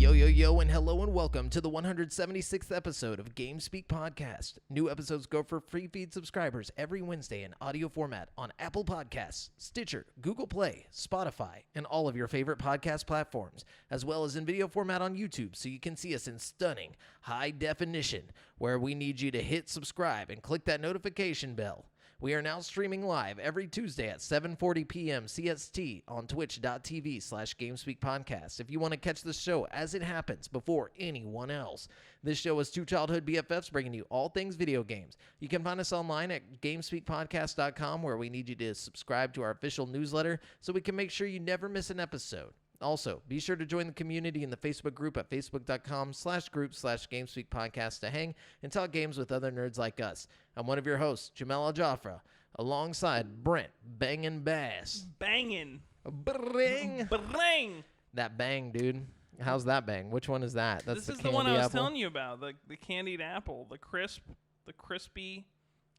Yo, and hello and welcome to the 176th episode of GameSpeak Podcast. New episodes go for free feed subscribers every Wednesday in audio format on Apple Podcasts, Stitcher, Google Play, Spotify, and all of your favorite podcast platforms, as well as in video format on YouTube so you can see us in stunning high definition, where we need you to hit subscribe and click that notification bell. We are now streaming live every Tuesday at 7:40 p.m. CST on twitch.tv/GameSpeakPodcast. If you want to catch the show as it happens before anyone else. This show is two childhood BFFs bringing you all things video games. You can find us online at GameSpeakPodcast.com, where we need you to subscribe to our official newsletter so we can make sure you never miss an episode. Also, be sure to join the community in the Facebook group at facebook.com/group/GameSpeakPodcast to hang and talk games with other nerds like us. I'm one of your hosts, JAMAL Al-Jafra, alongside Brent Bangin' Bass. Bangin'. Bring. Bang. That bang, dude. How's that bang? Which one is that? That's This is the the one I was apple? telling you about, the candied apple, the crispy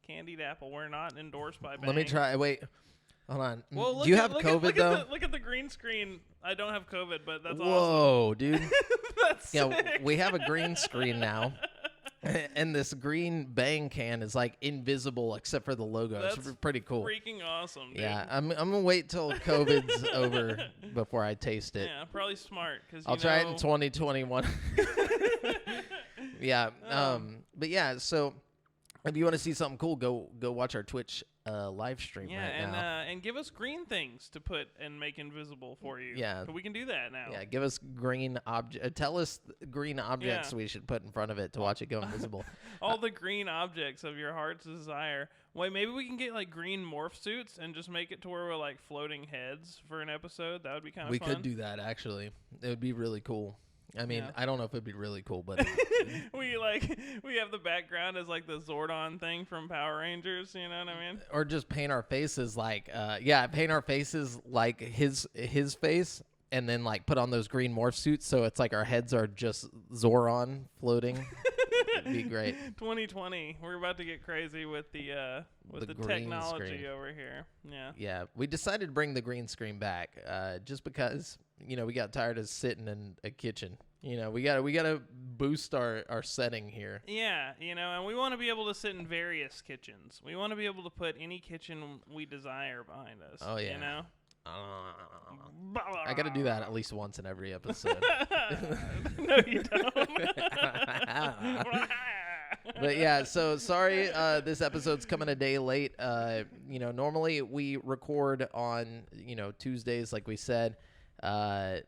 candied apple. We're not endorsed by Bang. Let me try. Wait. Hold on. Well, Do you have COVID, though? Look at the green screen. I don't have COVID, but that's Whoa, awesome. dude. That's sick. We have a green screen now. And this green bang can is like invisible except for the logo. That's it's pretty cool. Freaking awesome, dude. Yeah, I'm gonna wait till COVID's over before I taste it. Yeah, probably smart because I'll try it in 2021. Yeah. But yeah. So if you want to see something cool, go watch our Twitch live stream right now. And give us green things to put and make invisible for you. Yeah. We can do that now. Yeah, give us green tell us green objects we should put in front of it to watch it go invisible. All the green objects of your heart's desire. Wait, maybe we can get like green morph suits and just make it to where we're like floating heads for an episode. That would be kind of We fun. could do that, actually. It would be really cool. I mean, Yeah. I don't know if it'd be really cool, but we have the background as like the Zordon thing from Power Rangers, you know what I mean? or just paint our faces like paint our faces like his face, and then like put on those green morph suits so it's like our heads are just Zoron floating. It'd be great. 2020, we're about to get crazy with the green technology screen. over here. Yeah. Yeah, we decided to bring the green screen back just because we got tired of sitting in a kitchen. We gotta boost our setting here. Yeah, and we want to be able to sit in various kitchens. We want to be able to put any kitchen we desire behind us. Oh, yeah. I got to do that at least once in every episode. No, you don't. But yeah, so sorry, this episode's coming a day late. Normally we record on, Tuesdays, like we said. But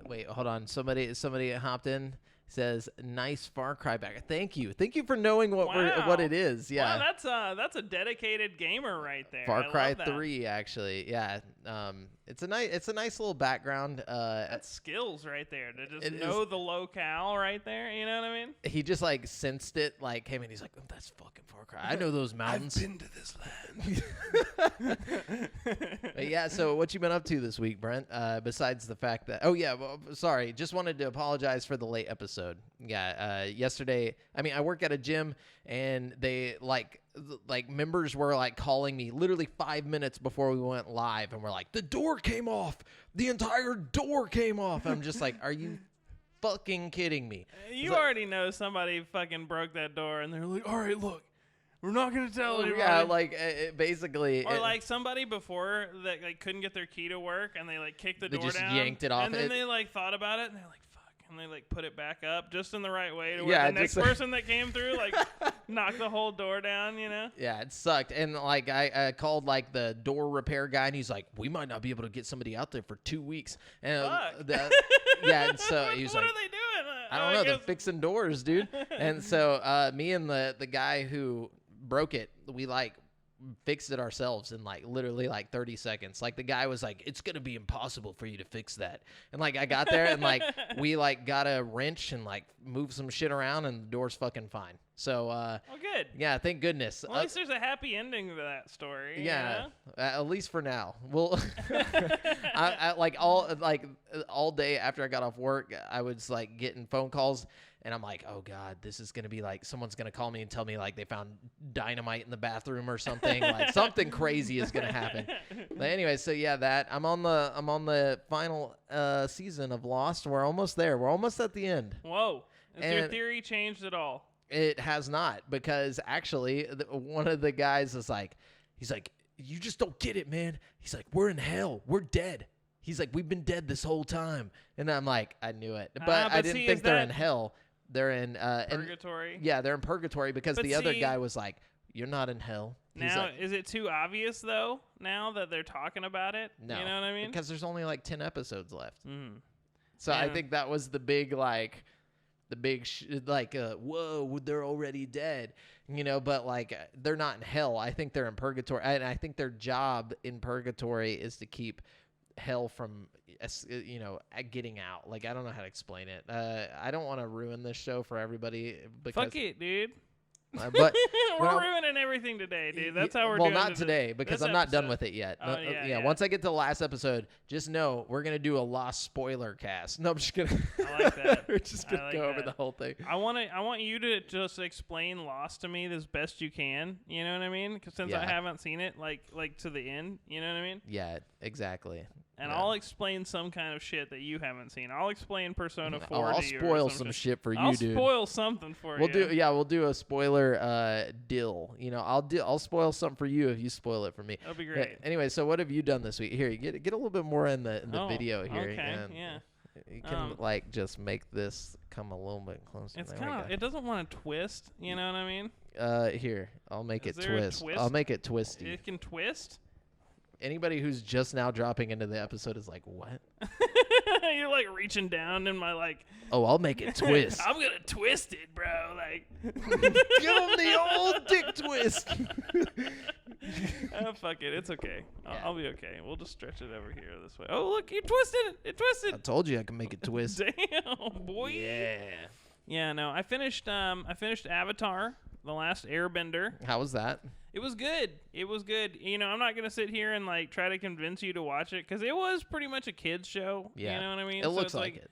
wait, hold on. Somebody hopped in. Says nice Far Cry back. Thank you for knowing what it is. Yeah, wow, that's a dedicated gamer right there. Far Cry 3, actually. Yeah, it's a nice little background. That's skills right there to just know the locale right there. You know what I mean? He just like sensed it, like came in. He's like, oh, that's fucking Far Cry. I know those mountains. I've been to this land. But yeah, so what you been up to this week, Brent? Besides the fact that, sorry, just wanted to apologize for the late episode. Yeah, yesterday, I work at a gym, and they like members were like calling me literally 5 minutes before we went live, and we're like, the door came off. The entire door came off. I'm just like, are you fucking kidding me? You already know somebody fucking broke that door, and they're like, all right, look. We're not going to tell anybody. Yeah, basically. Or like somebody before that couldn't get their key to work, and they kicked the door down. They just yanked it off. And then they thought about it, and they're like, fuck. And they put it back up just in the right way to where the next person that came through knocked the whole door down, Yeah, it sucked. And I called the door repair guy, and he's like, we might not be able to get somebody out there for 2 weeks. And yeah, and so he was what like, are they doing? I don't know. They're fixing doors, dude. And so me and the guy who broke it, we fixed it ourselves in literally 30 seconds. The guy was like, it's gonna be impossible for you to fix that. And I got there, and we got a wrench and moved some shit around, and the door's fucking fine. So, Oh, good. yeah, thank goodness. Well, at least there's a happy ending to that story. Yeah, You know? at least for now. Well, I all day after I got off work, I was like getting phone calls, and I'm like, oh God, this is gonna be like someone's gonna call me and tell me like they found dynamite in the bathroom or something. Like something crazy is gonna happen. But anyway, so yeah, that I'm on the final season of Lost. We're almost there. We're almost at the end. Whoa. Has your theory changed at all? It has not, because actually one of the guys is like, he's like, you just don't get it, man. He's like, we're in hell. We're dead. He's like, we've been dead this whole time. And I'm like, I knew it. But I didn't think they're in hell. They're in purgatory. Yeah, they're in purgatory because the other guy was like, you're not in hell. Now, like, is it too obvious, though, now that they're talking about it? No. You know what I mean? Because there's only like 10 episodes left. Mm. So I think that was the big, like, whoa, they're already dead, you know, but like they're not in hell. I think they're in purgatory, and I think their job in purgatory is to keep hell from, you know, getting out. Like, I don't know how to explain it. I don't want to ruin this show for everybody. Because, fuck it, dude. But we're ruining everything today, dude. That's how we're doing it. Well, not today, because I'm not done with it yet. Yeah. Once I get to the last episode, just know we're going to do a Lost spoiler cast. No, I'm just going to. I like that. We're just going to go over the whole thing. I want you to just explain Lost to me as best you can. You know what I mean? Because since I haven't seen it, like to the end. You know what I mean? Yeah, exactly. And I'll explain some kind of shit that you haven't seen. I'll explain Persona 4 I'll to you. spoil some shit for you, dude. I'll spoil something for you. We'll do a spoiler deal. You know, I'll spoil something for you if you spoil it for me. That'll be great. Anyway, so what have you done this week? Here, get a little bit more in the video here. Okay, yeah. You can like just make this come a little bit closer. It's kind of. It doesn't want to twist. You know what I mean? Here, I'll make it there a twist. twist? I'll make it twisty. It can twist. Anybody who's just now dropping into the episode is like, what? You're like reaching down in my like. Oh, I'll make it twist. I'm gonna twist it, bro. Like, give him the old dick twist. Fuck it, it's okay. I'll be okay. We'll just stretch it over here this way. Oh, look, you twisted it. It twisted. I told you I can make it twist. Damn, boy. Yeah. Yeah. No, I finished Avatar: The Last Airbender. How was that? It was good. It was good. You know, I'm not gonna sit here and like try to convince you to watch it because it was pretty much a kids show. Yeah. You know what I mean? It looks like it.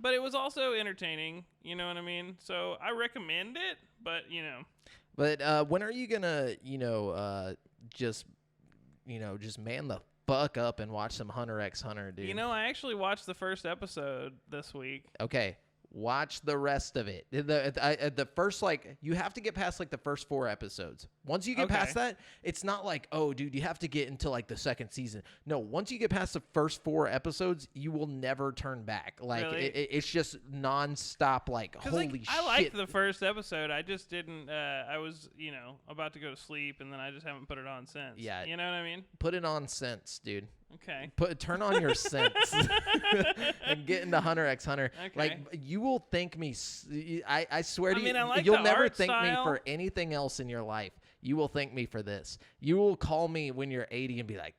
But it was also entertaining. You know what I mean? So I recommend it. But you know. But when are you gonna, just man the fuck up and watch some Hunter x Hunter, dude? You know, I actually watched the first episode this week. Okay. Watch the rest of it. The first, like, you have to get past, like, the first 4 episodes. Once you get past that, it's not like, oh, dude, you have to get into, like, the second season. No, once you get past the first 4 episodes, you will never turn back. Like, really? It's just nonstop, like, holy shit. I liked the first episode. I just didn't, I was, about to go to sleep, and then I just haven't put it on since. Yeah. You know what I mean? Put it on since, dude. Okay. Turn on your sense and get into Hunter x Hunter. Okay. Like, you will thank me. I swear to you, like you'll the never art thank me style. for anything else in your life. You will thank me for this. You will call me when you're 80 and be like,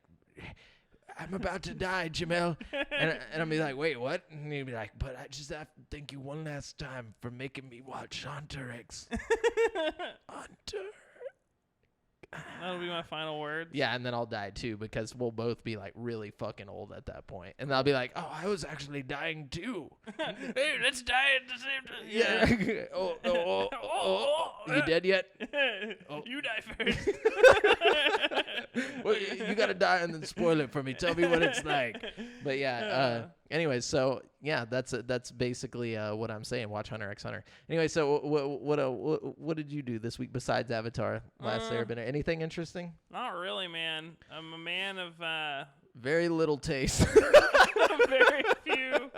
I'm about to die, JAMAL. and I'll be like, wait, what? And you'll be like, but I just have to thank you one last time for making me watch Hunter x Hunter. That'll be my final words. Yeah, and then I'll die too because we'll both be like really fucking old at that point. And I'll be like, oh, I was actually dying too. Hey, let's die at the same time. Yeah. Oh, you dead yet? Oh. You die first. Well, you got to die and then spoil it for me. Tell me what it's like. But yeah, anyway, so yeah, that's basically what I'm saying. Watch Hunter x Hunter. Anyway, so what did you do this week besides Avatar: Last Airbender? Anything interesting? Not really, man. I'm a man of very little taste. very few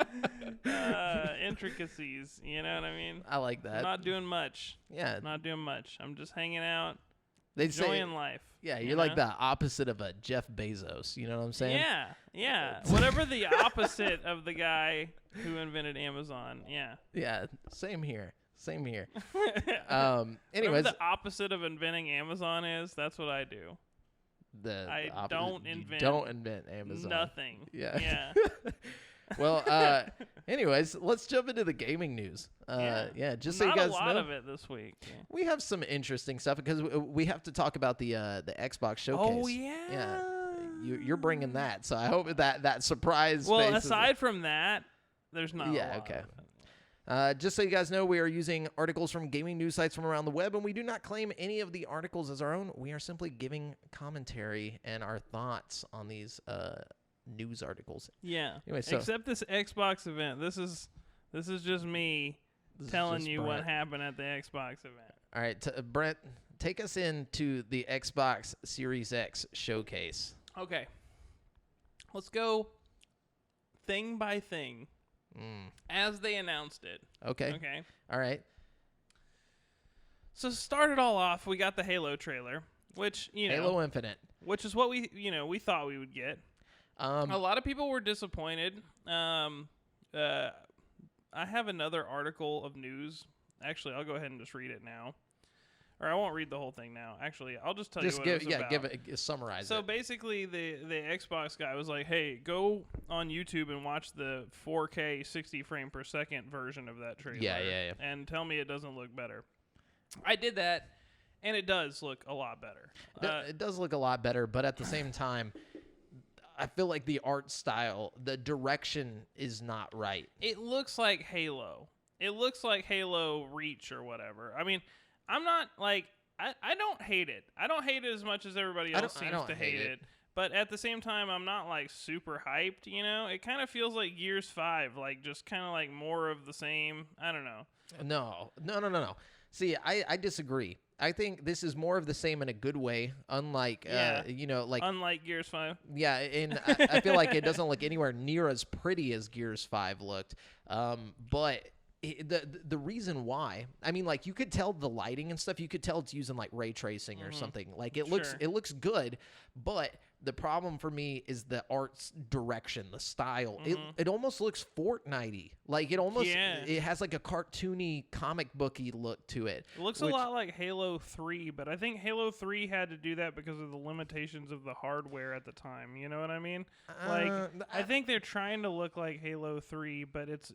intricacies. You know what I mean? I like that. I'm not doing much. Yeah, not doing much. I'm just hanging out, they enjoying life. Yeah, you're like the opposite of a Jeff Bezos. You know what I'm saying? Yeah. Whatever the opposite of the guy who invented Amazon. Yeah. Yeah, same here. Anyways, whatever the opposite of inventing Amazon is, that's what I do. Don't invent Amazon. Nothing. Yeah. Yeah. Well, Anyways, let's jump into the gaming news. Just so you guys know. Not a lot of it this week. Yeah. We have some interesting stuff because we have to talk about the Xbox showcase. Oh, yeah. Yeah. You're bringing that, so I hope that surprise. Well, aside from that, there's not. Yeah. A lot Okay. Of it. Just so you guys know, we are using articles from gaming news sites from around the web, and we do not claim any of the articles as our own. We are simply giving commentary and our thoughts on these news articles. Yeah. Anyway, except this Xbox event. This is just me telling you what happened at the Xbox event. All right, Brent, take us into the Xbox Series X showcase. Okay. Let's go thing by thing as they announced it. Okay. Okay. All right. So start it all off, we got the Halo trailer, which, Halo Infinite. Which is what we thought we would get. A lot of people were disappointed. I have another article of news. Actually, I'll go ahead and just read it now. Or I won't read the whole thing now. Actually, I'll just tell you what it was about. Summarize it. So basically, the Xbox guy was like, hey, go on YouTube and watch the 4K 60 frame per second version of that trailer. Yeah. And tell me it doesn't look better. I did that, and it does look a lot better. It does look a lot better, but at the same time, I feel like the art style, the direction is not right. It looks like Halo. It looks like Halo Reach or whatever. I mean, I'm not like I don't hate it. I don't hate it as much as everybody else seems to hate it. But at the same time, I'm not like super hyped. It kind of feels like Gears 5, like just kind of like more of the same. I don't know. No. See, I disagree. I think this is more of the same in a good way, unlike, unlike Gears 5. Yeah, and I feel like it doesn't look anywhere near as pretty as Gears 5 looked. But the reason why, I mean, like, you could tell the lighting and stuff. You could tell it's using like ray tracing or something. Like it looks good, but the problem for me is the art's direction, the style. It almost looks Fortnite-y. Like it has like a cartoony, comic booky look to it. It looks a lot like Halo 3, but I think Halo 3 had to do that because of the limitations of the hardware at the time. You know what I mean? I think they're trying to look like Halo 3, but it's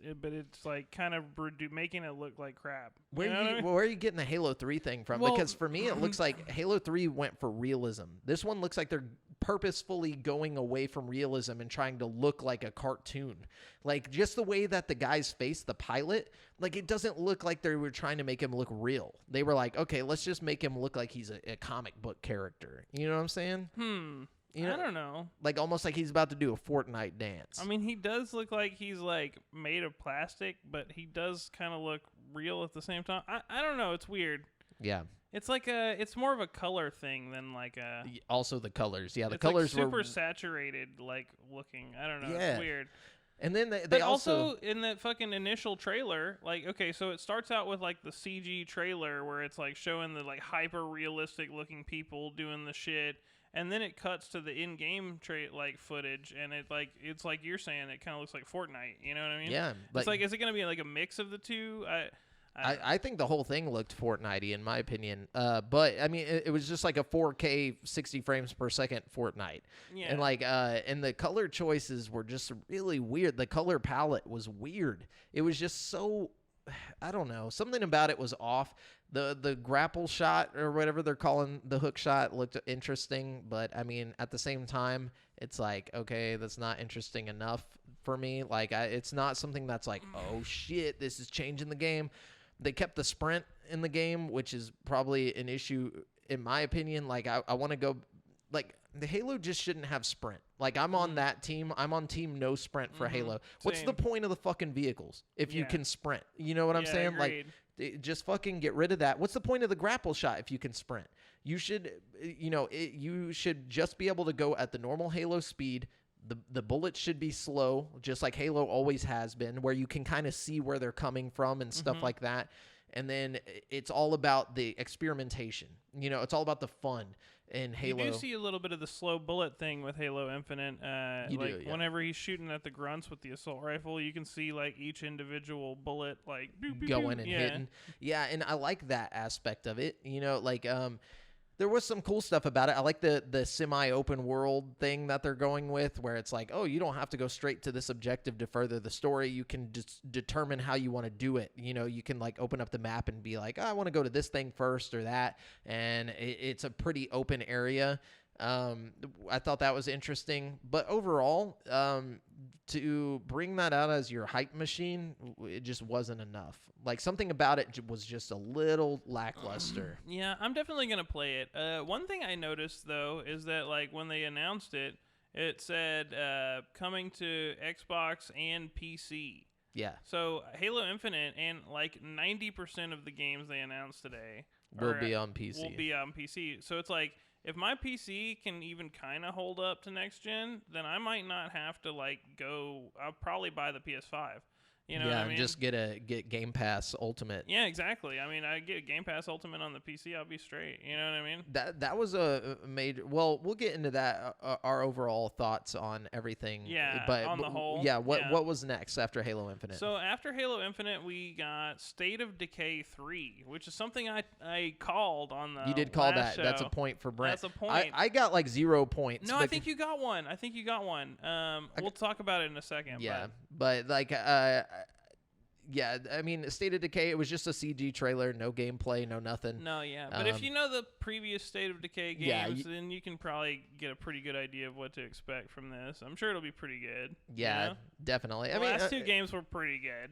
like kind of making it look like crap. Where are you getting the Halo 3 thing from? Because for me, it looks like Halo 3 went for realism. This one looks like they're purposefully going away from realism and trying to look like a cartoon. Like, just the way that the guy's face, the pilot, like, it doesn't look like they were trying to make him look real. They were like, okay, let's just make him look like he's a comic book character. You know what I'm saying? I don't know. Like, almost like he's about to do a Fortnite dance. I mean, he does look like he's, like, made of plastic, but he does kind of look real at the same time. I don't know. It's weird. Yeah. It's like it's more of a color thing than like a. Also the colors, yeah, the it's colors like super were saturated, like looking. I don't know. Yeah. It's weird. And then but also in that fucking initial trailer, like, okay, so it starts out with like the CG trailer where it's like showing the like hyper realistic looking people doing the shit, and then it cuts to the in-game like footage, and it's like you're saying, it kind of looks like Fortnite. You know what I mean? Yeah. It's like, is it gonna be like a mix of the two? I think the whole thing looked Fortnite-y in my opinion. But I mean, it was just like a 4K 60 frames per second Fortnite. Yeah. And like, and the color choices were just really weird. The color palette was weird. It was just so, I don't know. Something about it was off. The grapple shot or whatever they're calling the hook shot looked interesting. But I mean, at the same time, it's like, okay, that's not interesting enough for me. Like, it's not something that's like, oh shit, this is changing the game. They kept the sprint in the game, which is probably an issue in my opinion. Like, I want to go, like, the Halo just shouldn't have sprint. Like, I'm on that team. I'm on team no sprint for Halo. What's the point of the fucking vehicles if you can sprint? You know what I'm saying? Agreed. Like, just fucking get rid of that. What's the point of the grapple shot if you can sprint? You should, you should just be able to go at the normal Halo speed. The bullets should be slow, just like Halo always has been, where you can kind of see where they're coming from and stuff like that. And then it's all about the experimentation. It's all about the fun in Halo. You do see a little bit of the slow bullet thing with Halo Infinite. Whenever he's shooting at the grunts with the assault rifle, you can see like each individual bullet like going and hitting. Yeah, and I like that aspect of it. There was some cool stuff about it. I like the semi-open world thing that they're going with, where it's like, oh, you don't have to go straight to this objective to further the story. You can just determine how you want to do it. You know, you can like open up the map and be like, oh, I want to go to this thing first or that. And it's a pretty open area. I thought that was interesting, but overall, to bring that out as your hype machine, it just wasn't enough. Like, something about it was just a little lackluster. Yeah, I'm definitely gonna play it. One thing I noticed though is that like when they announced it, it said coming to Xbox and PC. Yeah. So Halo Infinite and like 90% of the games they announced today will be on PC. Will be on PC. So it's like, if my PC can even kind of hold up to next gen, then I might not have to like go. I'll probably buy the PS5. You know what I mean? Just get Game Pass Ultimate. Yeah, exactly. I mean, I get Game Pass Ultimate on the PC, I'll be straight. You know what I mean? That was a major. Well, we'll get into that. Our overall thoughts on everything. Yeah, but on the whole. Yeah. What was next after Halo Infinite? So after Halo Infinite, we got State of Decay 3, which is something I called on the. You did call that. show. That's a point for Brent. That's a point. I got like 0 points. No, I think you got one. We'll talk about it in a second. Yeah, but like yeah, I mean, State of Decay, it was just a CG trailer, no gameplay, no nothing. No, yeah. But if you know the previous State of Decay games, then you can probably get a pretty good idea of what to expect from this. I'm sure it'll be pretty good. Yeah, you know? definitely. The last two games were pretty good.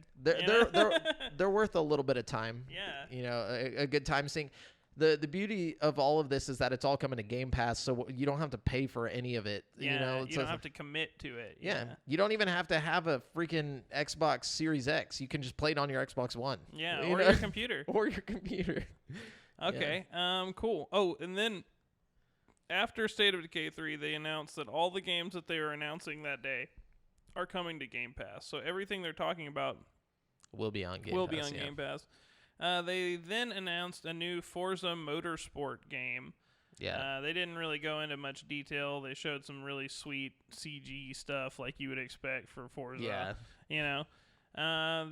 They're worth a little bit of time. Yeah. You know, a good time sink. The beauty of all of this is that it's all coming to Game Pass, so you don't have to pay for any of it. Yeah, you know, you don't have to commit to it. Yeah, you don't even have to have a freaking Xbox Series X. You can just play it on your Xbox One. Yeah, or your computer. Or your computer. Okay, cool. Oh, and then after State of Decay 3, they announced that all the games that they were announcing that day are coming to Game Pass. So everything they're talking about will be on Game Pass. They then announced a new Forza Motorsport game. Yeah. They didn't really go into much detail. They showed some really sweet CG stuff like you would expect for Forza. Yeah. You know.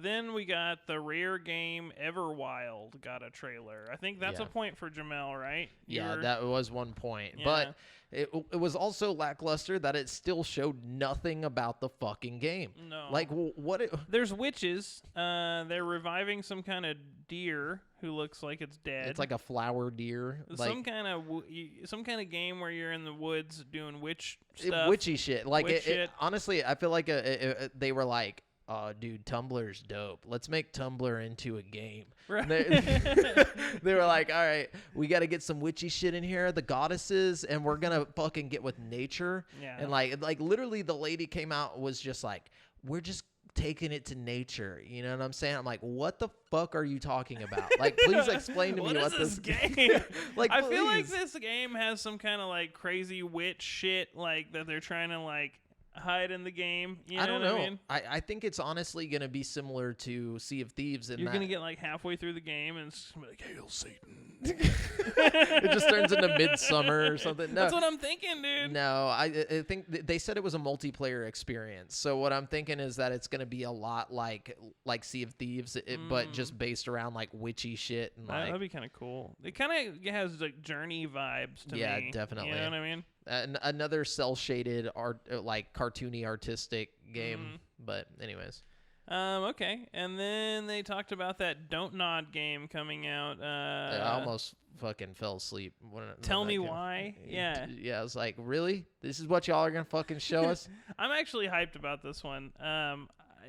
Then we got the rare game Everwild got a trailer. I think that's a point for JAMAL, right? That was 1 point. Yeah. But it was also lackluster that it still showed nothing about the fucking game. No. Like, what? There's witches. They're reviving some kind of deer who looks like it's dead. It's like a flower deer. Some kind of game where you're in the woods doing witch stuff. Witchy shit. Like, shit. Honestly, I feel like they were like, oh, dude, Tumblr's dope. Let's make Tumblr into a game. Right. They were like, all right, we got to get some witchy shit in here, the goddesses, and we're going to fucking get with nature. Yeah. And like literally the lady came out was just like, we're just taking it to nature. You know what I'm saying? I'm like, what the fuck are you talking about? Like, please explain to me what this game. Like, I feel like this game has some kind of like crazy witch shit like that they're trying to like hide in the game. You know I don't know. What I mean? I think it's honestly going to be similar to Sea of Thieves. You're going to get like halfway through the game and it's going to be like, Hail Satan. It just turns into Midsummer or something. No. That's what I'm thinking, dude. No, I think they said it was a multiplayer experience. So what I'm thinking is that it's going to be a lot like Sea of Thieves, but just based around like witchy shit. And that'd be kind of cool. It kind of has like Journey vibes to me. Yeah, definitely. You know what I mean? Another cel-shaded art, like cartoony artistic game. But anyways. Okay, and then they talked about that Don't Nod game coming out. I almost fucking fell asleep. Tell me why? Yeah. Yeah, I was like, really? This is what y'all are gonna fucking show us? I'm actually hyped about this one.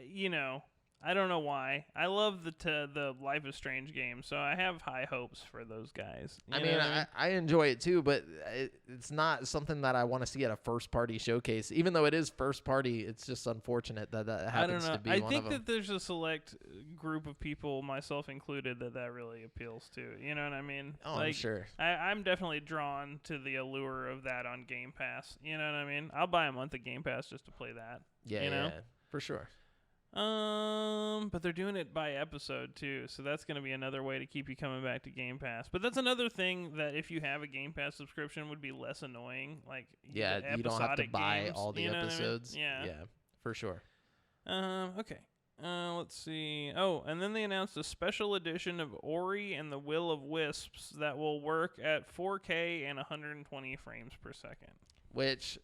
You know, I don't know why. I love the Life is Strange game, so I have high hopes for those guys. I enjoy it too, but it's not something that I want to see at a first-party showcase. Even though it is first-party, it's just unfortunate that happens to be one of them. I think that there's a select group of people, myself included, that really appeals to. You know what I mean? Oh, I'm sure. I'm definitely drawn to the allure of that on Game Pass. You know what I mean? I'll buy a month of Game Pass just to play that. Yeah, you know? Yeah, for sure. But they're doing it by episode too, so that's going to be another way to keep you coming back to Game Pass. But that's another thing that if you have a Game Pass subscription would be less annoying. Like, you don't have to buy games, all the episodes. I mean? Yeah, for sure. Okay. Let's see. Oh, and then they announced a special edition of Ori and the Will of Wisps that will work at 4K and 120 frames per second. Which,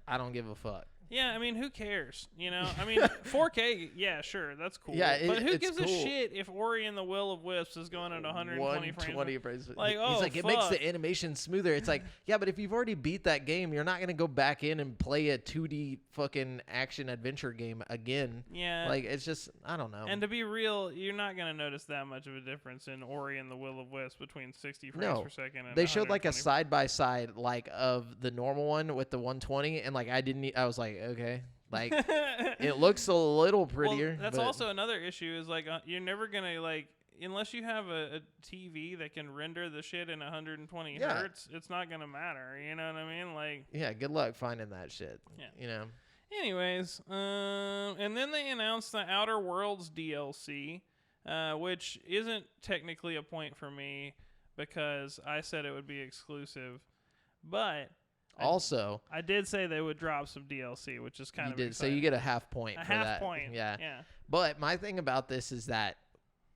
I don't give a fuck. Yeah, I mean, who cares? You know, I mean, 4K, yeah, sure, that's cool. Yeah, but who gives a shit if Ori and the Will of Wisps is going at 120 frames? Like, he's like, it makes the animation smoother. It's like, yeah, but if you've already beat that game, you're not going to go back in and play a 2D fucking action adventure game again. Yeah. Like, it's just, I don't know. And to be real, you're not going to notice that much of a difference in Ori and the Will of Wisps between 60 frames per second and they showed like a side-by-side, like, of the normal one with the 120, and like, I was like, okay. Like, it looks a little prettier. Well, that's also another issue is, like, you're never going to, like, unless you have a TV that can render the shit in 120 hertz, it's not going to matter. You know what I mean? Like, yeah, good luck finding that shit. Yeah. You know? Anyways, and then they announced the Outer Worlds DLC, which isn't technically a point for me because I said it would be exclusive. But... Also, I did say they would drop some DLC, which is kind of exciting. So you get a half point for that. A half point. Yeah. But my thing about this is that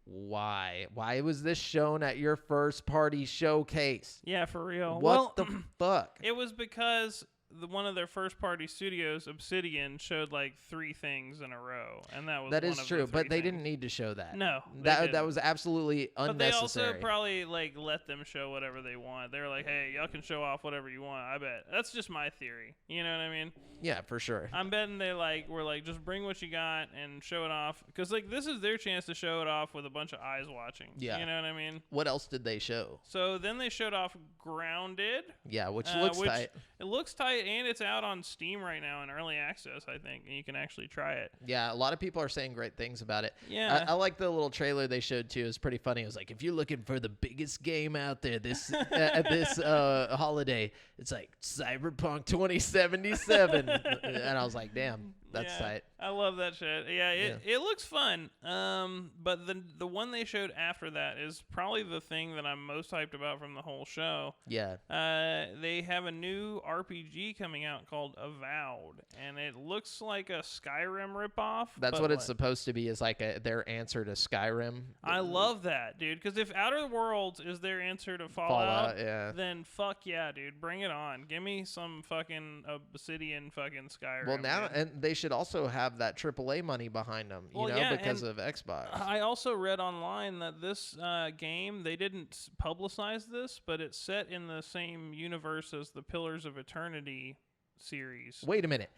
why was this shown at your first party showcase? Yeah, for real. What the fuck? It was because one of their first party studios, Obsidian, showed like 3 things in a row, and that was that one is of true. the 3 but they things. didn't need to show that. No, that was absolutely unnecessary. But they also probably like let them show whatever they want. They were like, "Hey, y'all can show off whatever you want." I bet that's just my theory. You know what I mean? Yeah, for sure. I'm betting they were like, just bring what you got and show it off, because like this is their chance to show it off with a bunch of eyes watching. Yeah, you know what I mean? What else did they show? So then they showed off Grounded. Yeah, which looks tight. It looks tight, and it's out on Steam right now in early access, I think, and you can actually try it. Yeah, a lot of people are saying great things about it. Yeah, I like the little trailer they showed too. It was pretty funny. It was like, if you're looking for the biggest game out there this at this holiday, it's like Cyberpunk 2077, and I was like, damn, that's tight. I love that shit. Yeah, it looks fun. But the one they showed after that is probably the thing that I'm most hyped about from the whole show. Yeah. They have a new RPG coming out called Avowed, and it looks like a Skyrim ripoff. That's what it's supposed to be, is like their answer to Skyrim. I love that, dude, because if Outer Worlds is their answer to Fallout, then fuck yeah, dude, bring it on. Give me some fucking Obsidian fucking Skyrim. Well, now, and they should also have that AAA money behind them, because of Xbox. I also read online that this game, they didn't publicize this, but it's set in the same universe as the Pillars of Eternity series. Wait a minute.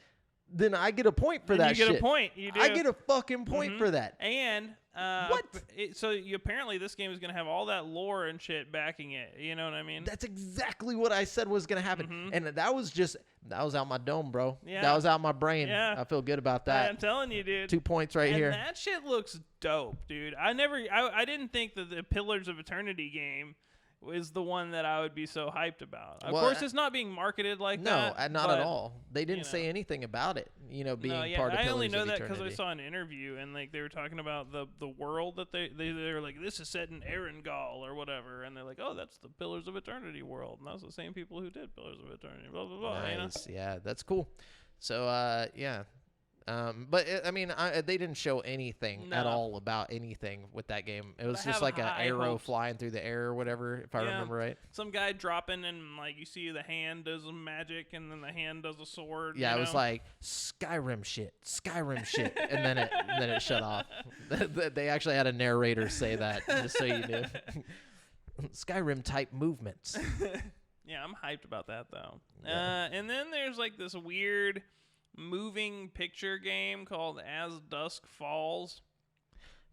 Then I get a point for that shit. You get a point. You do. I get a fucking point for that. And what? Apparently this game is going to have all that lore and shit backing it. You know what I mean? That's exactly what I said was going to happen. And that was out my dome, bro. Yeah. That was out my brain. Yeah. I feel good about that. I'm telling you, dude. 2 points here. That shit looks dope, dude. I didn't think that the Pillars of Eternity game is the one that I would be so hyped about. Of course, it's not being marketed like that. No, not at all. They didn't say anything about it, being part of Pillars of Eternity. I only know that because I saw an interview, and like they were talking about the world that they were like, this is set in Erangel or whatever, and they're like, oh, that's the Pillars of Eternity world, and that's the same people who did Pillars of Eternity, blah, blah, blah. Nice. Yeah, that's cool. So, yeah. But they didn't show anything at all about anything with that game. It was just like an arrow flying through the air or whatever, if I remember right. Some guy dropping, and like you see the hand does a magic, and then the hand does a sword. Yeah, it was like Skyrim shit, and then it shut off. They actually had a narrator say that, just so you knew. Skyrim type movements. Yeah, I'm hyped about that though. Yeah. And then there's like this weird moving picture game called As Dusk Falls.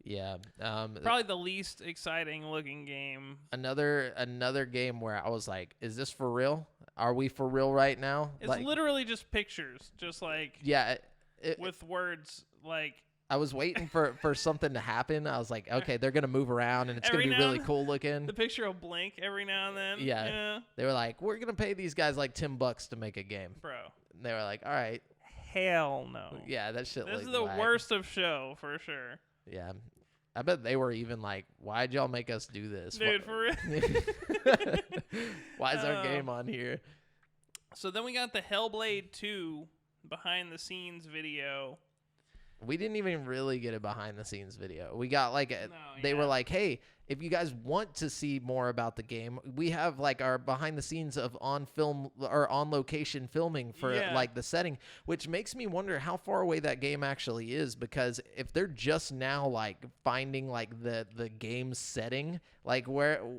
Yeah. Probably the least exciting looking game. Another game where I was like, is this for real? Are we for real right now? It's literally just pictures, just like with words. Like, I was waiting for something to happen. I was like, okay, they're gonna move around and it's gonna be really cool looking. The picture will blink every now and then. Yeah. They were like, we're gonna pay these guys like $10 to make a game, bro. And they were like, all right. Hell no. Yeah, that shit. This is the worst of show for sure. Yeah, I bet they were even like, "Why'd y'all make us do this, dude? For real? Why is our game on here?" So then we got the Hellblade 2 behind the scenes video. We didn't even really get a behind the scenes video. We got like they were like, hey, if you guys want to see more about the game, we have like our behind the scenes of on film or on location filming for like the setting, which makes me wonder how far away that game actually is, because if they're just now like finding like the game setting, like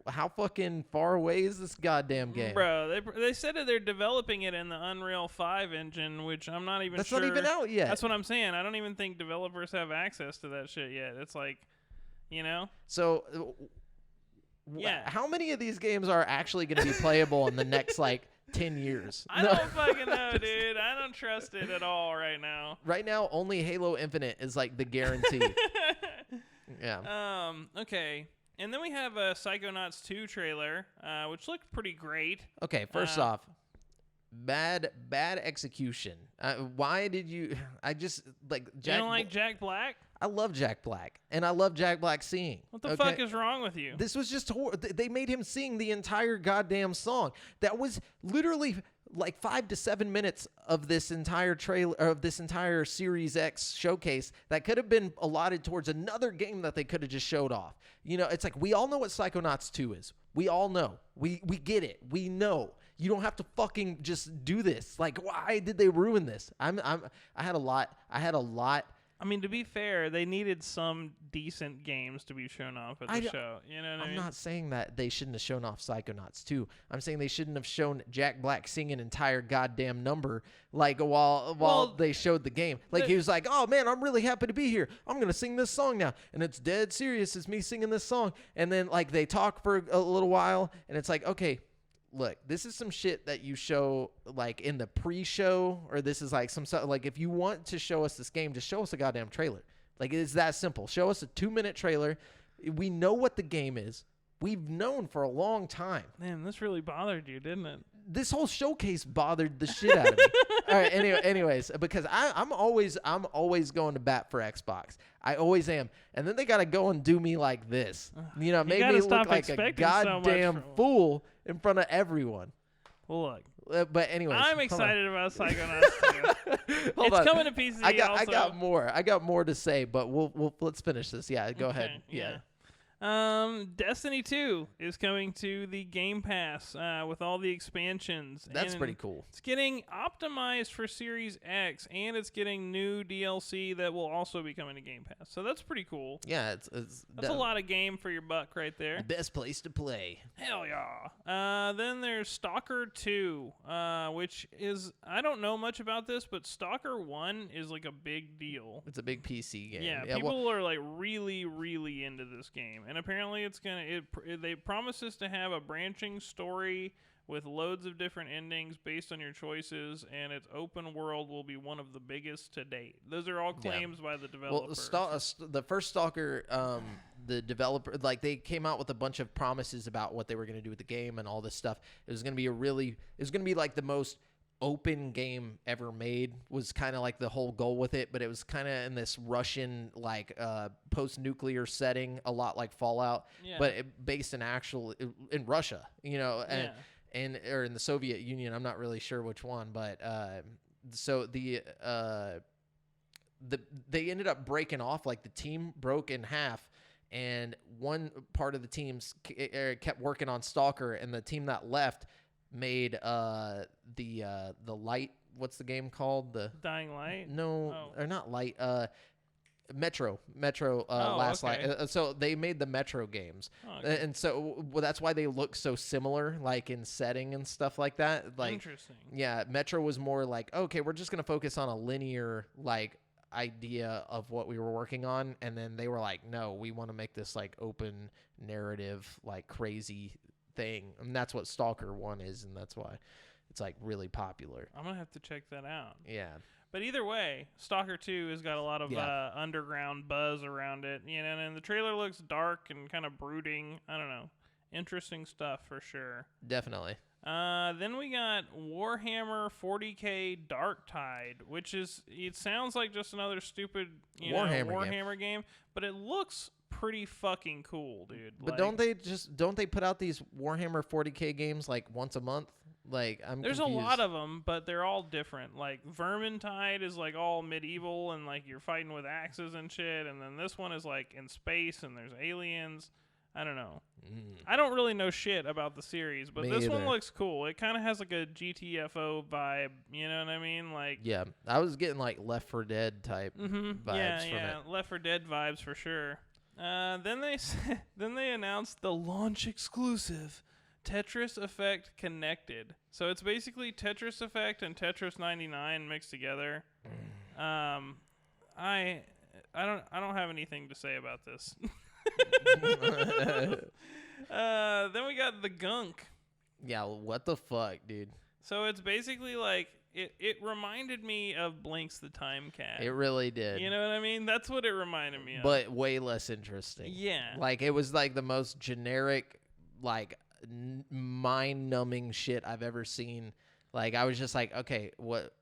how fucking far away is this goddamn game? Bro, they said that they're developing it in the Unreal 5 engine, which I'm not even sure. That's not even out yet. That's what I'm saying. I don't even think developers have access to that shit yet. It's like, you know? So, how many of these games are actually going to be playable in the next, like, 10 years? I don't fucking know, dude. I don't trust it at all right now. Right now, only Halo Infinite is, like, the guarantee. Yeah. Okay. And then we have a Psychonauts 2 trailer, which looked pretty great. Okay, first off, bad execution. Why did you... I just, like... You don't like Jack Black? I love Jack Black, and I love Jack Black singing. What the fuck is wrong with you? This was just they made him sing the entire goddamn song. That was literally like 5 to 7 minutes of this entire trailer, of this entire Series X showcase that could have been allotted towards another game that they could have just showed off. You know, it's like we all know what Psychonauts 2 is. We all know. We get it. We know. You don't have to fucking just do this. Like, why did they ruin this? I had a lot. I mean, to be fair, they needed some decent games to be shown off at the show. You know what I mean? I'm not saying that they shouldn't have shown off Psychonauts 2. I'm saying they shouldn't have shown Jack Black sing an entire goddamn number like while they showed the game. Like he was like, "Oh man, I'm really happy to be here. I'm gonna sing this song now," and it's dead serious. It's me singing this song, and then like they talk for a little while, and it's like, okay. Look, this is some shit that you show like in the pre-show, or this is like some like if you want to show us this game, just show us a goddamn trailer. Like it's that simple. Show us a 2-minute trailer. We know what the game is. We've known for a long time. Man, this really bothered you, didn't it? This whole showcase bothered the shit out of me. All right. Anyways, because I'm always going to bat for Xbox. I always am. And then they got to go and do me like this. You know, make me look like a goddamn fool in front of everyone. Well, look. But anyways, I'm excited about Psychonauts 2. It's coming to PC. I got more to say, but let's finish this. Yeah, go ahead. Yeah. Destiny 2 is coming to the Game Pass with all the expansions. That's pretty cool. It's getting optimized for Series X, and it's getting new DLC that will also be coming to Game Pass. So that's pretty cool. Yeah, that's a lot of game for your buck right there. The best place to play. Hell yeah. Then there's Stalker 2, which is, I don't know much about this, but Stalker 1 is like a big deal. It's a big PC game. Yeah, people are like really, really into this game. And apparently it's they promises to have a branching story with loads of different endings based on your choices, and its open world will be one of the biggest to date. Those are all claims by the developers. Well, the first Stalker, the developer, like they came out with a bunch of promises about what they were going to do with the game and all this stuff. It was going to be like the most open game ever made, was kind of like the whole goal with it, but it was kind of in this Russian like post-nuclear setting, a lot like Fallout, but based in Russia, you know, and or in the Soviet Union. I'm not really sure which one, but so they ended up breaking off. Like the team broke in half, and one part of the teams kept working on Stalker, and the team that left made the light. What's the game called? The Dying Light? No, or not Light. Metro. Last Light. So they made the Metro games, and so that's why they look so similar, like in setting and stuff like that. Like, interesting. Yeah, Metro was more like, okay, we're just gonna focus on a linear like idea of what we were working on, and then they were like, no, we want to make this like open narrative, like crazy thing, and that's what Stalker 1 is, and that's why it's like really popular. I'm gonna have to check that out. Yeah, but either way, Stalker 2 has got a lot of underground buzz around it, you know, and the trailer looks dark and kind of brooding. I don't know, interesting stuff for sure. Definitely. Then we got Warhammer 40K Dark Tide, which it sounds like just another stupid Warhammer game, but it looks pretty fucking cool, dude. But like, don't they put out these Warhammer 40K games like once a month? Like, There's confused. a lot of them, but they're all different. Like, Vermintide is, like, all medieval, and, like, you're fighting with axes and shit, and then this one is, like, in space, and there's aliens. I don't know. I don't really know shit about the series, but this one looks cool. It kind of has, like, a GTFO vibe, you know what I mean? Like, yeah, I was getting, like, Left 4 Dead type vibes from it. Yeah, Left 4 Dead vibes for sure. Then they announced the launch exclusive Tetris Effect Connected. So it's basically Tetris Effect and Tetris 99 mixed together. I don't have anything to say about this. Then we got the Gunk. Yeah, what the fuck, dude? So it's basically like it reminded me of Blinks the Time Cat. It really did. You know what I mean? That's what it reminded me of. But way less interesting. Yeah. Like, it was like the most generic, like, mind-numbing shit I've ever seen. Like, I was just like, okay, what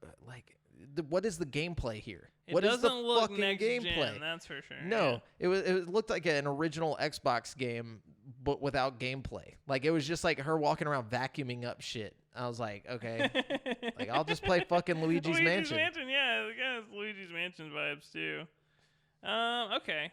is the gameplay here? What is the fucking gameplay? Gen, that's for sure. No, it looked like an original Xbox game, but without gameplay. Like, it was just like her walking around vacuuming up shit. I was like, okay, like, I'll just play fucking Luigi's Mansion. Yeah, it kind of has Luigi's Mansion vibes too. Okay.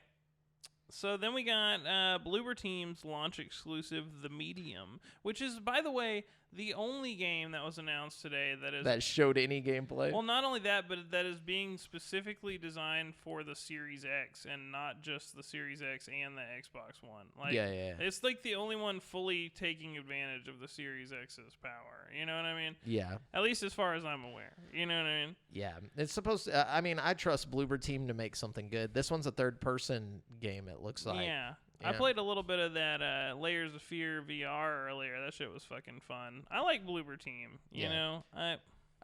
So then we got Bloober Team's launch exclusive, The Medium, which is, by the way, the only game that was announced today that showed any gameplay. Well, not only that, but that is being specifically designed for the Series X and not just the Series X and the Xbox One. Like, yeah. It's like the only one fully taking advantage of the Series X's power. You know what I mean? Yeah. At least as far as I'm aware. You know what I mean? Yeah. It's supposed to, I trust Bloober Team to make something good. This one's a third-person game, it looks like. Yeah. I played a little bit of that Layers of Fear VR earlier. That shit was fucking fun. I like Bloober Team. You know, I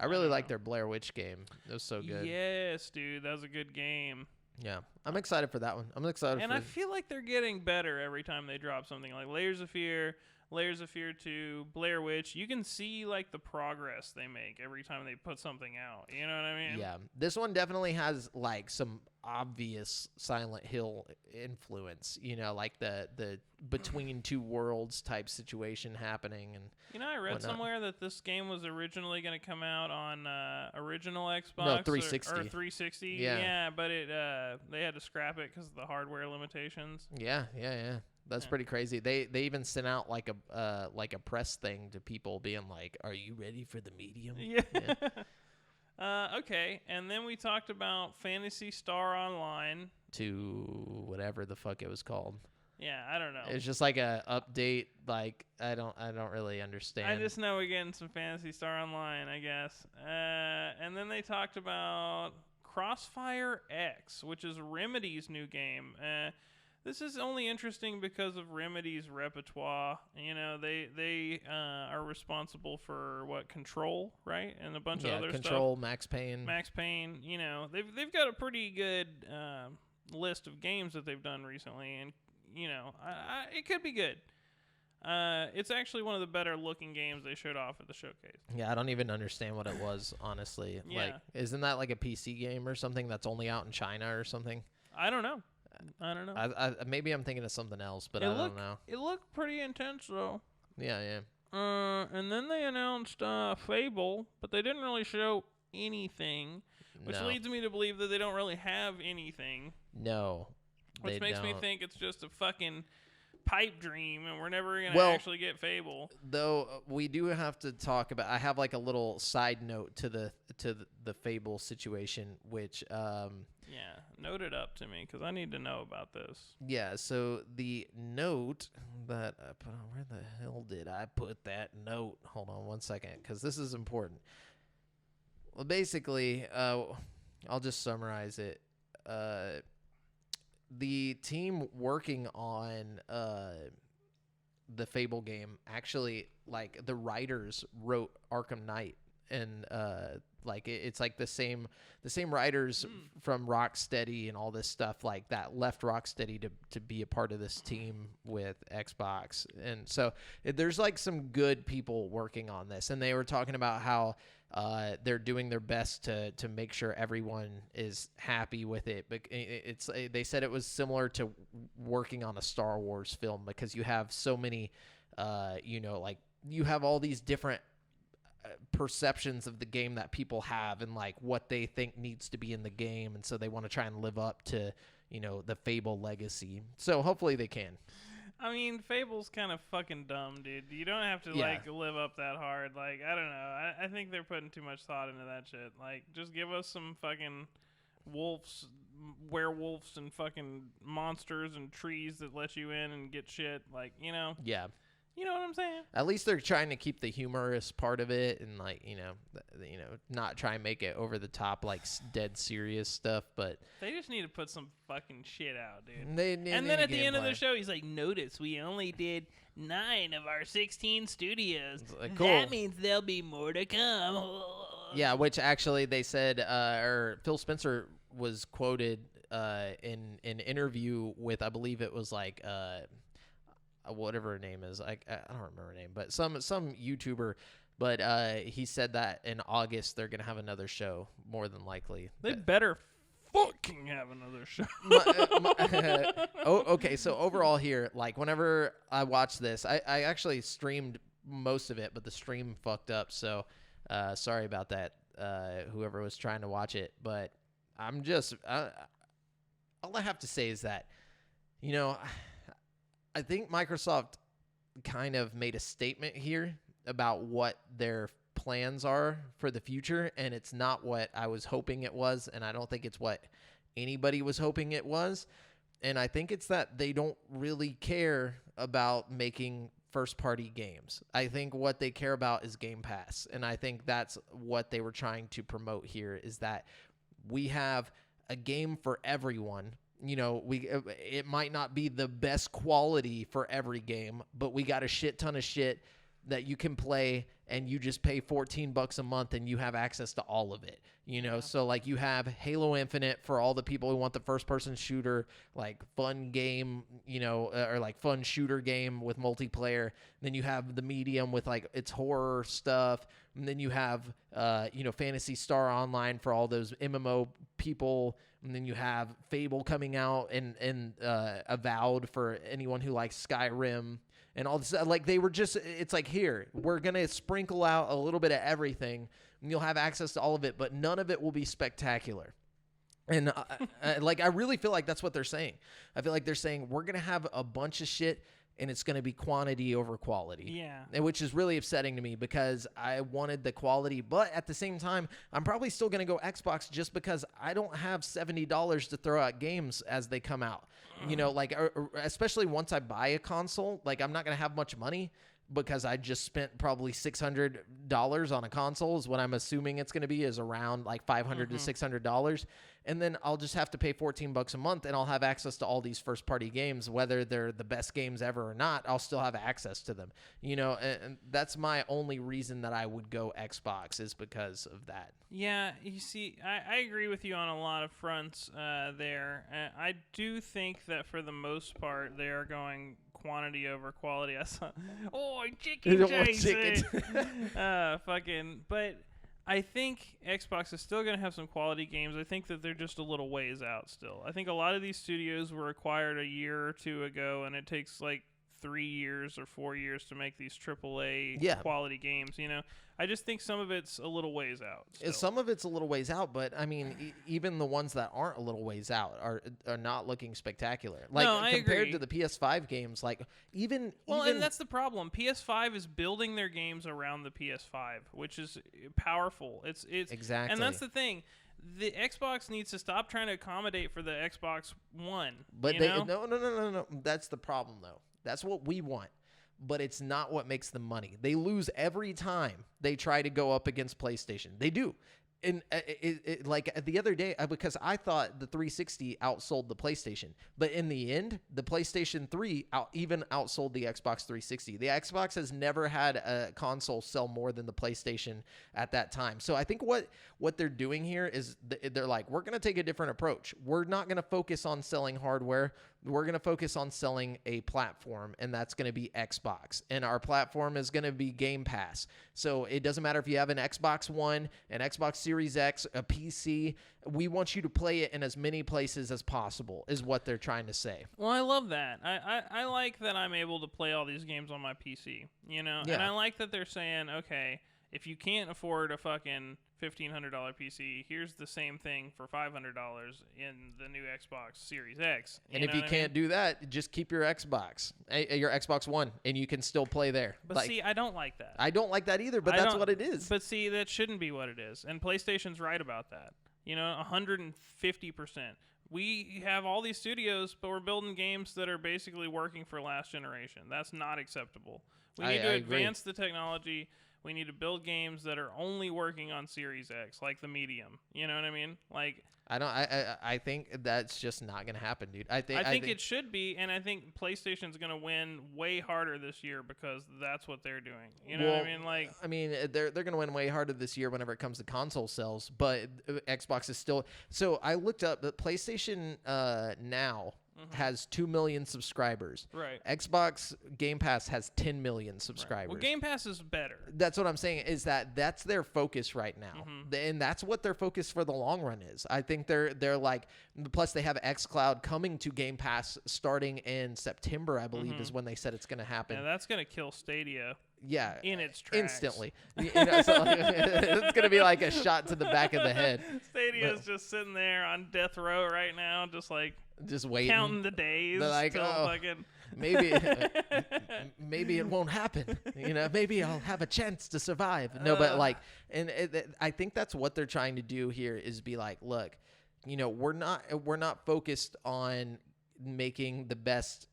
really like their Blair Witch game. It was so good. Yes, dude, that was a good game. Yeah, I'm excited for that one. I'm excited. And I feel like they're getting better every time they drop something like Layers of Fear 2, Blair Witch. You can see like the progress they make every time they put something out. You know what I mean? Yeah, this one definitely has like some obvious Silent Hill influence. You know, like the between two worlds type situation happening. And you know, I read somewhere that this game was originally going to come out on original Xbox, no, 360 or 360. Yeah, but they had to scrap it because of the hardware limitations. Yeah. That's pretty crazy. They even sent out like a press thing to people being like, "Are you ready for the Medium?" Yeah. Okay, and then we talked about Phantasy Star Online. To whatever the fuck it was called. Yeah, I don't know. It's just like a update. Like I don't really understand. I just know we're getting some Phantasy Star Online, I guess. And then they talked about Crossfire X, which is Remedy's new game. This is only interesting because of Remedy's repertoire. You know, they are responsible for Control, right, and a bunch of other Control, stuff. Max Payne. You know, they've got a pretty good list of games that they've done recently, and you know, it could be good. It's actually one of the better looking games they showed off at the showcase. Yeah, I don't even understand what it was, honestly. Yeah. Like, isn't that like a PC game or something that's only out in China or something? I don't know. Maybe I'm thinking of something else, but I don't know. It looked pretty intense, though. Yeah. And then they announced Fable, but they didn't really show anything, which leads me to believe that they don't really have anything. No, which makes me think it's just a fucking pipe dream, and we're never gonna actually get Fable. Though we do have to talk about. I have like a little side note to the Fable situation, which yeah, note it up to me because I need to know about this. Yeah, so the note that I put on, where the hell did I put that note? Hold on one second, because this is important. Well, basically, I'll just summarize it. The team working on the Fable game, actually, like, the writers wrote Arkham Knight, and like it's like the same writers from Rocksteady and all this stuff like that left Rocksteady to be a part of this team with Xbox. And so there's like some good people working on this, and they were talking about how they're doing their best to make sure everyone is happy with it. But they said it was similar to working on a Star Wars film, because you have so many like you have all these different perceptions of the game that people have and like what they think needs to be in the game, and so they want to try and live up to, you know, the Fable legacy. So hopefully they can. I mean, Fable's kind of fucking dumb, dude. You don't have to like live up that hard. Like, I don't know. I think they're putting too much thought into that shit. Like, just give us some fucking werewolves and fucking monsters and trees that let you in and get shit. Like, you know. Yeah. You know what I'm saying? At least they're trying to keep the humorous part of it and, like, you know, not try and make it over the top, like, dead serious stuff. But they just need to put some fucking shit out, dude. And then at the end of the show, he's like, notice we only did 9 of our 16 studios. Like, cool. That means there'll be more to come. Yeah, which actually they said, or Phil Spencer was quoted in an interview with, I believe it was like, whatever her name is, I don't remember her name, but some YouTuber, but he said that in August they're gonna have another show, more than likely. They better fucking have another show. Okay, so overall here, like whenever I watch this, I actually streamed most of it, but the stream fucked up, so sorry about that, whoever was trying to watch it. But I'm just all I have to say is that, you know, I think Microsoft kind of made a statement here about what their plans are for the future, and it's not what I was hoping it was, and I don't think it's what anybody was hoping it was. And I think it's that they don't really care about making first-party games. I think what they care about is Game Pass, and I think that's what they were trying to promote here, is that we have a game for everyone. You know, it might not be the best quality for every game, but we got a shit ton of shit that you can play, and you just pay $14 a month and you have access to all of it. You know, so like you have Halo Infinite for all the people who want the first person shooter, like fun game, you know, or like fun shooter game with multiplayer. Then you have the medium with like its horror stuff. And then you have, you know, Phantasy Star Online for all those MMO people. And then you have Fable coming out and Avowed for anyone who likes Skyrim and all this. Like they were just, it's like, here, we're going to sprinkle out a little bit of everything and you'll have access to all of it, but none of it will be spectacular. And like, I really feel like that's what they're saying. I feel like they're saying we're going to have a bunch of shit and it's going to be quantity over quality. Yeah. Which is really upsetting to me because I wanted the quality. But at the same time, I'm probably still going to go Xbox just because I don't have $70 to throw out games as they come out. You know, like, especially once I buy a console, like, I'm not going to have much money because I just spent probably $600 on a console is what I'm assuming it's going to be, is around like $500 to $600. And then I'll just have to pay $14 a month and I'll have access to all these first party games, whether they're the best games ever or not, I'll still have access to them, you know, and that's my only reason that I would go Xbox, is because of that. Yeah, you see, I agree with you on a lot of fronts there. I do think that for the most part, they are going quantity over quality. I saw, chicken Jason. But I think Xbox is still going to have some quality games. I think that they're just a little ways out still. I think a lot of these studios were acquired a year or two ago, and it takes like 3 years or 4 years to make these AAA quality games, you know? I just think some of it's a little ways out still. Some of it's a little ways out, but I mean, even the ones that aren't a little ways out are not looking spectacular. Like, no, compared to the PS5 games, like even and that's the problem. PS5 is building their games around the PS5, which is powerful. It's exactly, and that's the thing. The Xbox needs to stop trying to accommodate for the Xbox One. But no. That's the problem, though. That's what we want. But it's not what makes them money. They lose every time they try to go up against PlayStation. They do. And like the other day, because I thought the 360 outsold the PlayStation, but in the end, the PlayStation 3 even outsold the Xbox 360. The Xbox has never had a console sell more than the PlayStation at that time. So I think what they're doing here is they're like, we're going to take a different approach. We're not going to focus on selling hardware. We're going to focus on selling a platform, and that's going to be Xbox. And our platform is going to be Game Pass. So it doesn't matter if you have an Xbox One, an Xbox Series X, a PC. We want you to play it in as many places as possible, is what they're trying to say. Well, I love that. I like that I'm able to play all these games on my PC, you know? Yeah. And I like that they're saying, okay, if you can't afford a fucking $1,500 PC, here's the same thing for $500 in the new Xbox Series X. And if you can't do that, just keep your Xbox One, and you can still play there. But see, I don't like that. I don't like that either, but that's what it is. But see, that shouldn't be what it is. And PlayStation's right about that. 150%. We have all these studios, but we're building games that are basically working for last generation. That's not acceptable. We need to advance the technology. We need to build games that are only working on Series X, like the Medium. You know what I mean? Like, I think that's just not going to happen, dude. I think it should be, and I think PlayStation's going to win way harder this year because that's what they're doing. You know what I mean? Like, they're going to win way harder this year whenever it comes to console sales, but Xbox is still. So I looked up that PlayStation now has 2 million subscribers. Right. Xbox Game Pass has 10 million subscribers. Well, Game Pass is better. That's what I'm saying, is that's their focus right now. And that's what their focus for the long run is. I think they're like, plus they have xCloud coming to Game Pass starting in September, I believe, is when they said it's going to happen. Yeah, that's going to kill Stadia. Yeah, in its tracks. Instantly. It's going to be like a shot to the back of the head. Stadia's just sitting there on death row right now, just waiting, counting the days. They're like, maybe it won't happen. Maybe I'll have a chance to survive. No, but I think that's what they're trying to do here is be like, look, we're not focused on making the best,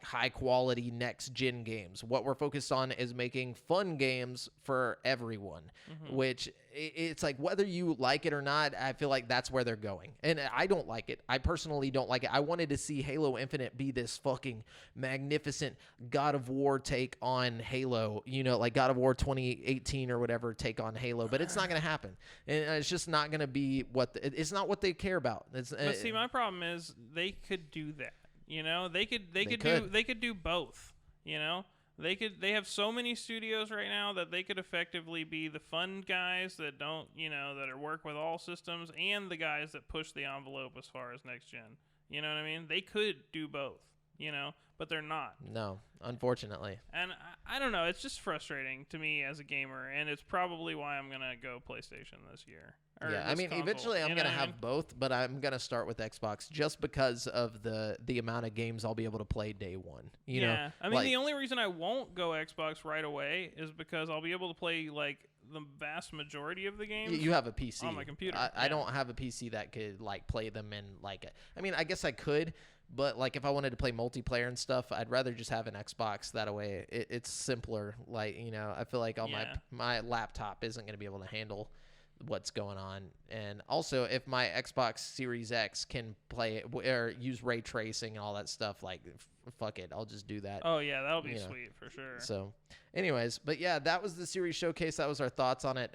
high quality next gen games. What we're focused on is making fun games for everyone, which it's like, whether you like it or not, I feel like that's where they're going. And I don't like it. I personally don't like it. I wanted to see Halo Infinite be this fucking magnificent God of War take on Halo, like God of War 2018 or whatever take on Halo, but it's not going to happen. And it's just not going to be it's not what they care about. But see, my problem is they could do that. They could do both. They have so many studios right now that they could effectively be the fun guys that don't, that work with all systems, and the guys that push the envelope as far as next gen. You know what I mean? They could do both, but they're not. No, unfortunately. And I don't know. It's just frustrating to me as a gamer, and it's probably why I'm gonna go PlayStation this year. Yeah, eventually I'm going to have both, but I'm going to start with Xbox just because of the amount of games I'll be able to play day one. You know? The only reason I won't go Xbox right away is because I'll be able to play, the vast majority of the games. You have a PC. On my computer. I don't have a PC that could, play them in, I guess I could, but, if I wanted to play multiplayer and stuff, I'd rather just have an Xbox. That way it's simpler. I feel like my laptop isn't going to be able to handle what's going on. And also, if my Xbox Series X can play or use ray tracing and all that stuff, fuck it, I'll just do that. Oh yeah, that'll be sweet for sure. So anyways, but yeah, that was the series showcase. That was our thoughts on it.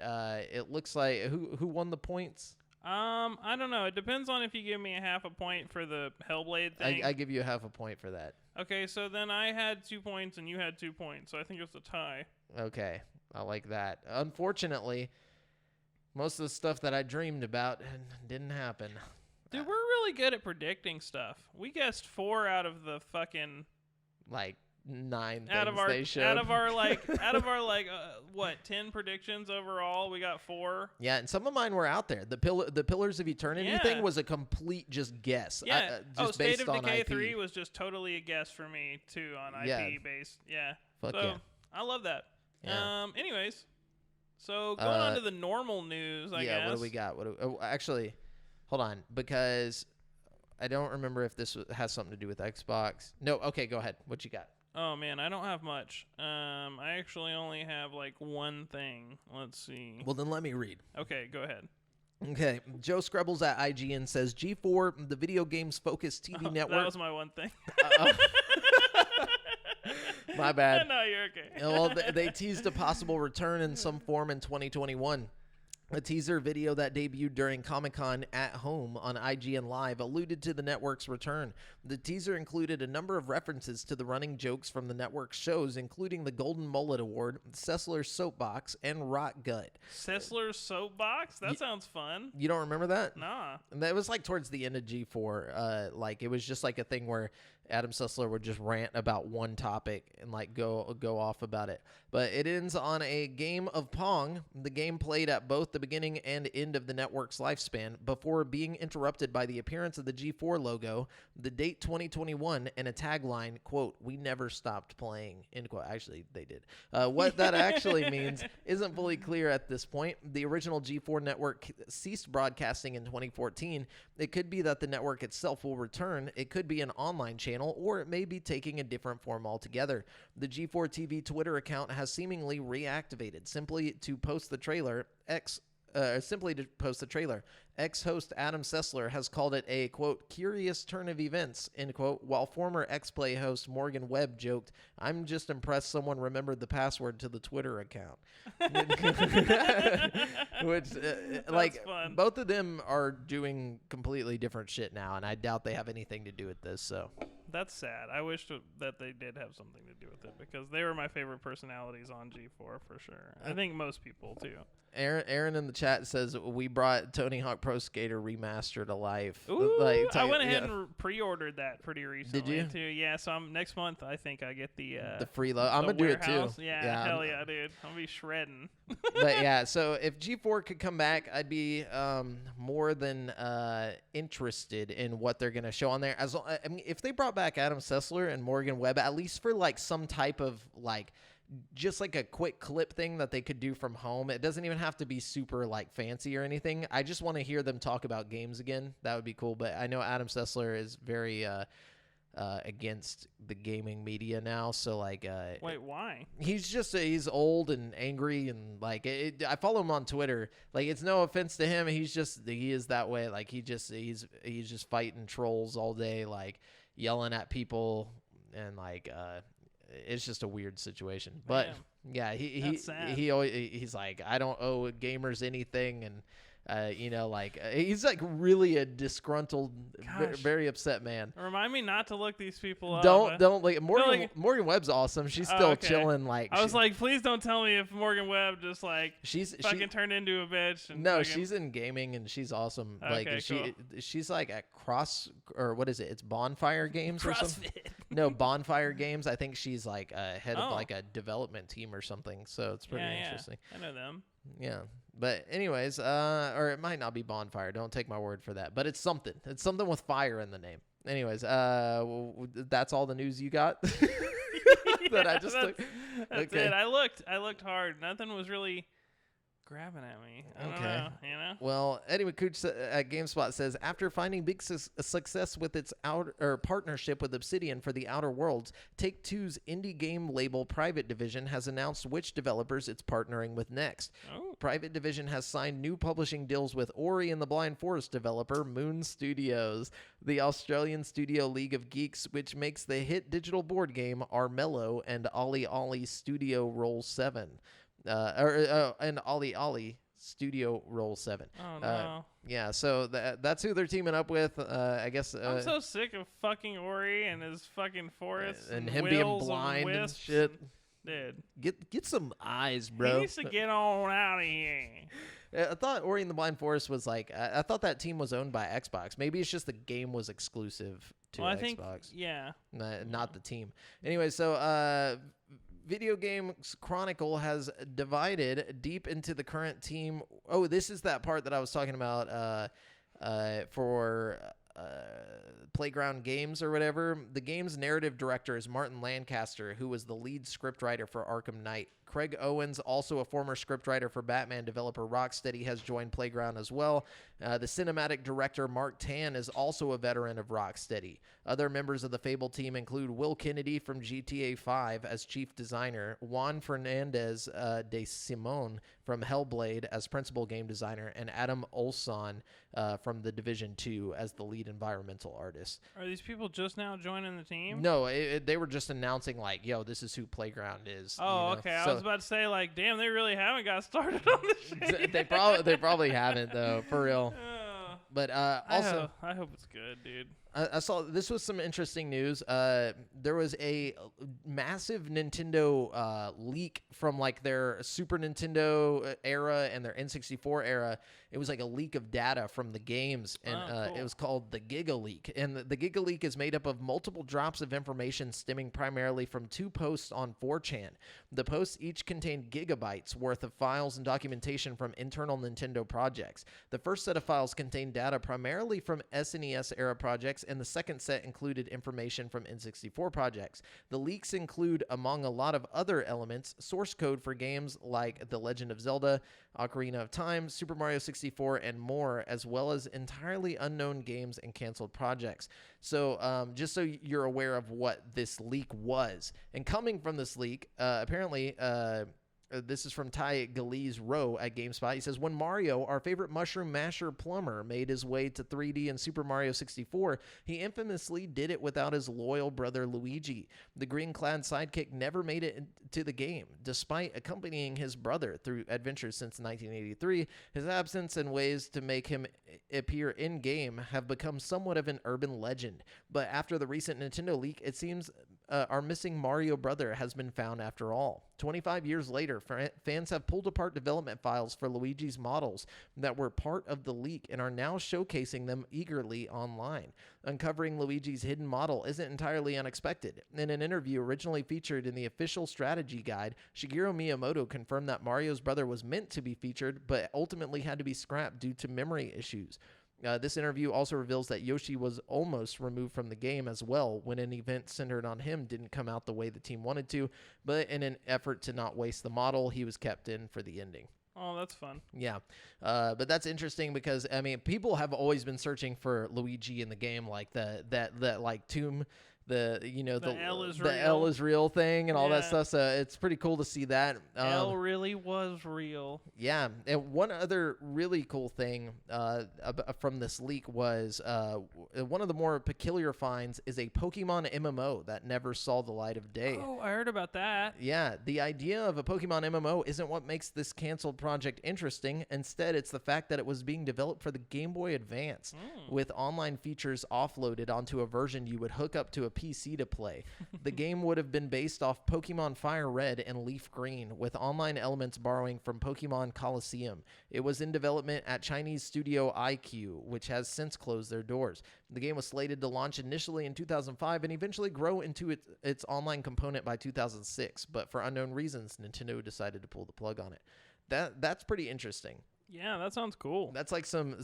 It looks like who won the points? I don't know. It depends on if you give me a half a point for the Hellblade thing. I give you a half a point for that. Okay, so then I had 2 points and you had 2 points, so I think it's a tie. Okay, I like that. Unfortunately, most of the stuff that I dreamed about didn't happen. Dude, we're really good at predicting stuff. We guessed 4 out of the fucking 9 things they showed. Out of our 10 predictions overall, we got 4. Yeah, and some of mine were out there. The Pillars of Eternity thing was a complete just guess. Yeah. Just State based of on Decay IP. 3 was just totally a guess for me too on IP based. Yeah. Fuck yeah. I love that. Yeah. Anyways. So going on to the normal news, I guess. Yeah, what do we got? Actually, hold on, because I don't remember if this has something to do with Xbox. No, okay, go ahead. What you got? Oh, man, I don't have much. I actually only have, one thing. Let's see. Well, then let me read. Okay, go ahead. Okay, Joe Scrubbles at IGN says, G4, the video games focused TV network. That was my one thing. My bad. No, you're okay. Well, they teased a possible return in some form in 2021. A teaser video that debuted during Comic-Con at Home on IGN Live alluded to the network's return. The teaser included a number of references to the running jokes from the network's shows, including the Golden Mullet Award, Sessler's Soapbox, and Rot Gut. Sessler's Soapbox? That sounds fun. You don't remember that? Nah. That was towards the end of G4. It was just a thing where Adam Sessler would just rant about one topic and like go off about it. But it ends on a game of Pong, the game played at both the beginning and end of the network's lifespan, before being interrupted by the appearance of the G4 logo, the date 2021, and a tagline, quote, "We never stopped playing," end quote. Actually, they did. What that actually means isn't fully clear at this point. The original G4 network ceased broadcasting in 2014. It could be that the network itself will return. It could be an online channel, or it may be taking a different form altogether. The G4 TV Twitter account has seemingly reactivated simply to post the trailer. Ex-host Adam Sessler has called it a, quote, "curious turn of events," end quote, while former X-Play host Morgan Webb joked, "I'm just impressed someone remembered the password to the Twitter account." Which, like, fun. Both of them are doing completely different shit now, and I doubt they have anything to do with this, so. That's sad. I wish that they did have something to do with it, because they were my favorite personalities on G4 for sure. I think most people too. Aaron in the chat says we brought Tony Hawk Pro Skater Remastered to life. Ooh, I went ahead and pre-ordered that pretty recently. Did you? Too. Yeah, so next month I think I get the free load. I'm gonna do it too. Yeah, hell yeah, dude. I'm gonna be shredding. But yeah, so if G4 could come back, I'd be more than interested in what they're gonna show on there. I mean, if they brought back Adam Sessler and Morgan Webb, at least for like some type of like, just like a quick clip thing that they could do from home. It doesn't even have to be super like fancy or anything. I just want to hear them talk about games again. That would be cool. But I know Adam Sessler is very against the gaming media now. So like, wait, why? He's old and angry, and like I follow him on Twitter. Like, it's no offense to him. He is that way. Like he's just fighting trolls all day, like yelling at people, and like it's just a weird situation. But yeah, he's like, I don't owe gamers anything, and he's like really a disgruntled, very upset man. Remind me not to look these people up. Don't like Morgan Webb's awesome. She's still chilling. Like, I was like, please don't tell me if Morgan Webb just like she turned into a bitch. And she's in gaming and she's awesome. Okay, like cool. She's like at what is it? It's Bonfire Games or something. No, Bonfire Games. I think she's like head of like a development team or something. So it's pretty interesting. I know them. Yeah. But anyways, or it might not be Bonfire. Don't take my word for that. But it's something. It's something with fire in the name. Anyways, that's all the news you got? That I just took? That's it. I looked hard. Nothing was really grabbing at me. I don't know, you know? Well, anyway, Cooch at GameSpot says, after finding big success with its partnership with Obsidian for the Outer Worlds, Take-Two's indie game label Private Division has announced which developers it's partnering with next. Oh. Private Division has signed new publishing deals with Ori and the Blind Forest developer Moon Studios, the Australian studio League of Geeks, which makes the hit digital board game Armello, and Ollie Ollie Studio Roll 7. And Ollie Ollie Studio Roll 7. Oh no. Yeah, so that's who they're teaming up with. I guess. I'm so sick of fucking Ori and his fucking forests and him being blind and shit. Dude, get some eyes, bro. He needs to get on out of here. I thought Ori and the Blind Forest was like. I thought that team was owned by Xbox. Maybe it's just the game was exclusive to Xbox. I think, yeah. Not the team. Anyway, so Video Games Chronicle has divided deep into the current team. Oh, this is that part that I was talking about for Playground Games or whatever. The game's narrative director is Martin Lancaster, who was the lead scriptwriter for Arkham Knight. Craig Owens, also a former scriptwriter for Batman developer Rocksteady, has joined Playground as well. The cinematic director Mark Tan is also a veteran of Rocksteady. Other members of the Fable team include Will Kennedy from GTA 5 as chief designer, Juan Fernandez de Simon from Hellblade as principal game designer, and Adam Olson from The Division 2 as the lead environmental artist. Are these people just now joining the team? No, they were just announcing like, yo, this is who Playground is. Oh, okay. I was about to say, like, damn, they really haven't got started on this shit. They probably haven't though, for real. But also, I hope it's good, dude. I saw this was some interesting news. There was a massive Nintendo leak from like their Super Nintendo era and their N64 era. It was like a leak of data from the games, and cool. It was called the Giga Leak. And the Giga Leak is made up of multiple drops of information stemming primarily from 2 posts on 4chan. The posts each contained gigabytes worth of files and documentation from internal Nintendo projects. The first set of files contained data primarily from SNES era projects, and the second set included information from N64 projects. The leaks include, among a lot of other elements, source code for games like The Legend of Zelda, Ocarina of Time, Super Mario 64, and more, as well as entirely unknown games and canceled projects. So just so you're aware of what this leak was. And coming from this leak, apparently... this is from Ty Galees Rowe at GameSpot. He says, when Mario, our favorite mushroom masher plumber, made his way to 3D in Super Mario 64, he infamously did it without his loyal brother Luigi. The green-clad sidekick never made it to the game. Despite accompanying his brother through adventures since 1983, his absence and ways to make him appear in-game have become somewhat of an urban legend. But after the recent Nintendo leak, it seems our missing Mario brother has been found after all. 25 years later, fans have pulled apart development files for Luigi's models that were part of the leak and are now showcasing them eagerly online. Uncovering Luigi's hidden model isn't entirely unexpected. In an interview originally featured in the official strategy guide, Shigeru Miyamoto confirmed that Mario's brother was meant to be featured, but ultimately had to be scrapped due to memory issues. This interview also reveals that Yoshi was almost removed from the game as well when an event centered on him didn't come out the way the team wanted to, but in an effort to not waste the model, he was kept in for the ending. Oh, that's fun. Yeah. But that's interesting because, I mean, people have always been searching for Luigi in the game, like that like tomb, the L is real thing and all that stuff. So it's pretty cool to see that. L really was real. Yeah. And one other really cool thing from this leak was one of the more peculiar finds is a Pokemon MMO that never saw the light of day. Oh, I heard about that. Yeah. The idea of a Pokemon MMO isn't what makes this canceled project interesting. Instead, it's the fact that it was being developed for the Game Boy Advance with online features offloaded onto a version you would hook up to a PC to play. The game would have been based off Pokemon Fire Red and Leaf Green, with online elements borrowing from Pokemon Coliseum. It was in development at Chinese studio IQ, which has since closed their doors. The game was slated to launch initially in 2005 and eventually grow into its online component by 2006, but for unknown reasons, Nintendo decided to pull the plug on it. That's pretty interesting. Yeah, that sounds cool. That's like some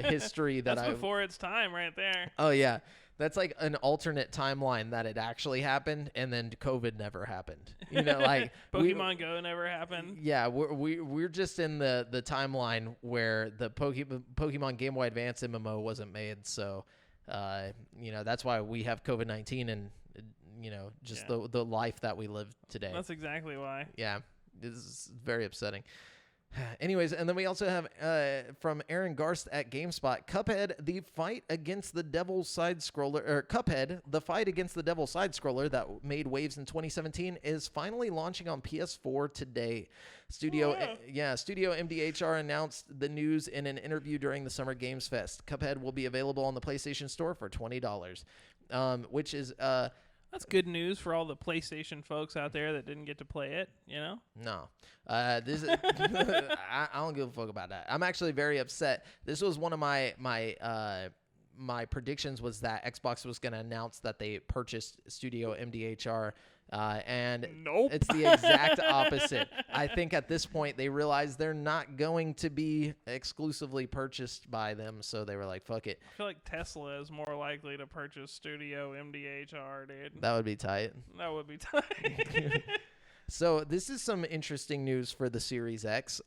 history that That's before its time right there. Oh, yeah. That's like an alternate timeline that it actually happened, and then COVID never happened. You know, like Pokemon Go never happened. Yeah, we're just in the timeline where the Pokemon Game Boy Advance MMO wasn't made. So, that's why we have COVID-19 and just the life that we live today. That's exactly why. Yeah, this is very upsetting. Anyways, and then we also have from Aaron Garst at GameSpot, Cuphead, the fight against the Devil side-scroller that made waves in 2017 is finally launching on PS4 today. Studio MDHR announced the news in an interview during the Summer Games Fest. Cuphead will be available on the PlayStation Store for $20, which is... That's good news for all the PlayStation folks out there that didn't get to play it, you know? No. This is I don't give a fuck about that. I'm actually very upset. This was one of my predictions was that Xbox was going to announce that they purchased Studio MDHR, and nope. It's the exact opposite. I think at this point they realize they're not going to be exclusively purchased by them, so they were like, fuck it. I feel like Tesla is more likely to purchase Studio MDHR, dude. That would be tight. That would be tight. So this is some interesting news for the Series X,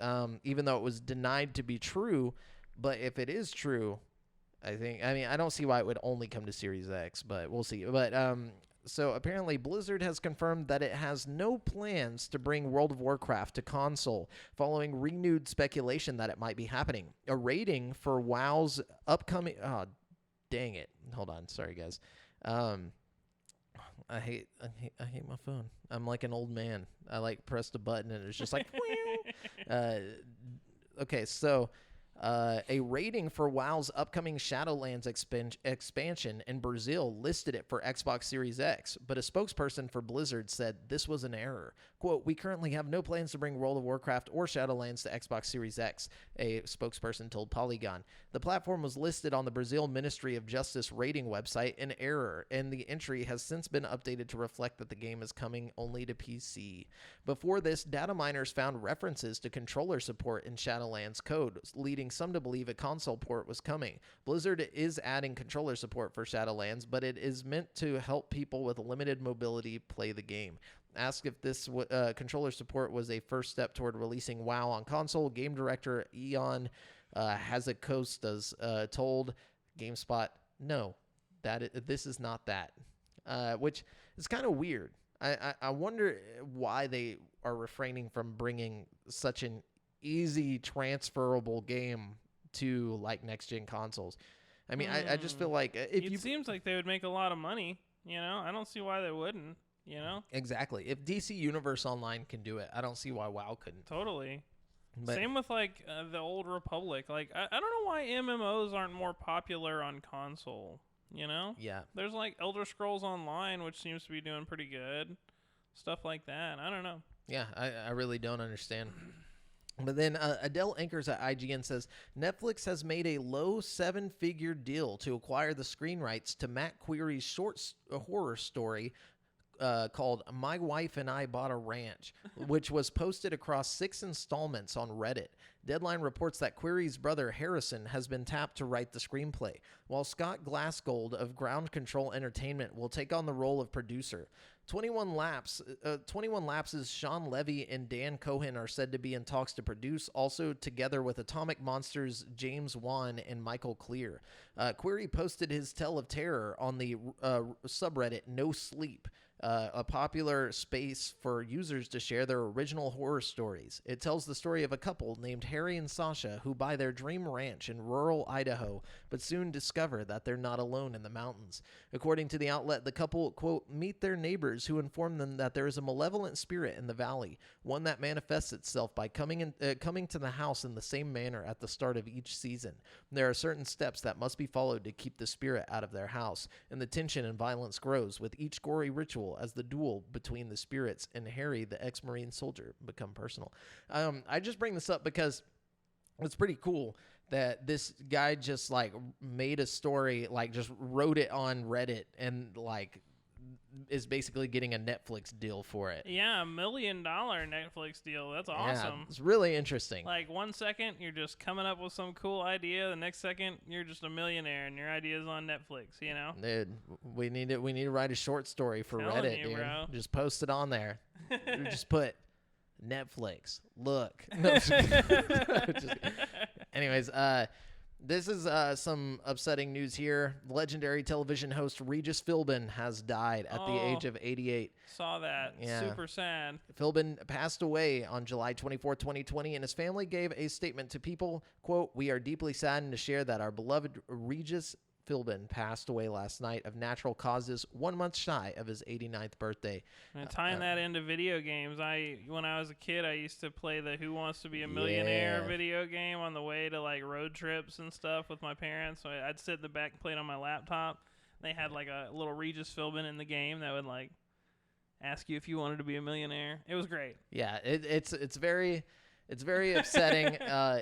even though it was denied to be true. But if it is true, I don't see why it would only come to Series X, but we'll see. But so apparently Blizzard has confirmed that it has no plans to bring World of Warcraft to console, following renewed speculation that it might be happening. A rating for WoW's upcoming... Oh, dang it. Hold on. Sorry, guys. I hate my phone. I'm like an old man. I pressed a button and it's just like... Okay, so... A rating for WoW's upcoming Shadowlands expansion in Brazil listed it for Xbox Series X, but a spokesperson for Blizzard said this was an error. Quote, "We currently have no plans to bring World of Warcraft or Shadowlands to Xbox Series X," a spokesperson told Polygon. The platform was listed on the Brazil Ministry of Justice rating website in error, and the entry has since been updated to reflect that the game is coming only to PC. Before this, data miners found references to controller support in Shadowlands code, leading some to believe a console port was coming. Blizzard is adding controller support for Shadowlands, but it is meant to help people with limited mobility play the game. Asked if this controller support was a first step toward releasing WoW on console, game director Ion Hazakostas told GameSpot, "No, this is not that," which is kind of weird. I wonder why they are refraining from bringing such an easy transferable game to like next gen consoles. I mean, I just feel like it seems like they would make a lot of money. I don't see why they wouldn't. Exactly. If DC Universe Online can do it, I don't see why WoW couldn't. Totally. But same with like the Old Republic. Like I don't know why MMOs aren't more popular on console. Yeah. There's like Elder Scrolls Online, which seems to be doing pretty good. Stuff like that. I don't know. Yeah, I really don't understand. But then Adele Ankers at IGN says, Netflix has made a low 7-figure deal to acquire the screen rights to Matt Query's short horror story called My Wife and I Bought a Ranch, which was posted across 6 installments on Reddit. Deadline reports that Query's brother Harrison has been tapped to write the screenplay, while Scott Glassgold of Ground Control Entertainment will take on the role of producer. 21 Lapses' Sean Levy and Dan Cohen are said to be in talks to produce, also together with Atomic Monsters' James Wan and Michael Clear. Query posted his tale of terror on the subreddit No Sleep, a popular space for users to share their original horror stories. It tells the story of a couple named Harry and Sasha who buy their dream ranch in rural Idaho, but soon discover that they're not alone in the mountains. According to the outlet, the couple, quote, meet their neighbors who inform them that there is a malevolent spirit in the valley, one that manifests itself by coming to the house in the same manner at the start of each season. There are certain steps that must be followed to keep the spirit out of their house, and the tension and violence grows with each gory ritual as the duel between the spirits and Harry, the ex-Marine soldier, become personal. I just bring this up because it's pretty cool that this guy just like made a story, like just wrote it on Reddit and like is basically getting a Netflix deal for it. Yeah, $1 million Netflix deal. That's awesome. Yeah, it's really interesting. Like 1 second you're just coming up with some cool idea, the next second you're just a millionaire and your idea's on Netflix, Dude, we need to write a short story for Reddit, dude. Bro. Just post it on there. Just put Netflix. Look. No, anyways, this is some upsetting news here. Legendary television host Regis Philbin has died at the age of 88. Saw that. Yeah. Super sad. Philbin passed away on July 24, 2020, and his family gave a statement to People. Quote, "We are deeply saddened to share that our beloved Regis Philbin passed away last night of natural causes, 1 month shy of his 89th birthday." And tying that into video games, when I was a kid, I used to play the Who Wants to Be a Millionaire video game on the way to like road trips and stuff with my parents. So I'd sit in the back and play it on my laptop. They had like a little Regis Philbin in the game that would like ask you if you wanted to be a millionaire. It was great. Yeah, it's very upsetting.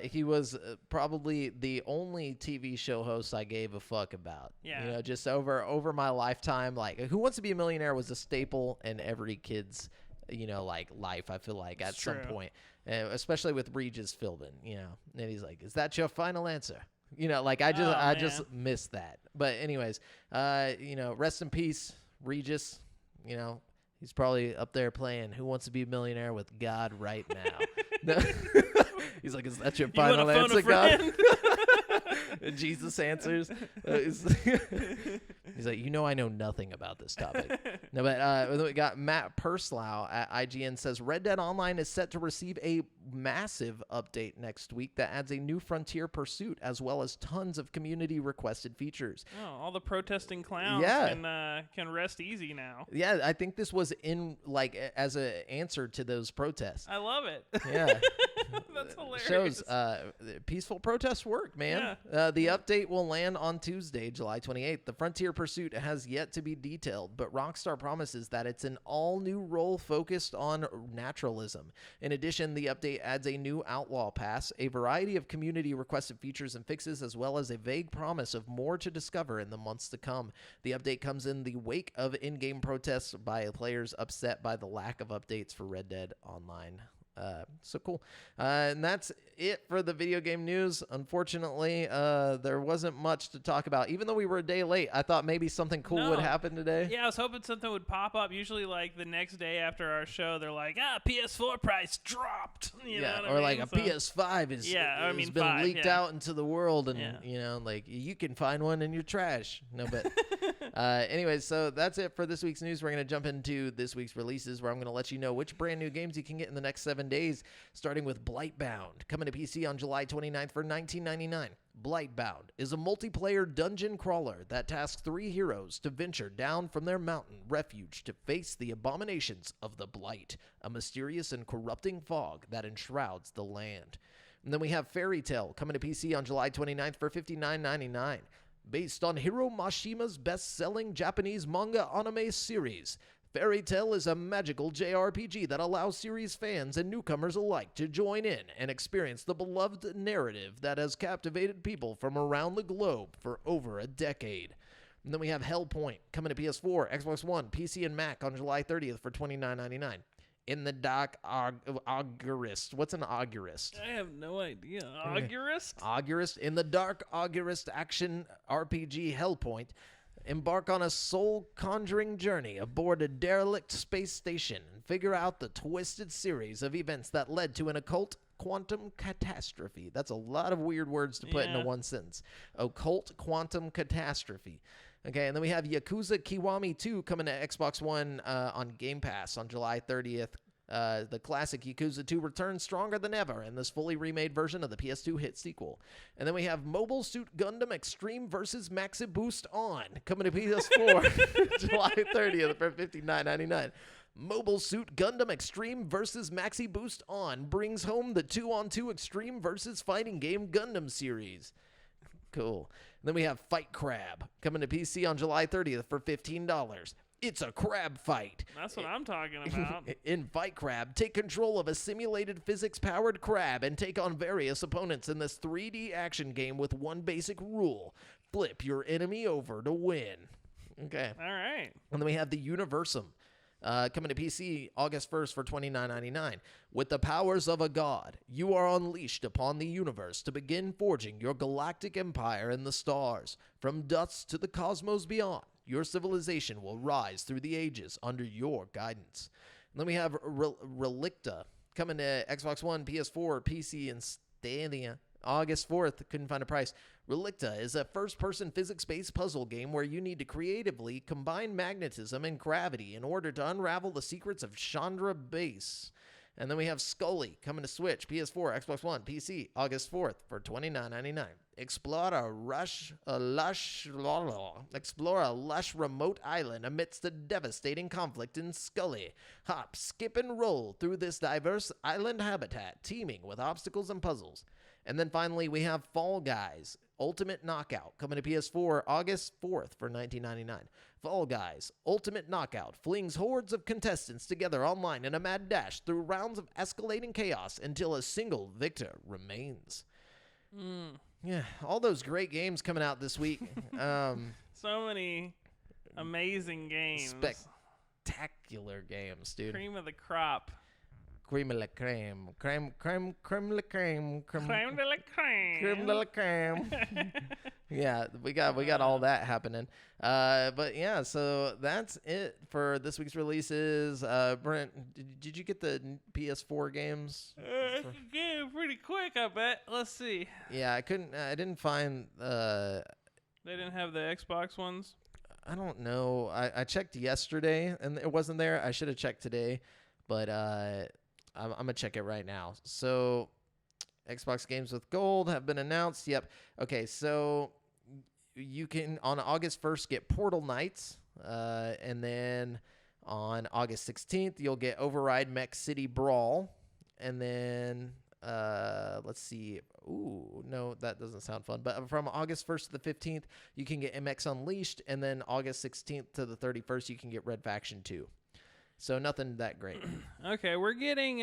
He was probably the only TV show host I gave a fuck about. Yeah. Just over my lifetime, like Who Wants to Be a Millionaire was a staple in every kid's, like life, I feel like at some point, especially with Regis Philbin, and he's like, "Is that your final answer?" Like I just missed that. But anyways, rest in peace, Regis. He's probably up there playing Who Wants to Be a Millionaire with God right now. He's like, "Is that your final answer, God?" And Jesus answers. He's like, I know nothing about this topic. No, but we got Matt Perslow at IGN says Red Dead Online is set to receive a massive update next week that adds a new frontier pursuit as well as tons of community requested features. Oh, all the protesting clowns can rest easy now. Yeah, I think this was in like as an answer to those protests. I love it. Yeah. That's hilarious. Shows peaceful protests work, man. Yeah. The update will land on Tuesday, July 28th. The Frontier Pursuit has yet to be detailed, but Rockstar promises that it's an all-new role focused on naturalism. In addition, the update adds a new Outlaw Pass, a variety of community-requested features and fixes, as well as a vague promise of more to discover in the months to come. The update comes in the wake of in-game protests by players upset by the lack of updates for Red Dead Online. So cool. And that's it for the video game news. Unfortunately, there wasn't much to talk about. Even though we were a day late, I thought maybe something cool would happen today. Yeah, I was hoping something would pop up. Usually, like, the next day after our show, they're like, PS4 price dropped. You know what I mean? Like a PS5 has been leaked out into the world, and, you know, like, you can find one in your trash. No, but... anyways, so that's it for this week's news. We're going to jump into this week's releases, where I'm going to let you know which brand new games you can get in the next 7 days, starting with Blightbound, coming to PC on July 29th for $19.99. Blightbound is a multiplayer dungeon crawler that tasks 3 heroes to venture down from their mountain refuge to face the abominations of the Blight, a mysterious and corrupting fog that enshrouds the land. And then we have Fairy Tail, coming to PC on July 29th for $59.99. Based on Hiro Mashima's best-selling Japanese manga anime series, Fairy Tail is a magical JRPG that allows series fans and newcomers alike to join in and experience the beloved narrative that has captivated people from around the globe for over a decade. And then we have Hellpoint, coming to PS4, Xbox One, PC, and Mac on July 30th for $29.99. In the Dark Augurist. What's an Augurist? I have no idea. Augurist? Augurist. In the Dark Augurist action RPG Hellpoint, embark on a soul-conjuring journey aboard a derelict space station and figure out the twisted series of events that led to an occult quantum catastrophe. That's a lot of weird words to put into one sentence. Occult quantum catastrophe. Okay, and then we have Yakuza Kiwami 2 coming to Xbox One on Game Pass on July 30th. The classic Yakuza 2 returns stronger than ever in this fully remade version of the PS2 hit sequel. And then we have Mobile Suit Gundam Extreme vs. Maxi Boost On coming to PS4 July 30th for $59.99. Mobile Suit Gundam Extreme vs. Maxi Boost On brings home the 2-on-2 Extreme vs. Fighting Game Gundam series. Cool. And then we have Fight Crab coming to PC on July 30th for $15. It's a crab fight. That's what I'm talking about. In Fight Crab, take control of a simulated physics-powered crab and take on various opponents in this 3D action game with one basic rule. Flip your enemy over to win. Okay. All right. And then we have the Universum. Coming to PC August 1st for $29.99. With the powers of a god, you are unleashed upon the universe to begin forging your galactic empire in the stars. From dust to the cosmos beyond, your civilization will rise through the ages under your guidance. And then we have Relicta coming to Xbox One, PS4, PC, and Stadia. August 4th, couldn't find a price. Relicta is a first-person physics-based puzzle game where you need to creatively combine magnetism and gravity in order to unravel the secrets of Chandra Base. And then we have Scully coming to Switch, PS4, Xbox One, PC, August 4th for $29.99. Explore a lush remote island amidst a devastating conflict in Scully. Hop, skip, and roll through this diverse island habitat teeming with obstacles and puzzles. And then finally, we have Fall Guys, Ultimate Knockout, coming to PS4 August 4th for $19.99. Fall Guys, Ultimate Knockout, flings hordes of contestants together online in a mad dash through rounds of escalating chaos until a single victor remains. Yeah, all those great games coming out this week. So many amazing games. Spectacular games, dude. Cream of the crop. Creme de la creme. Creme de la creme. Creme de la creme. Creme de la creme. Yeah, we got all that happening. But yeah, so that's it for this week's releases. Brent, did you get the PS4 games? Yeah, pretty quick, I bet. Let's see. Yeah, I didn't find. They didn't have the Xbox ones? I don't know. I checked yesterday and it wasn't there. I should have checked today, but I'm going to check it right now. So Xbox games with gold have been announced. Yep. Okay, so you can, on August 1st, get Portal Knights. And then on August 16th, you'll get Override Mech City Brawl. And then, let's see. Ooh, no, that doesn't sound fun. But from August 1st to the 15th, you can get MX Unleashed. And then August 16th to the 31st, you can get Red Faction 2. So nothing that great. Okay, we're getting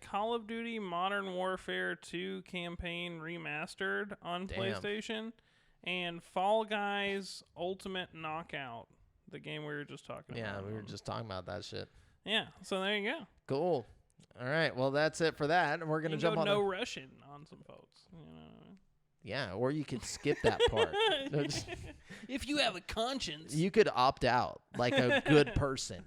Call of Duty Modern Warfare 2 campaign remastered on PlayStation, and Fall Guys Ultimate Knockout, the game we were just talking about. Yeah, we were just talking about that shit. Yeah, so there you go. Cool. All right, well, that's it for that. We're going to jump on no Russian on some folks. You know what I mean? Yeah, or you could skip that part. If you have a conscience. You could opt out like a good person.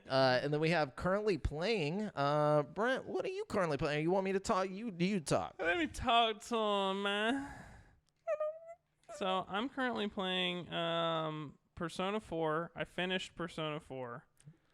And then we have currently playing. Brent, what are you currently playing? You want me to talk? You talk. Let me talk to him, man. So I'm currently playing Persona 4. I finished Persona 4.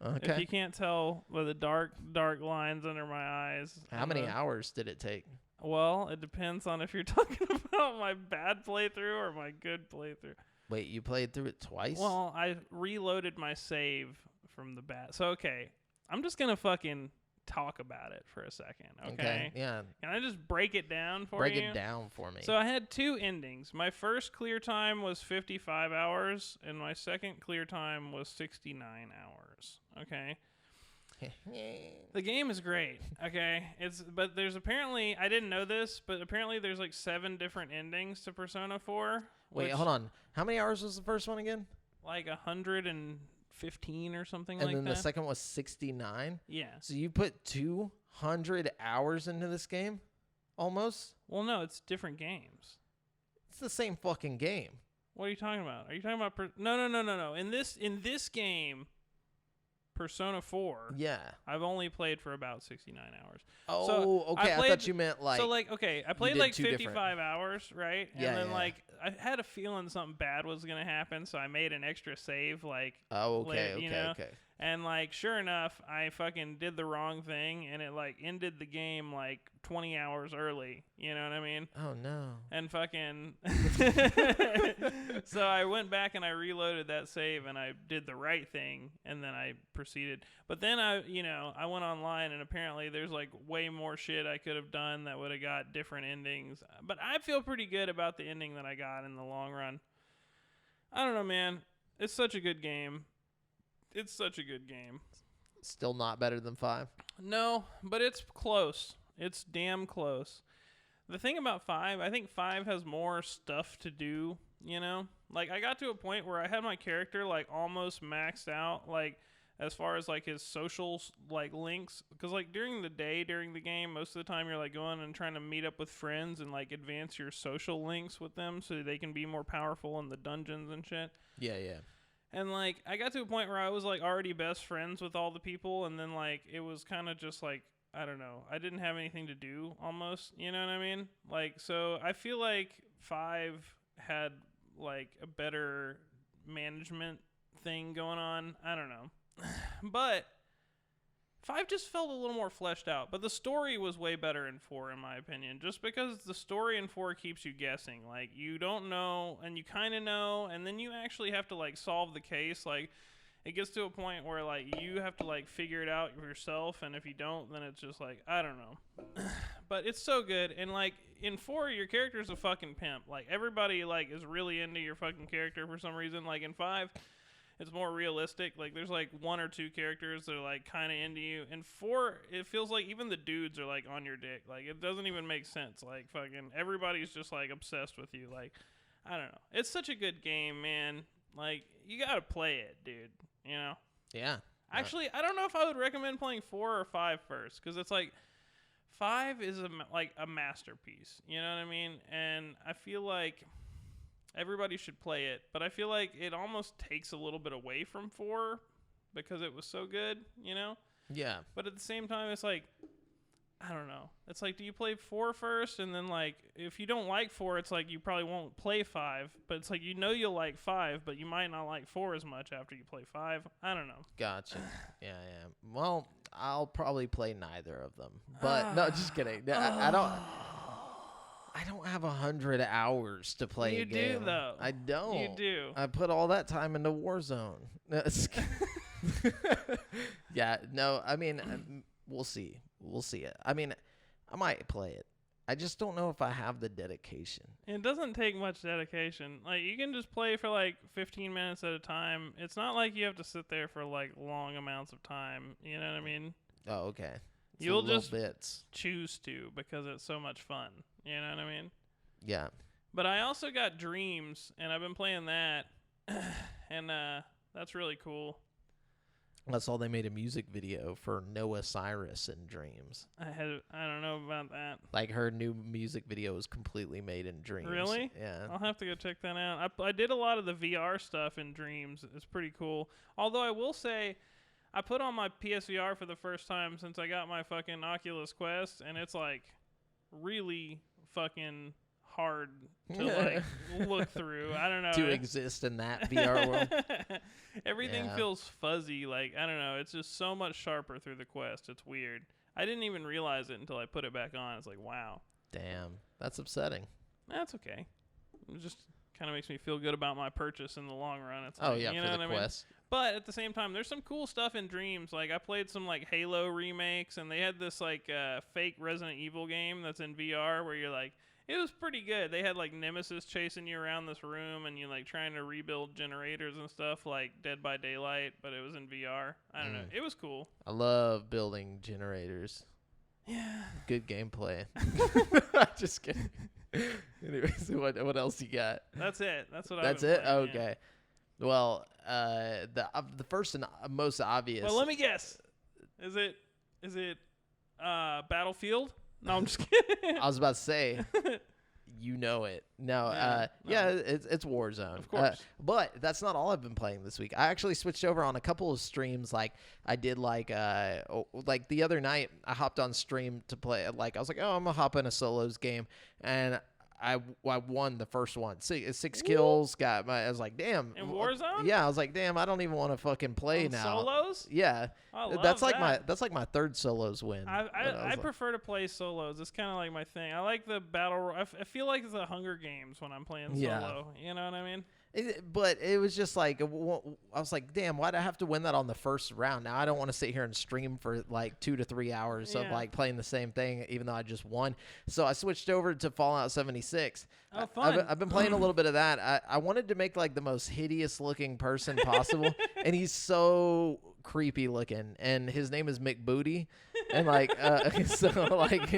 Okay. If you can't tell by the dark lines under my eyes. How many hours did it take? Well, it depends on if you're talking about my bad playthrough or my good playthrough. Wait, you played through it twice? Well, I reloaded my save from the bad. So, okay, I'm just going to fucking talk about it for a second, okay? Yeah. Can I just break it down for you? Break it down for me. So I had 2 endings. My first clear time was 55 hours, and my second clear time was 69 hours, okay? The game is great, okay? But there's apparently, I didn't know this, but apparently there's like 7 different endings to Persona 4. Wait, hold on. How many hours was the first one again? Like 115 or something like that. And then the second was 69? Yeah. So you put 200 hours into this game? Almost? Well, no, it's different games. It's the same fucking game. What are you talking about? Are you talking about... No. In this game... Persona 4. Yeah. I've only played for about 69 hours. Oh, so okay. I thought you meant like... So, like, okay, I played like 55 hours, right? Yeah, and then, like, I had a feeling something bad was going to happen, so I made an extra save, like... Oh, okay, okay. And, like, sure enough, I fucking did the wrong thing, and it, like, ended the game, like, 20 hours early. You know what I mean? Oh, no. And fucking... So I went back and I reloaded that save, and I did the right thing, and then I proceeded. But then I went online, and apparently there's, like, way more shit I could have done that would have got different endings. But I feel pretty good about the ending that I got in the long run. I don't know, man. It's such a good game. It's such a good game. Still not better than 5? No, but it's close. It's damn close. The thing about 5, I think 5 has more stuff to do, you know? Like, I got to a point where I had my character, like, almost maxed out, like, as far as, like, his social, like, links. Because, like, during the day, during the game, most of the time you're, like, going and trying to meet up with friends and, like, advance your social links with them so they can be more powerful in the dungeons and shit. Yeah, yeah. And, like, I got to a point where I was, like, already best friends with all the people, and then, like, it was kind of just, like, I don't know. I didn't have anything to do, almost. You know what I mean? Like, so I feel like 5 had, like, a better management thing going on. I don't know. But 5 just felt a little more fleshed out. But the story was way better in 4, in my opinion. Just because the story in 4 keeps you guessing. Like, you don't know, and you kind of know, and then you actually have to, like, solve the case. Like, it gets to a point where, like, you have to, like, figure it out yourself, and if you don't, then it's just, like, I don't know. But it's so good, and, like, in 4, your character's a fucking pimp. Like, everybody, like, is really into your fucking character for some reason. Like, in 5, it's more realistic. Like, there's, like, 1 or 2 characters that are, like, kind of into you. In 4, it feels like even the dudes are, like, on your dick. Like, it doesn't even make sense. Like, fucking everybody's just, like, obsessed with you. Like, I don't know. It's such a good game, man. Like, you gotta play it, dude. You know? Yeah. Actually, I don't know if I would recommend playing 4 or 5 first, because it's like 5 is like a masterpiece. You know what I mean? And I feel like everybody should play it, but I feel like it almost takes a little bit away from 4 because it was so good. You know? Yeah. But at the same time, it's like, I don't know. It's like, do you play 4 first? And then, like, if you don't like 4, it's like you probably won't play 5. But it's like, you know you'll like 5, but you might not like 4 as much after you play 5. I don't know. Gotcha. Yeah. Well, I'll probably play neither of them. But no, just kidding. I don't have 100 hours to play a game. You do, though. I don't. You do. I put all that time into Warzone. Yeah, no, I mean, we'll see. We'll see it. I mean, I might play it. I just don't know if I have the dedication. It doesn't take much dedication. Like, you can just play for like 15 minutes at a time. It's not like you have to sit there for like long amounts of time. You know what I mean? Oh, okay. You'll just choose to because it's so much fun. You know what I mean? Yeah. But I also got Dreams, and I've been playing that, and that's really cool. I saw they made a music video for Noah Cyrus in Dreams. I don't know about that. Like, her new music video was completely made in Dreams. Really? Yeah. I'll have to go check that out. I did a lot of the VR stuff in Dreams. It's pretty cool. Although I will say, I put on my PSVR for the first time since I got my fucking Oculus Quest, and it's like really fucking hard to like look through. I don't know. To exist in that VR world. Everything feels fuzzy. Like, I don't know. It's just so much sharper through the Quest. It's weird. I didn't even realize it until I put it back on. It's like, wow. Damn. That's upsetting. That's okay. It just kind of makes me feel good about my purchase in the long run. It's oh, like, yeah, you for know the what Quest. I mean? But at the same time, there's some cool stuff in Dreams. Like, I played some, like, Halo remakes, and they had this, like, fake Resident Evil game that's in VR where you're, like, it was pretty good. They had, like, Nemesis chasing you around this room, and you're, like, trying to rebuild generators and stuff, like Dead by Daylight, but it was in VR. I don't know. It was cool. I love building generators. Yeah. Good gameplay. Just kidding. Anyways, what else you got? That's it. That's what That's it? Playing, okay. Yeah. Well, the first and most obvious. Well, let me guess. Is it Battlefield? No, I'm just kidding. I was about to say, you know it. No, yeah, it's Warzone. Of course. But that's not all I've been playing this week. I actually switched over on a couple of streams. Like, I did like the other night, I hopped on stream to play. Like, I was like, oh, I'm going to hop in a solos game. And I won the first one. Six kills. I was like, damn. In Warzone? Yeah, I was like, damn, I don't even want to fucking play on now. Solos? Yeah. I love that's that. like my third solos win. I prefer to play solos. It's kind of like my thing. I like the battle. I feel like it's the Hunger Games when I'm playing solo. You know what I mean? But it was just like, I was like, damn, why'd I have to win that on the first round? Now I don't want to sit here and stream for like 2 to 3 hours of like playing the same thing, even though I just won. So I switched over to Fallout 76. Oh, fun. I've been playing a little bit of that. I wanted to make like the most hideous looking person possible. And he's so creepy looking. And his name is McBooty. And like, so like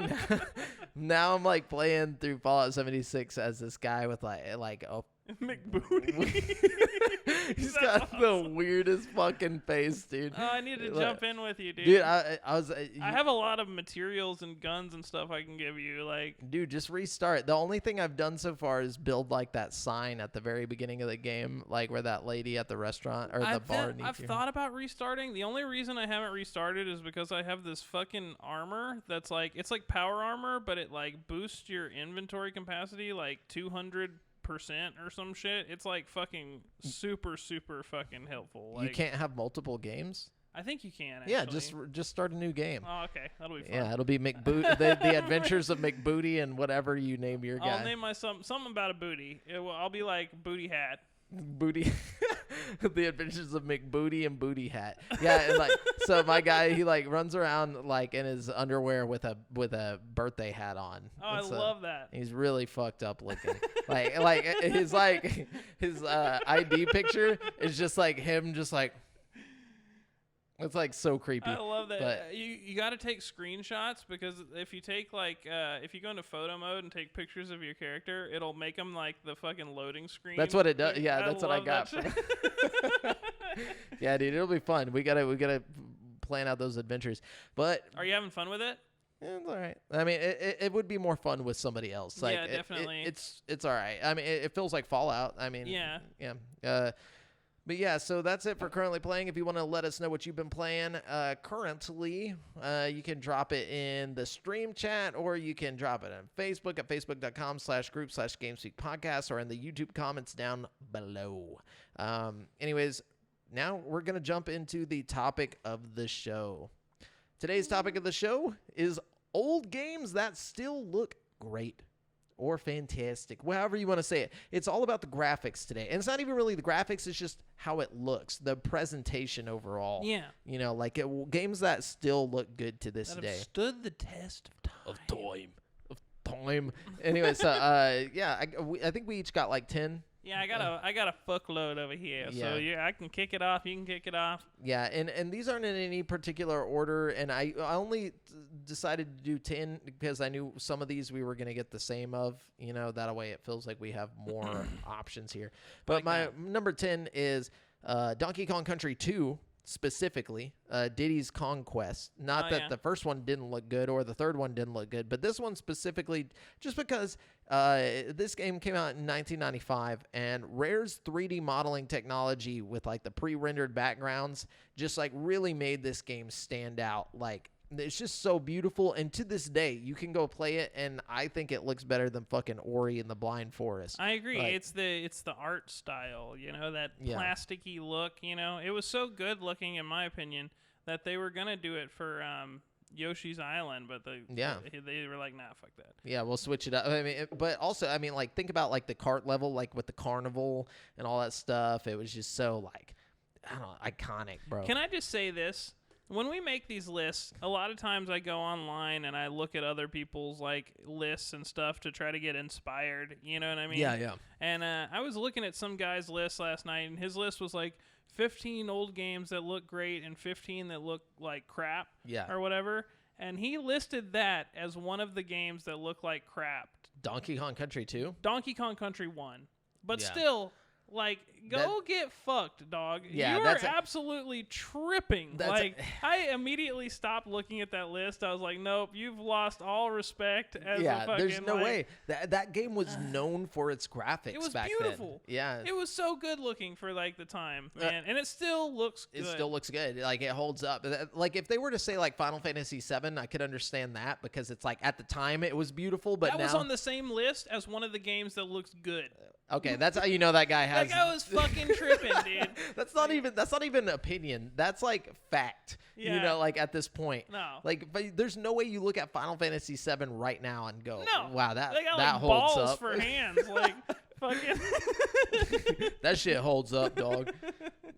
now I'm like playing through Fallout 76 as this guy with like a McBooty. He's got the weirdest fucking face, dude. Oh, I need to jump in with you, dude. Dude, I have a lot of materials and guns and stuff I can give you. Like, dude, just restart. The only thing I've done so far is build like that sign at the very beginning of the game, like where that lady at the restaurant or the bar needs you. I've thought about restarting. The only reason I haven't restarted is because I have this fucking armor that's like, it's like power armor, but it like boosts your inventory capacity like 200% or some shit. It's like fucking super fucking helpful. Like, you can't have multiple games? I think you can, actually. Yeah, just start a new game. Oh, okay. That'll be fun. Yeah, it'll be McBooty, the Adventures of McBooty and whatever you name your guy. I'll name my something about a booty. I'll be like Booty Hat. Booty. The Adventures of McBooty and Booty Hat. Yeah, and like, so my guy, he like runs around like in his underwear with a birthday hat on. Oh, I love that. He's really fucked up looking. like his ID picture is just like him, just like. It's like so creepy. I love that. But you got to take screenshots because if you take like if you go into photo mode and take pictures of your character, it'll make them like the fucking loading screen. That's what it does. Yeah, that's what I got. Yeah, dude, it'll be fun. We gotta plan out those adventures. But are you having fun with it? It's all right. I mean, it would be more fun with somebody else. Like, yeah, definitely. It's all right. I mean, it feels like Fallout. I mean, yeah. But yeah, so that's it for currently playing. If you want to let us know what you've been playing currently, you can drop it in the stream chat, or you can drop it on Facebook at facebook.com/group/GameSpeakPodcast, or in the YouTube comments down below. Anyways, now we're going to jump into the topic of the show. Today's topic of the show is old games that still look great or fantastic, however you want to say it. It's all about the graphics today. And it's not even really the graphics, it's just how it looks, the presentation overall. Yeah. You know, like games that still look good to this that day. Have stood the test of time. Of time. Anyway, so yeah, I think we each got like 10. Yeah, I got a fuckload over here. Yeah. So yeah, I can kick it off. You can kick it off. Yeah, and these aren't in any particular order, and I only decided to do 10 because I knew some of these we were going to get the same of, you know, that way it feels like we have more options here. But my number 10 is Donkey Kong Country 2, specifically, Diddy's Kong Quest. Not that the first one didn't look good or the third one didn't look good, but this one specifically, just because this game came out in 1995, and Rare's 3D modeling technology with like the pre-rendered backgrounds just like really made this game stand out. Like, it's just so beautiful, and to this day you can go play it, and I think it looks better than fucking Ori and the Blind Forest. I agree. Like, it's the art style, you know, that plasticky look. You know, it was so good looking, in my opinion, that they were gonna do it for Yoshi's Island, but they were like, nah, fuck that. Yeah, we'll switch it up. I mean, but also, I mean, like, think about like the cart level, like with the carnival and all that stuff. It was just so like, I don't know, iconic, bro. Can I just say this? When we make these lists, a lot of times I go online and I look at other people's like lists and stuff to try to get inspired. You know what I mean? Yeah, yeah. And I was looking at some guy's list last night, and his list was like 15 old games that look great and 15 that look like crap. Yeah. Or whatever. And he listed that as one of the games that look like crap. Donkey Kong Country 2? Donkey Kong Country 1. But still, like, get fucked, dog. Yeah, you are absolutely tripping. Like, I immediately stopped looking at that list. I was like, nope, you've lost all respect as a fucking, there's no way. That game was known for its graphics. It was back beautiful. Then. Yeah. It was so good looking for, like, the time, man. And it still looks good. It still looks good. Like, it holds up. Like, if they were to say, like, Final Fantasy VII, I could understand that because it's, like, at the time it was beautiful, but that was on the same list as one of the games that looks good. Okay, that's how you know that guy has. That guy was fucking tripping, dude. That's not even opinion. That's like fact. Yeah. You know, like at this point. No. Like, but there's no way you look at Final Fantasy VII right now and go, no. wow, that they got, that like, holds balls up. for hands, like fucking. That shit holds up, dog.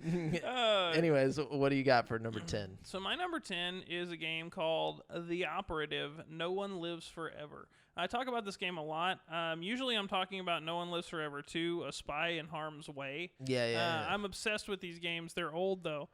Anyways, what do you got for number 10? So my number 10 is a game called The Operative: No One Lives Forever. I talk about this game a lot. Usually I'm talking about No One Lives Forever 2, A Spy in Harm's Way. Yeah. I'm obsessed with these games. They're old, though.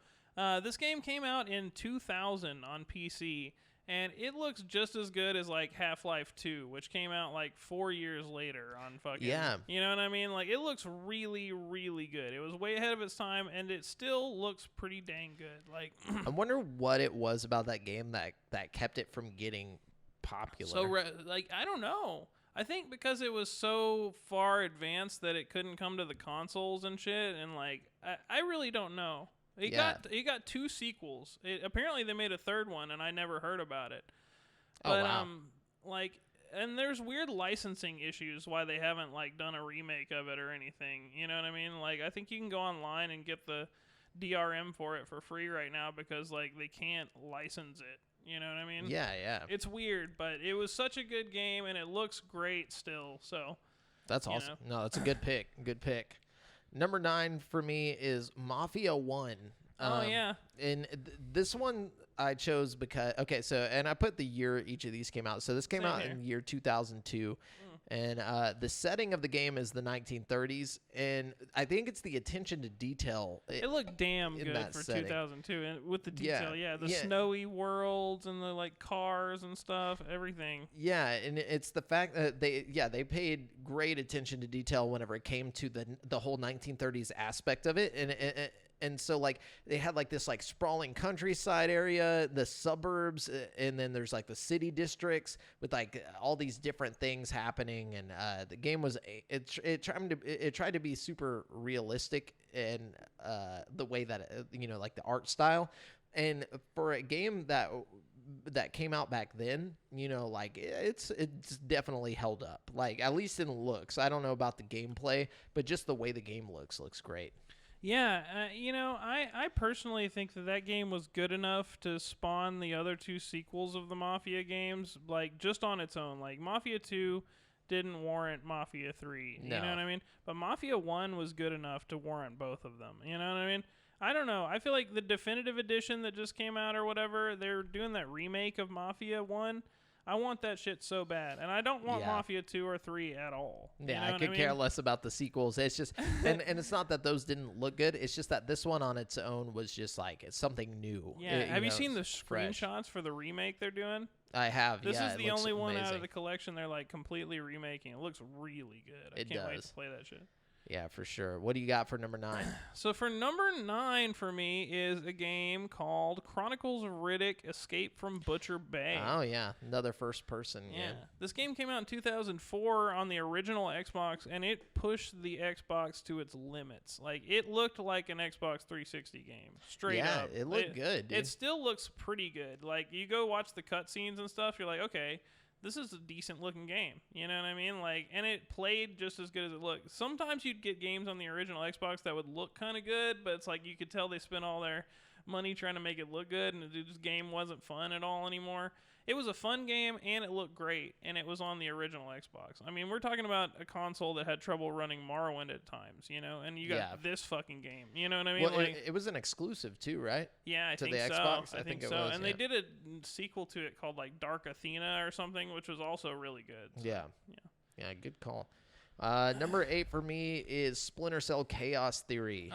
This game came out in 2000 on PC, and it looks just as good as, like, Half-Life 2, which came out, like, 4 years later on fucking... Yeah. You know what I mean? Like, it looks really, really good. It was way ahead of its time, and it still looks pretty dang good. Like, I wonder what it was about that game that kept it from getting popular. So, like, I don't know. I think because it was so far advanced that it couldn't come to the consoles and shit, and, like, I really don't know. It got 2 sequels. Apparently they made a third one, and I never heard about it. But, wow. Like, and there's weird licensing issues why they haven't, like, done a remake of it or anything. You know what I mean? Like, I think you can go online and get the DRM for it for free right now because, like, they can't license it. You know what I mean? Yeah. It's weird, but it was such a good game, and it looks great still. So that's awesome. No, that's a good pick. Good pick. Number 9 for me is Mafia 1. Oh, yeah. And this one I chose because, okay, so, and I put the year each of these came out. So this came out in year 2002. And the setting of the game is the 1930s, and I think it's the attention to detail. It looked damn good for setting. 2002, and with the detail, the snowy worlds and the, like, cars and stuff, everything. Yeah, and it's the fact that they paid great attention to detail whenever it came to the whole 1930s aspect of it, and so, like, they had, like, this, like, sprawling countryside area, the suburbs, and then there's, like, the city districts with, like, all these different things happening. And the game was it tried to be super realistic in the way that like the art style. And for a game that came out back then, like, it's definitely held up. Like, at least in looks. I don't know about the gameplay, but just the way the game looks great. Yeah, I personally think that game was good enough to spawn the other two sequels of the Mafia games, like, just on its own. Like, Mafia 2 didn't warrant Mafia 3, you know what I mean? But Mafia 1 was good enough to warrant both of them, you know what I mean? I don't know. I feel like the definitive edition that just came out or whatever, they're doing that remake of Mafia 1. I want that shit so bad, and I don't want Mafia 2 or 3 at all. Yeah, I could care less about the sequels. It's just, and it's not that those didn't look good. It's just that this one on its own was just like, it's something new. Yeah, have you seen the screenshots for the remake they're doing? I have. This is the only one out of the collection they're like completely remaking. It looks really good. I can't wait to play that shit. Yeah, for sure. What do you got for number 9? So for number 9 for me is a game called Chronicles of Riddick: Escape from Butcher Bay. Oh, yeah. Another first-person game. This game came out in 2004 on the original Xbox, and it pushed the Xbox to its limits. Like, it looked like an Xbox 360 game, straight up. Yeah, it looked good, dude. It still looks pretty good. Like, you go watch the cutscenes and stuff, you're like, okay, this is a decent looking game. You know what I mean? Like, and it played just as good as it looked. Sometimes you'd get games on the original Xbox that would look kind of good, but it's like you could tell they spent all their money trying to make it look good, and this game wasn't fun at all anymore. It was a fun game, and it looked great, and it was on the original Xbox. I mean, we're talking about a console that had trouble running Morrowind at times, you know, and you got this fucking game. You know what I mean? Well, like, it was an exclusive too, right? Yeah, I think so. Xbox? I think it was. And they did a sequel to it called like Dark Athena or something, which was also really good. So, yeah, good call. Number 8 for me is Splinter Cell Chaos Theory.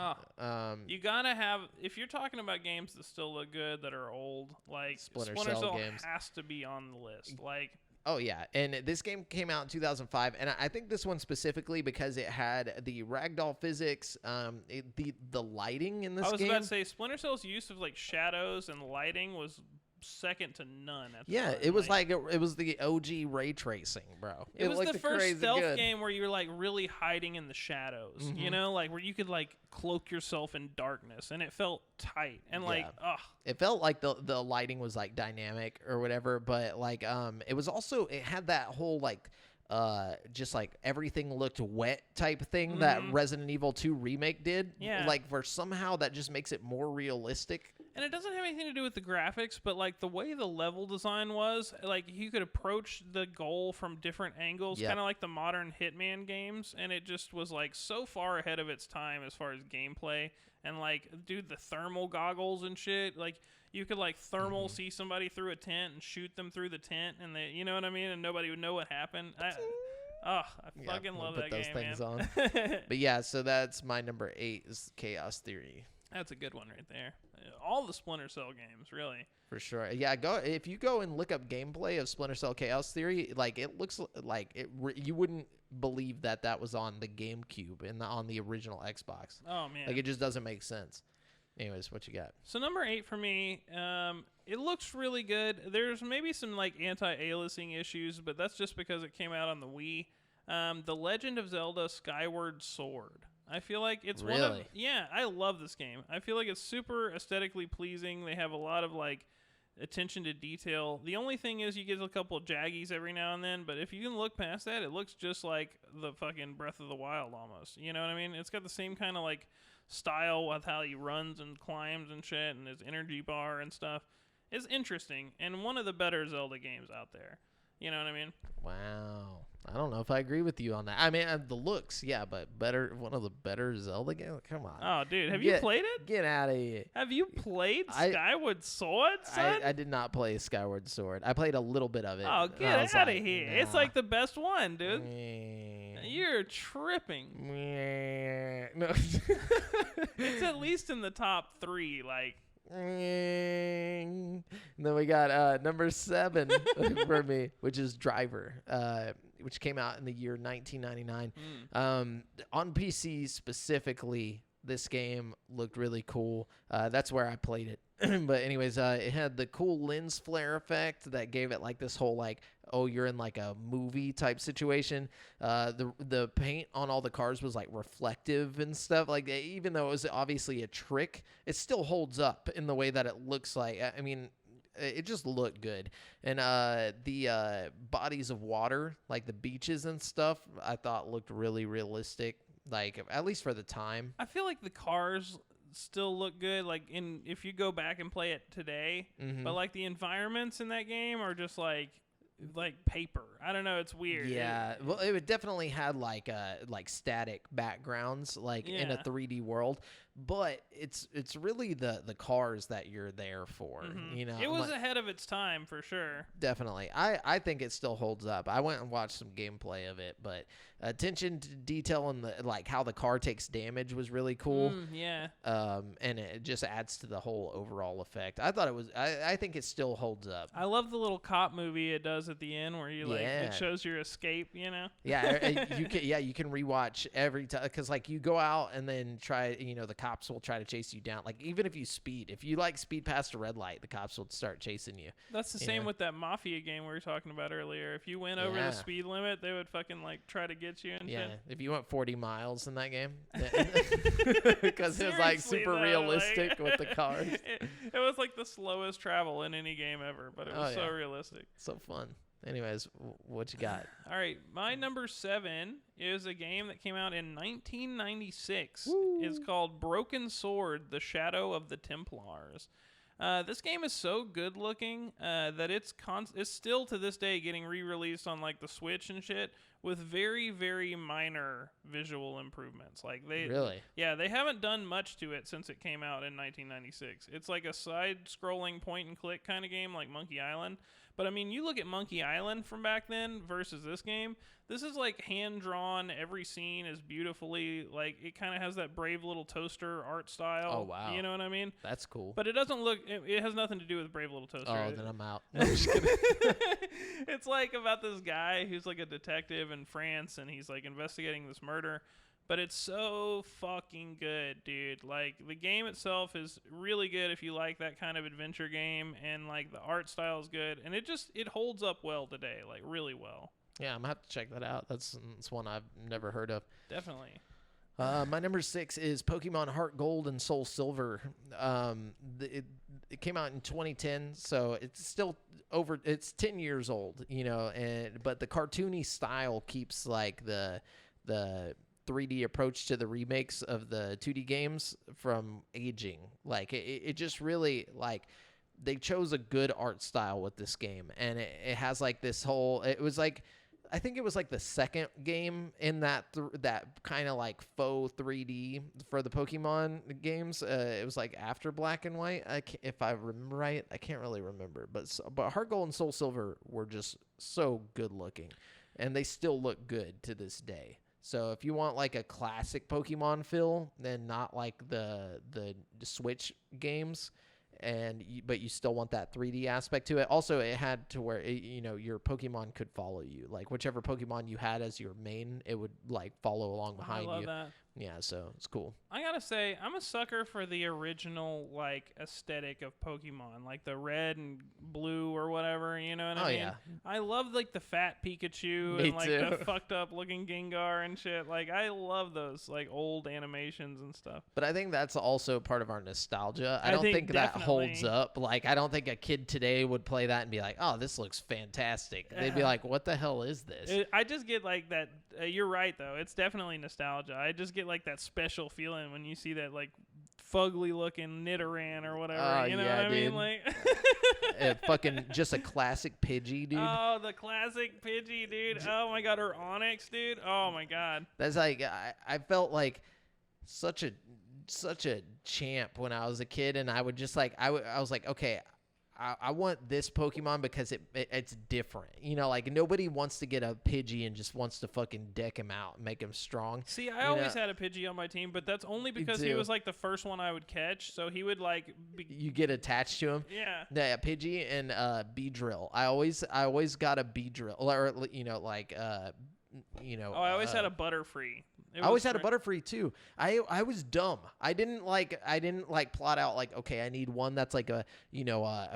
You gotta have, if you're talking about games that still look good that are old, like Splinter Cell games has to be on the list. Like, oh yeah, and this game came out in 2005, and I think this one specifically because it had the ragdoll physics, the lighting in this game. I was about to say Splinter Cell's use of like shadows and lighting was second to none. It was like it was the OG ray tracing, bro. It was the first stealth game where you're like really hiding in the shadows, you know, like where you could like cloak yourself in darkness, and it felt tight and like, it felt like the lighting was like dynamic or whatever, but like it was also, it had that whole like just like everything looked wet type thing that Resident Evil 2 remake did. Like for somehow that just makes it more realistic. And it doesn't have anything to do with the graphics, but like the way the level design was, like you could approach the goal from different angles, kind of like the modern Hitman games, and it just was like so far ahead of its time as far as gameplay. And like, dude, the thermal goggles and shit, like you could like thermal see somebody through a tent and shoot them through the tent, and they, you know what I mean, and nobody would know what happened. I fucking love that game, man. On. But yeah, so that's my number 8 is Chaos Theory. That's a good one right there. All the Splinter Cell games, really. For sure. Yeah, if you go and look up gameplay of Splinter Cell Chaos Theory, like it looks like you wouldn't believe that was on the GameCube and on the original Xbox. Oh man. Like it just doesn't make sense. Anyways, what you got? So number 8 for me, it looks really good. There's maybe some like anti-aliasing issues, but that's just because it came out on the Wii. The Legend of Zelda Skyward Sword. I feel like it's one of, I love this game. I feel like it's super aesthetically pleasing. They have a lot of like attention to detail. The only thing is you get a couple of jaggies every now and then, but if you can look past that, it looks just like the fucking Breath of the Wild almost. You know what I mean? It's got the same kind of like style with how he runs and climbs and shit, and his energy bar and stuff. It's interesting and one of the better Zelda games out there. You know what I mean? Wow. I don't know if I agree with you on that. I mean, the looks, but one of the better Zelda games? Come on. Oh, dude. Have you played it? Get out of here. Have you played Skyward Sword, son? I did not play Skyward Sword. I played a little bit of it. Oh, get out of here. Nah. It's like the best one, dude. You're tripping. No. It's at least in the top 3, like. And then we got number 7 for me, which is Driver, which came out in the year 1999. On PC specifically, this game looked really cool. That's where I played it. But anyways, it had the cool lens flare effect that gave it like this whole like, oh, you're in like a movie type situation. The paint on all the cars was like reflective and stuff. Like even though it was obviously a trick, it still holds up in the way that it looks like. I mean, it just looked good. And the bodies of water, like the beaches and stuff, I thought looked really realistic. like at least for the time. I feel like the cars still look good, like if you go back and play it today, but like the environments in that game are just like paper. I don't know, it's weird. Yeah, well, it would definitely had like static backgrounds like in a 3D world, but it's really the cars that you're there for. You know, it was ahead of its time for sure. Definitely. I think it still holds up. I went and watched some gameplay of it, but attention to detail in the like how the car takes damage was really cool. Yeah. And it just adds to the whole overall effect. I thought it was. I think it still holds up. I love the little cop movie it does at the end where you like it shows your escape. You know. Yeah. You can rewatch every time because like you go out and then try. You know, the cops will try to chase you down. Like even if you like speed past a red light, the cops will start chasing you. That's the same with that Mafia game we were talking about earlier. If you went over the speed limit, they would fucking like try to get you and shit. If you went 40 miles in that game, because it was like super realistic with the cars. It was like the slowest travel in any game ever, but it was so realistic. So fun. Anyways, what you got? All right, my number 7 is a game that came out in 1996. It's called Broken Sword: The Shadow of the Templars. This game is so good looking that it's still to this day getting re-released on like the Switch and shit with very, very minor visual improvements. Like they haven't done much to it since it came out in 1996. It's like a side-scrolling point-and-click kind of game like Monkey Island. But I mean, you look at Monkey Island from back then versus this game. This is like hand-drawn. Every scene is beautifully, like, it kind of has that Brave Little Toaster art style. Oh, wow. You know what I mean? That's cool. But it doesn't look, it has nothing to do with Brave Little Toaster. Oh, then I'm out. No, I'm just kidding. It's like about this guy who's like a detective in France, and he's like investigating this murder. But it's so fucking good, dude. Like, the game itself is really good if you like that kind of adventure game, and like the art style is good, and it holds up well today, like really well. Yeah, I'm gonna have to check that out. That's one I've never heard of. Definitely. My number 6 is Pokemon Heart Gold and Soul Silver. It came out in 2010, so it's still it's 10 years old, you know, but the cartoony style keeps like the 3D approach to the remakes of the 2D games from aging. Like it just really like they chose a good art style with this game, and it has like this whole. It was like I think it was like the second game in that kind of like faux 3D for the Pokemon games. It was like after Black and White, if I remember right. I can't really remember, but Heart Gold and Soul Silver were just so good looking, and they still look good to this day. So if you want like a classic Pokemon feel, then not like the Switch games, but you still want that 3D aspect to it. Also, it had to where your Pokemon could follow you. Like whichever Pokemon you had as your main, it would like follow along behind you. I love that. Yeah, so it's cool. I gotta say, I'm a sucker for the original like aesthetic of Pokemon, like the red and blue or whatever. You know what I mean? Yeah. I love like the fat Pikachu Me and like too. the fucked up looking Gengar and shit. Like I love those like old animations and stuff. But I think that's also part of our nostalgia. I don't think that holds up. Like I don't think a kid today would play that and be like, "Oh, this looks fantastic." They'd be like, "What the hell is this?" I just get like that. You're right though. It's definitely nostalgia. I just get like that special feeling when you see that like fugly looking Nidoran or whatever. You know what I mean? Like fucking just a classic Pidgey, dude. Oh, the classic Pidgey, dude. Oh my god, or Onyx, dude. Oh my god. That's like I felt like such a champ when I was a kid, and I would just like I was like, okay, I want this Pokemon because it's different. You know, like nobody wants to get a Pidgey and just wants to fucking deck him out and make him strong. See, I always had a Pidgey on my team, but that's only because he was like the first one I would catch. So he would like you get attached to him. Yeah. Yeah, Pidgey and Beedrill. I always got a Beedrill, or I always had a Butterfree. I always had a Butterfree too. I was dumb. I didn't like plot out like, okay, I need one that's like a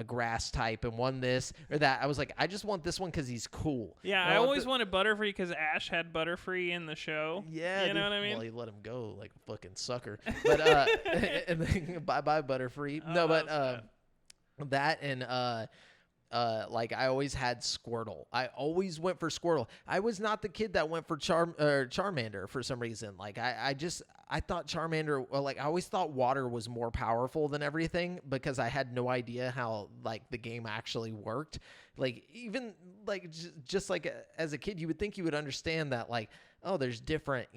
grass type and one this or that. I was like, I just want this one because he's cool. Yeah, I always wanted Butterfree because Ash had Butterfree in the show. Yeah, you know what I mean. Well, he let him go like a fucking sucker. But and then bye Butterfree. That and like I always had Squirtle. I always went for Squirtle. I was not the kid that went for Charmander for some reason. Like I thought Charmander, like I always thought water was more powerful than everything because I had no idea how like the game actually worked. Like even like just like as a kid, you would think you would understand that like, oh, there's different,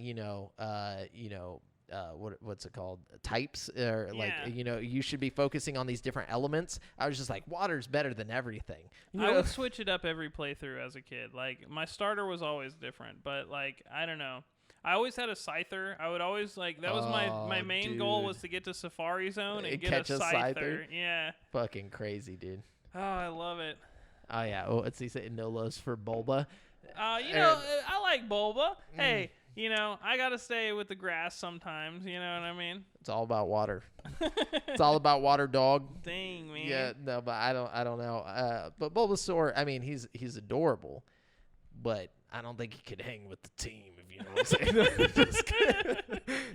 what's it called? Types, or like, you should be focusing on these different elements. I was just like, water's better than everything. I would switch it up every playthrough as a kid. Like my starter was always different, but like, I don't know. I always had a Scyther. I would always like, that was my main goal was to get to Safari Zone and get a Scyther. Yeah. Fucking crazy, dude. Oh, I love it. Oh yeah. Oh, let's see. No lows for Bulba. I like Bulba. Hey, I gotta stay with the grass sometimes. You know what I mean? It's all about water. It's all about water, dog. Dang, man. Yeah, no, but I don't know. But Bulbasaur, I mean, he's adorable, but I don't think he could hang with the team, if you know what I'm saying. Just kidding.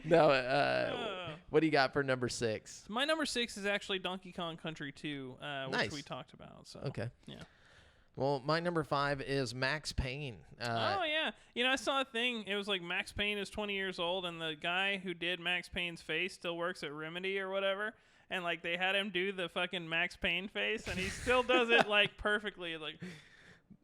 No. What do you got for number 6? My number 6 is actually Donkey Kong Country 2, which we talked about. So okay. Yeah. Well, my number 5 is Max Payne. Oh, yeah. I saw a thing. It was like Max Payne is 20 years old, and the guy who did Max Payne's face still works at Remedy or whatever. And, like, they had him do the fucking Max Payne face, and he still does it, like, perfectly. Like,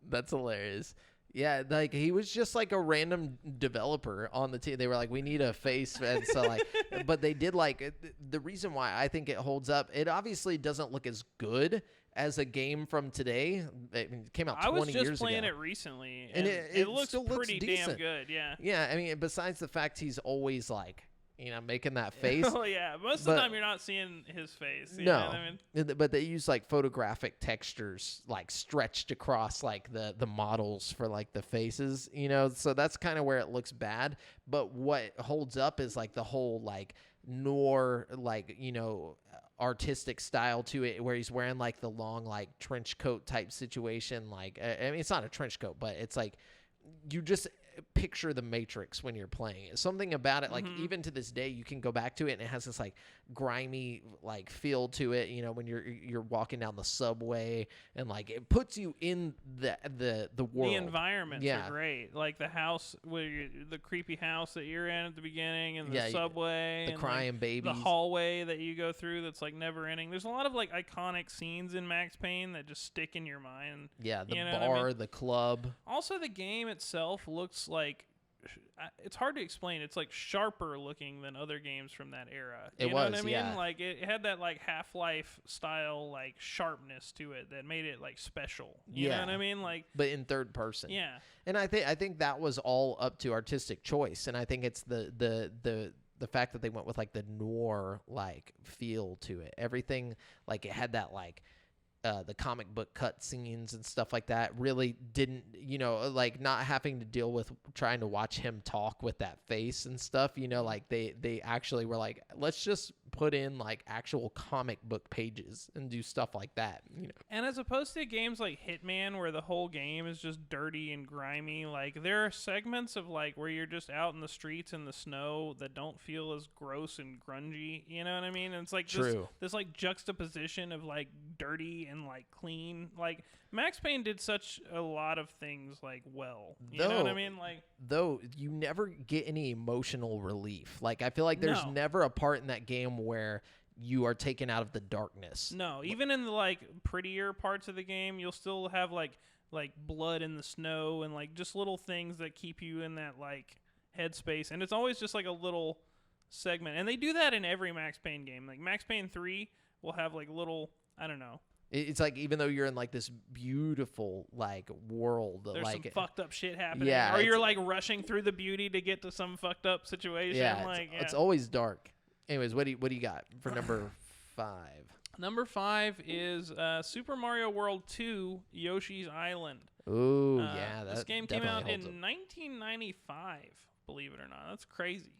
that's hilarious. Yeah, like, he was just, like, a random developer on the team. They were like, we need a face. And so, like, but they did, like, the reason why I think it holds up, it obviously doesn't look as good as a game from today. It came out 20 years ago. I was just playing it recently, and it looks pretty damn good, yeah. Yeah, I mean, besides the fact he's always, like, making that face. Oh, yeah. Most of the time, you're not seeing his face. You know what I mean? But they use, like, photographic textures, like, stretched across, like, the models for, like, the faces, So that's kind of where it looks bad. But what holds up is, like, the whole, like, noir, like, artistic style to it, where he's wearing like the long like trench coat type situation. Like, I mean, it's not a trench coat, but it's like you just picture the Matrix when you're playing it. Something about it, like even to this day, you can go back to it and it has this like grimy like feel to it. When you're walking down the subway, and like it puts you in the world. The environments are great. Like the house the creepy house that you're in at the beginning, and the subway, the and crying like babies, the hallway that you go through that's like never ending. There's a lot of like iconic scenes in Max Payne that just stick in your mind. Yeah, the bar, the club. Also, the game itself looks like, it's hard to explain. It's like sharper looking than other games from that era. You know what I mean? Yeah. Like it had that like Half-Life style like sharpness to it that made it like special. You know what I mean? Like, but in third person. Yeah. And I think that was all up to artistic choice, and I think it's the fact that they went with like the noir like feel to it. Everything, like it had that like the comic book cut scenes and stuff like that really didn't, like not having to deal with trying to watch him talk with that face and stuff, like they actually were like, let's just put in like actual comic book pages and do stuff like that, And as opposed to games like Hitman, where the whole game is just dirty and grimy, like there are segments of like where you're just out in the streets in the snow that don't feel as gross and grungy, you know what I mean? And it's like this like juxtaposition of like dirty and like clean. Like Max Payne did such a lot of things like well, you know what I mean? Like, though you never get any emotional relief. Like I feel like there's never a part in that game where you are taken out of the darkness. No, even in the like prettier parts of the game, you'll still have like blood in the snow and like just little things that keep you in that like headspace. And it's always just like a little segment. And they do that in every Max Payne game. Like Max Payne 3 will have like little, I don't know. It's like, even though you're in like this beautiful like world, there's like some fucked up shit happening. Yeah, or you're like rushing through the beauty to get to some fucked up situation. Yeah, it's always dark. Anyways, what do you got for number 5? Number 5 is Super Mario World 2: Yoshi's Island. Ooh, yeah, this game came out in 1995. Believe it or not, that's crazy.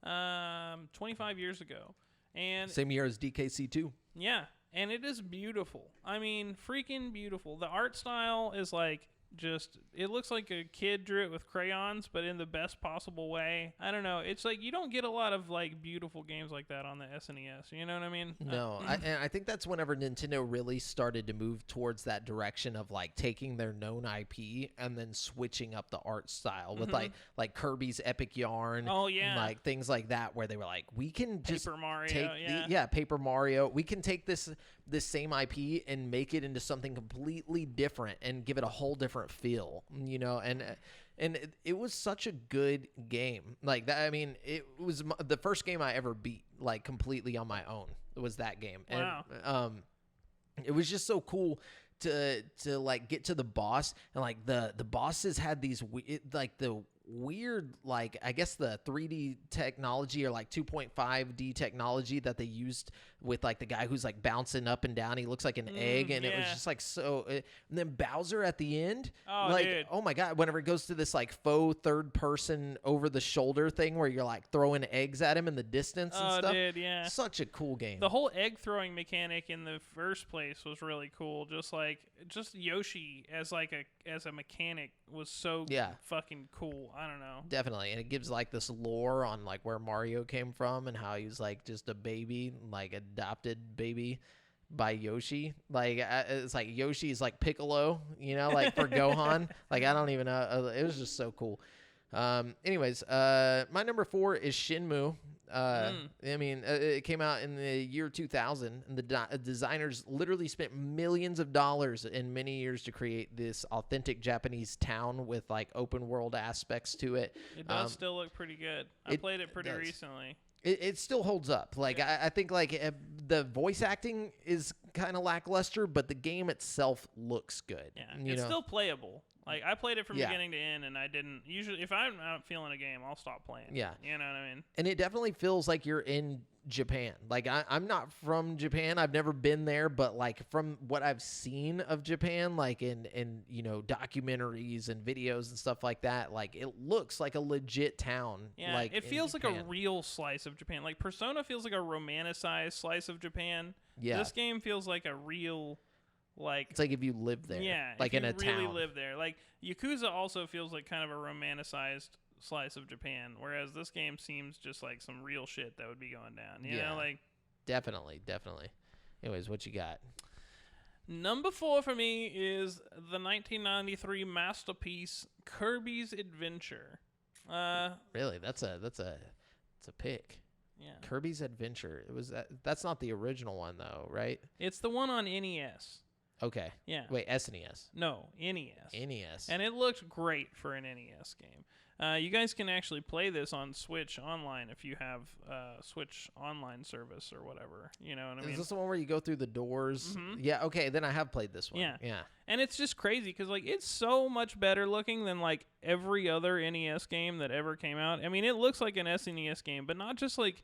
25 years ago, and same year as DKC2. Yeah. And it is beautiful. I mean, freaking beautiful. The art style is like it looks like a kid drew it with crayons, but in the best possible way. I don't know. It's like you don't get a lot of like beautiful games like that on the SNES. You know what I mean? No, and I think that's whenever Nintendo really started to move towards that direction of like taking their known IP and then switching up the art style with like Kirby's Epic Yarn. Oh yeah, and like things like that where they were like, we can just Paper Mario, take Paper Mario. We can take this same IP and make it into something completely different and give it a whole different feel, you know, and it was such a good game like that. I mean, it was the first game I ever beat like completely on my own. It was that game. Wow. And it was just so cool to like get to the boss, and like the bosses had these like the weird, like I guess the 3D technology or like 2.5D technology that they used with like the guy who's like bouncing up and down. He looks like an egg, and it was just like so. And then Bowser at the end, dude. Oh my god! Whenever it goes to this like faux third person over the shoulder thing where you're like throwing eggs at him in the distance and stuff. Dude, yeah. Such a cool game. The whole egg throwing mechanic in the first place was really cool. Just Yoshi as a mechanic was so fucking cool. I don't know. Definitely. And it gives like this lore on like where Mario came from and how he was like just a baby, like adopted baby by Yoshi. Like it's like Yoshi's like Piccolo, you know, like for Gohan. Like I don't even know. It was just so cool. Anyways, my number 4 is Shenmue. I mean, it came out in the year 2000, and the designers literally spent millions of dollars in many years to create this authentic Japanese town with like open world aspects to it. It does still look pretty good. I played it pretty recently. It still holds up. Like I think like the voice acting is kind of lackluster, but the game itself looks good. Yeah, it's still playable. Like, I played it from beginning to end, and I didn't... Usually, if I'm not feeling a game, I'll stop playing. Yeah. You know what I mean? And it definitely feels like you're in Japan. Like, I'm not from Japan. I've never been there, but, like, from what I've seen of Japan, like, in you know, documentaries and videos and stuff like that, like, it looks like a legit town. Yeah, like, it feels like a real slice of Japan. Like, Persona feels like a romanticized slice of Japan. Yeah. This game feels like a real... Like, it's like if you live there, like in a town. Really live there. Like Yakuza also feels like kind of a romanticized slice of Japan, whereas this game seems just like some real shit that would be going down. You know, like definitely. Anyways, what you got? Number 4 for me is the 1993 masterpiece Kirby's Adventure. Really, that's a pick. Yeah, Kirby's Adventure. It was that's not the original one though, right? It's the one on NES. Okay. Yeah. Wait, SNES. No, NES. NES. And it looked great for an NES game. You guys can actually play this on Switch Online if you have Switch Online service or whatever. You know what I mean? Is this the one where you go through the doors? Mm-hmm. Yeah, okay, then I have played this one. Yeah. And it's just crazy because, like, it's so much better looking than, like, every other NES game that ever came out. I mean, it looks like an SNES game, but not just, like,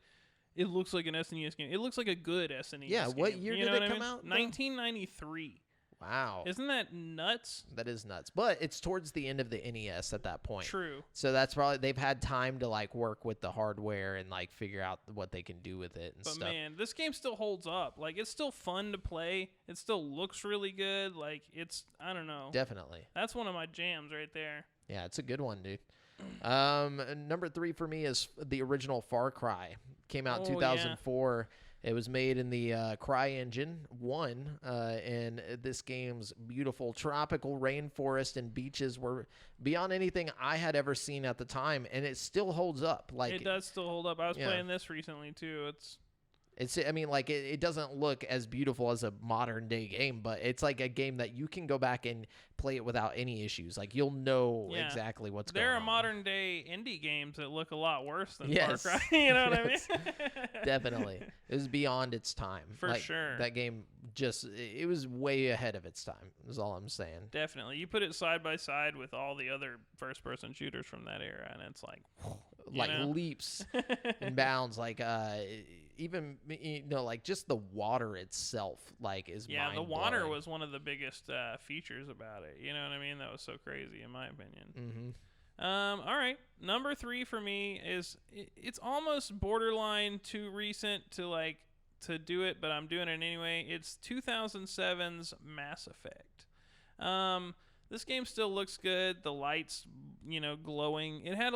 it looks like an SNES game. It looks like a good SNES game. Yeah, what year did it come out? 1993. Wow. Isn't that nuts? That is nuts. But it's towards the end of the NES at that point. True. So that's probably, they've had time to like work with the hardware and like figure out what they can do with it and stuff. But man, this game still holds up. Like, it's still fun to play. It still looks really good. Like, it's, I don't know. Definitely. That's one of my jams right there. Yeah, it's a good one, dude. Number 3 for me is the original Far Cry. Came out in 2004. Yeah. It was made in the CryEngine 1, and this game's beautiful tropical rainforest and beaches were beyond anything I had ever seen at the time, and it still holds up. Like, it does still hold up. I was playing this recently too. I mean, like, it doesn't look as beautiful as a modern day game, but it's like a game that you can go back and play it without any issues. Like, you'll know exactly what's going on. There are modern day indie games that look a lot worse than Far Cry. You know what I mean? Definitely. It was beyond its time. For sure. That game it was way ahead of its time, is all I'm saying. Definitely. You put it side by side with all the other first person shooters from that era, and it's like, leaps and bounds. Like, even, you know, like just the water itself, like, is mind-blowing. The water was one of the biggest features about it. You know what I mean? That was so crazy, in my opinion. Mm-hmm. All right. Number 3 for me is it's almost borderline too recent to do it, but I'm doing it anyway. It's 2007's Mass Effect. this game still looks good. The lights, glowing. It had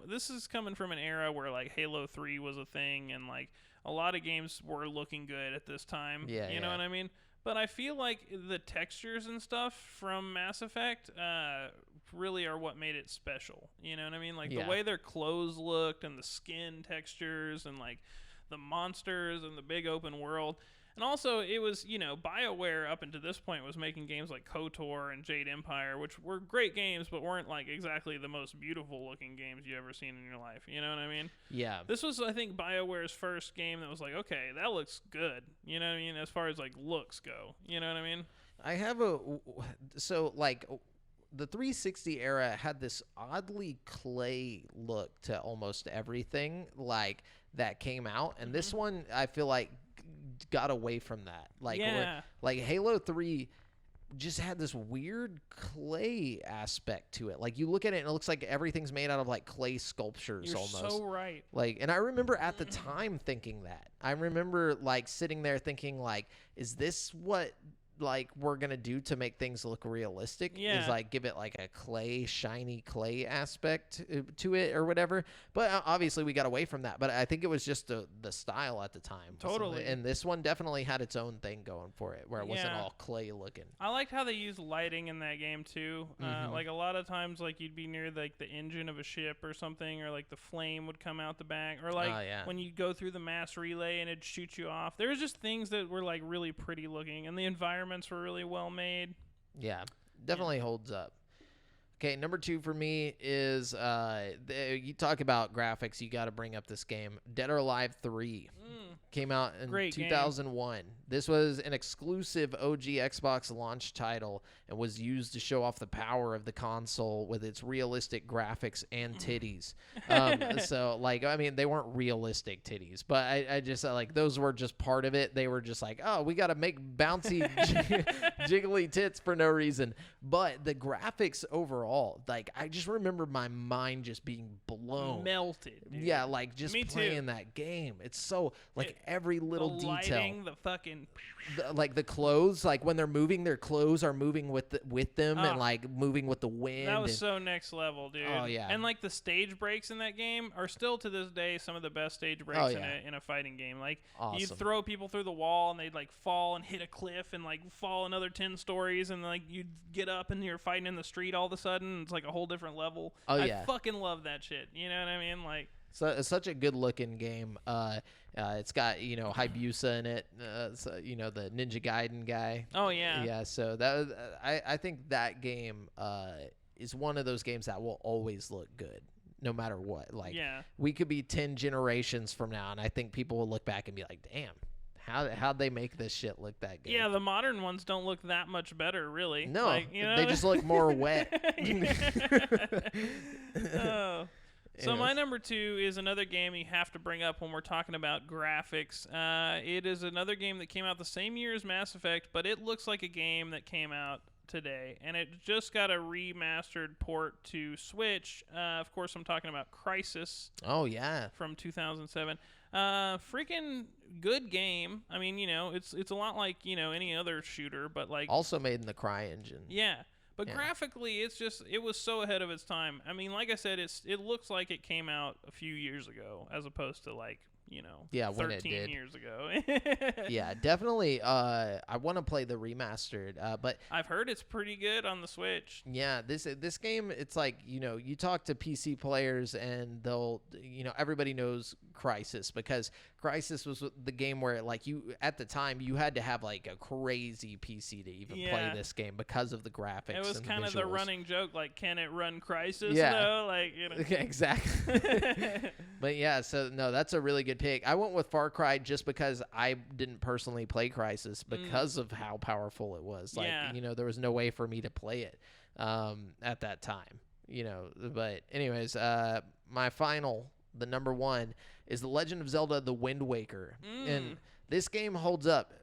this is coming from an era where like Halo 3 was a thing, and like a lot of games were looking good at this time. Yeah, you know what I mean? But I feel like the textures and stuff from Mass Effect really are what made it special. You know what I mean? Like the way their clothes looked and the skin textures and like the monsters and the big open world. And also, it was, BioWare up until this point was making games like KOTOR and Jade Empire, which were great games, but weren't, like, exactly the most beautiful-looking games you ever seen in your life. You know what I mean? Yeah. This was, I think, BioWare's first game that was like, okay, that looks good. You know what I mean? As far as, like, looks go. You know what I mean? I have the 360 era had this oddly clay look to almost everything, like, that came out. And this one, I feel like, got away from that. Like Halo 3 just had this weird clay aspect to it. Like you look at it and it looks like everything's made out of like clay sculptures. You're almost. So right. Like, and I remember at the time thinking that. I remember like sitting there thinking like, is this what like we're gonna do to make things look realistic? Is like give it like a shiny clay aspect to it or whatever. But obviously we got away from that. But I think it was just the style at the time. Totally. And this one definitely had its own thing going for it, where it wasn't all clay looking. I liked how they used lighting in that game too. Like a lot of times, like you'd be near like the engine of a ship or something, or like the flame would come out the back, or like when you go through the mass relay and it'd shoot you off. There was just things that were like really pretty looking, and the environments were really well made. Yeah, definitely holds up. Okay, number 2 for me is you talk about graphics, you got to bring up this game. Dead or Alive 3 came out in 2001. Game. This was an exclusive OG Xbox launch title and was used to show off the power of the console with its realistic graphics and titties. So, like, I mean, they weren't realistic titties, but I just, like, those were just part of it. They were just like, oh, we got to make bouncy, jiggly tits for no reason. But the graphics overall, like, I just remember my mind just being blown. Melted, dude. Yeah, like, just playing that game. It's so, like, every little the detail. Lighting, the fucking... like, the clothes, like, when they're moving, their clothes are moving with them and, like, moving with the wind. That was so next level, dude. Oh, yeah. And, like, the stage breaks in that game are still, to this day, some of the best stage breaks in a fighting game. Like, you'd throw people through the wall, and they'd, like, fall and hit a cliff and, like, fall another 10 stories, and, like, you'd get up and you're fighting in the street all of a sudden. It's, like, a whole different level. I fucking love that shit. You know what I mean? Like... So it's such a good-looking game. It's got, Hayabusa in it, so, the Ninja Gaiden guy. Oh, yeah. Yeah, so that I think that game is one of those games that will always look good, no matter what. Like, we could be 10 generations from now, and I think people will look back and be like, damn, how'd they make this shit look that good? Yeah, the modern ones don't look that much better, really. No, like, they just look more wet. Oh. So my number 2 is another game you have to bring up when we're talking about graphics. It is another game that came out the same year as Mass Effect, but it looks like a game that came out today, and it just got a remastered port to Switch. Of course, I'm talking about Crysis. Oh, yeah. From 2007. Freaking good game. I mean, it's a lot like, any other shooter, but like... Also made in the CryEngine. Yeah. But graphically, it was so ahead of its time. I mean, like I said, it looks like it came out a few years ago, as opposed to like, 13 years ago. Yeah, definitely. I want to play the remastered, but I've heard it's pretty good on the Switch. Yeah, this game, it's like, you talk to PC players and they'll, everybody knows Crysis, because Crysis was the game where, like, at the time you had to have like a crazy PC to even play this game because of the graphics. It was kind of the running joke, like, can it run Crysis? Yeah, though? Like, exactly. But yeah, so no, that's a really good pick. I went with Far Cry just because I didn't personally play Crysis because of how powerful it was. Like, there was no way for me to play it at that time. But anyways, my final, the number 1, is The Legend of Zelda: The Wind Waker. And this game holds up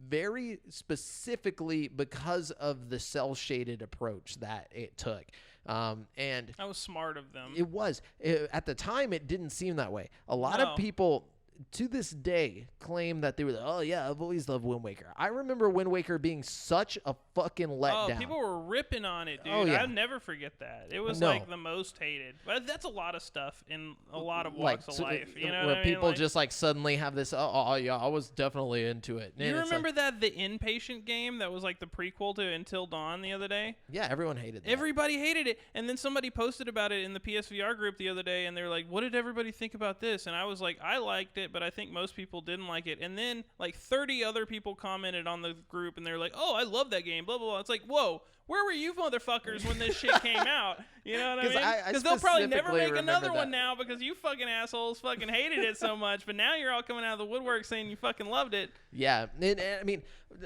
very specifically because of the cel-shaded approach that it took. And that was smart of them. It was. At the time, it didn't seem that way. A lot of people to this day claim that they were like, oh yeah, I've always loved Wind Waker. I remember Wind Waker being such a fucking letdown. Oh, people were ripping on it, dude. Oh, yeah. I'll never forget that. It was like the most hated. But that's a lot of stuff in a lot of walks of life. You know where what I mean? people just like suddenly have this, oh yeah, I was definitely into it. And you remember that The Inpatient game that was like the prequel to Until Dawn the other day? Yeah, everyone hated that. Everybody hated it. And then somebody posted about it in the PSVR group the other day, and they were like, what did everybody think about this? And I was like, I liked it, but I think most people didn't like it. And then like 30 other people commented on the group, and they're like, oh, I love that game, blah, blah, blah. It's like, whoa, where were you motherfuckers when this shit came out? You know what I mean? Because they'll probably never make another one now because you fucking assholes fucking hated it so much. But now you're all coming out of the woodwork saying you fucking loved it. Yeah. And I mean,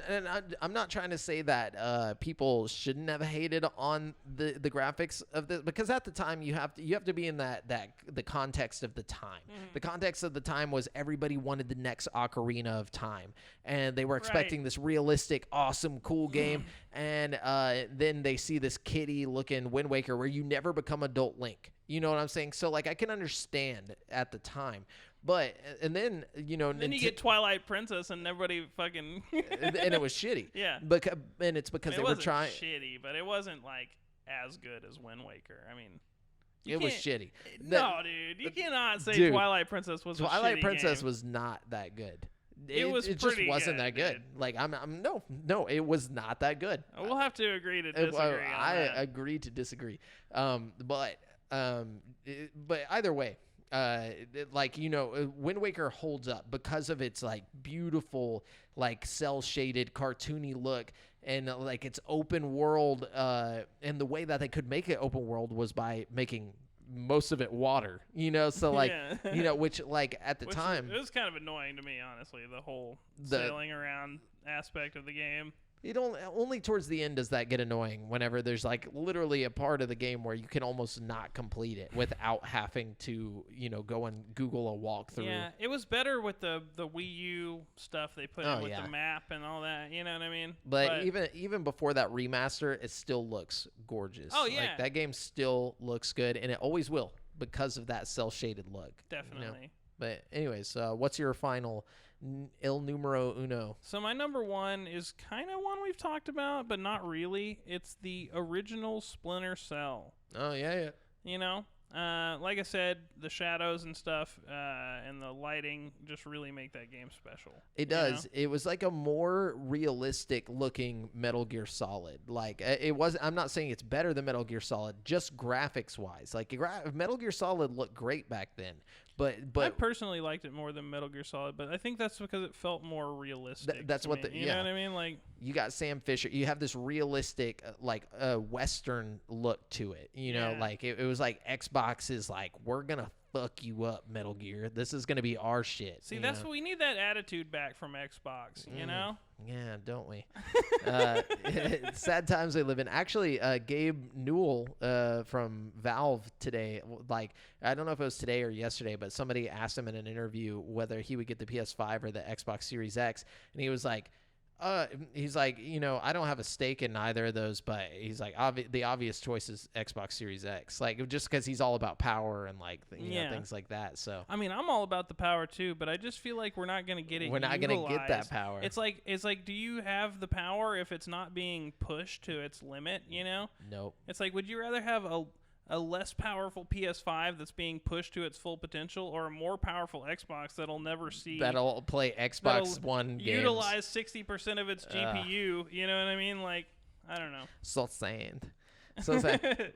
and I'm not trying to say that people shouldn't have hated on the graphics of this, because at the time you have to be in the context of the time. Mm-hmm. The context of the time was everybody wanted the next Ocarina of Time, and they were expecting this realistic, awesome, cool game. And then they see this kiddie looking Wind Waker where you never become adult Link. You know what I'm saying? So like I can understand at the time. But and then then you get Twilight Princess and everybody fucking and it was shitty. Yeah. And it's because they were trying shitty, but it wasn't like as good as Wind Waker. I mean, it was shitty. No, dude, you cannot say Twilight Princess was Twilight a Princess game. was not that good. It just wasn't that good. Like no, it was not that good. We'll have to agree to disagree. I agree to disagree. But either way, Wind Waker holds up because of its like beautiful, like cell shaded, cartoony look, and like its open world. And the way that they could make it open world was by making most of it water, so like which like at the time it was kind of annoying to me, honestly, the whole sailing around aspect of the game. It only towards the end does that get annoying, whenever there's like literally a part of the game where you can almost not complete it without having to go and Google a walkthrough. Yeah, it was better with the Wii U stuff they put in with the map and all that, you know what I mean? But even before that remaster, it still looks gorgeous. Oh yeah, like, that game still looks good, and it always will because of that cell shaded look. Definitely. But anyways, what's your final El numero uno? So my number one is kind of one we've talked about, but not really. It's the original Splinter Cell. Oh yeah. Like I said, the shadows and stuff and the lighting just really make that game special. It does. It was like a more realistic looking Metal Gear Solid. Like it was. I'm not saying it's better than Metal Gear Solid, just graphics wise. Like Metal Gear Solid looked great back then. But I personally liked it more than Metal Gear Solid, but I think that's because it felt more realistic. That's what you know what I mean? Like, you got Sam Fisher. You have this realistic, Western look to it. Like it was like Xbox is like, we're gonna fuck you up, Metal Gear. This is gonna be our shit. See, that's what we need, that attitude back from Xbox. You know? Yeah, don't we? Sad times we live in. Actually, Gabe Newell from Valve today, like, I don't know if it was today or yesterday, but somebody asked him in an interview whether he would get the PS5 or the Xbox Series X, and he was like, I don't have a stake in either of those, but he's like, the obvious choice is Xbox Series X, like, just because he's all about power and like things like that. So I mean, I'm all about the power too, but I just feel like we're not gonna get it. We're not gonna get that power. It's like, do you have the power if it's not being pushed to its limit? Nope. It's like, would you rather have a less powerful PS5 that's being pushed to its full potential, or a more powerful Xbox that'll never see, that'll play Xbox One games, utilize 60% of its GPU? You know what I mean? Like, I don't know. So sad.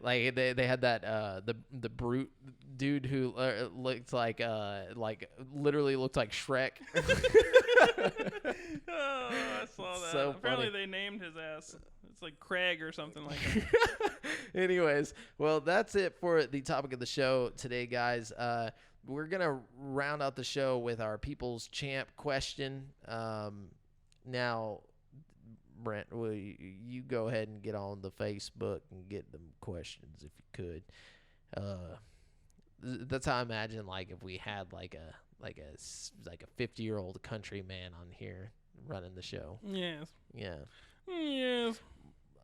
Like they had that the brute dude who looked like literally looked like Shrek. Oh, I saw that. So apparently funny. They named his ass. It's like Craig or something like that. Anyways, well, that's it for the topic of the show today, guys. We're gonna round out the show with our People's Champ question. Now, Brent, will you go ahead and get on the Facebook and get them questions if you could? That's how I imagine, like, if we had like a 50-year-old country man on here running the show. Yes. Yeah. Yes.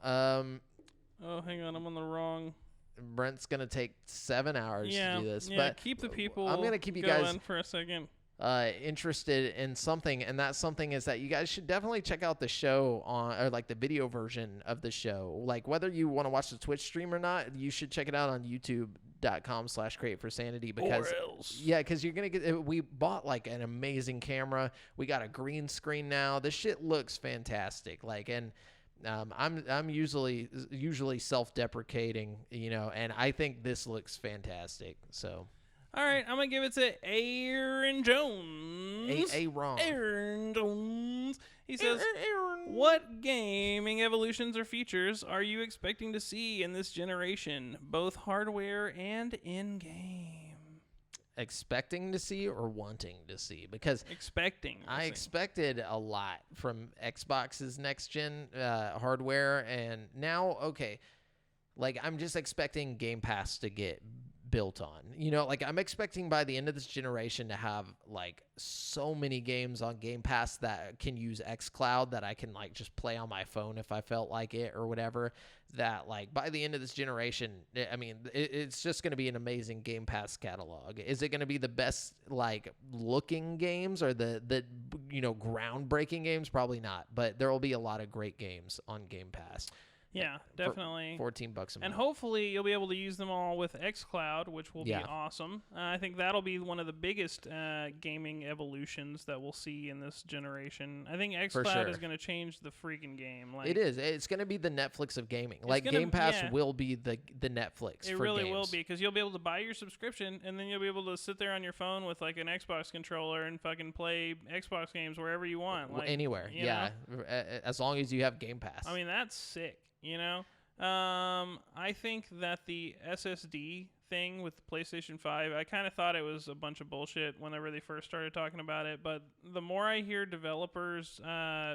Oh, hang on, I'm on the wrong. Brent's gonna take 7 hours to do this. Yeah, but keep the people. I'm gonna keep you going guys for a second. interested in something, and that something is that you guys should definitely check out the show or like the video version of the show. Like whether you want to watch the Twitch stream or not, you should check it out on youtube.com/createforsanity because because you're gonna get. We bought like an amazing camera. We got a green screen now. This shit looks fantastic. Like and. I'm usually self-deprecating, and I think this looks fantastic. So, all right, I'm gonna give it to Aaron Jones. Aaron Jones. He says, "What gaming evolutions or features are you expecting to see in this generation, both hardware and in-game?" Expecting to see or wanting to see? Because I expected a lot from Xbox's next gen hardware, and now like I'm just expecting Game Pass to get built on. Like I'm expecting by the end of this generation to have like so many games on Game Pass that can use xCloud that I can like just play on my phone if I felt like it or whatever. That like by the end of this generation, I mean, it's just going to be an amazing Game Pass catalog. Is it going to be the best like looking games or the groundbreaking games? Probably not, but there will be a lot of great games on Game Pass. Yeah, definitely. $14 a month. And hopefully you'll be able to use them all with xCloud, which will be awesome. I think that'll be one of the biggest gaming evolutions that we'll see in this generation. I think xCloud is going to change the freaking game. Like, it is. It's going to be the Netflix of gaming. Like Game Pass will be the Netflix. It really will be, because you'll be able to buy your subscription, and then you'll be able to sit there on your phone with like an Xbox controller and fucking play Xbox games wherever you want. Like, anywhere. Yeah, as long as you have Game Pass. I mean, that's sick. I think that the SSD thing with the PlayStation 5, I kind of thought it was a bunch of bullshit whenever they first started talking about it, but the more I hear developers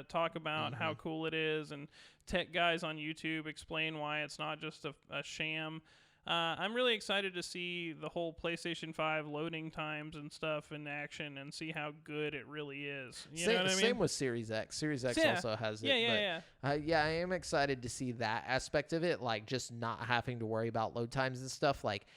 talk about how cool it is, and tech guys on YouTube explain why it's not just a sham, I'm really excited to see the whole PlayStation 5 loading times and stuff in action and see how good it really is. You know what I mean? Same with Series X. Series X also has it. I am excited to see that aspect of it, like just not having to worry about load times and stuff. Like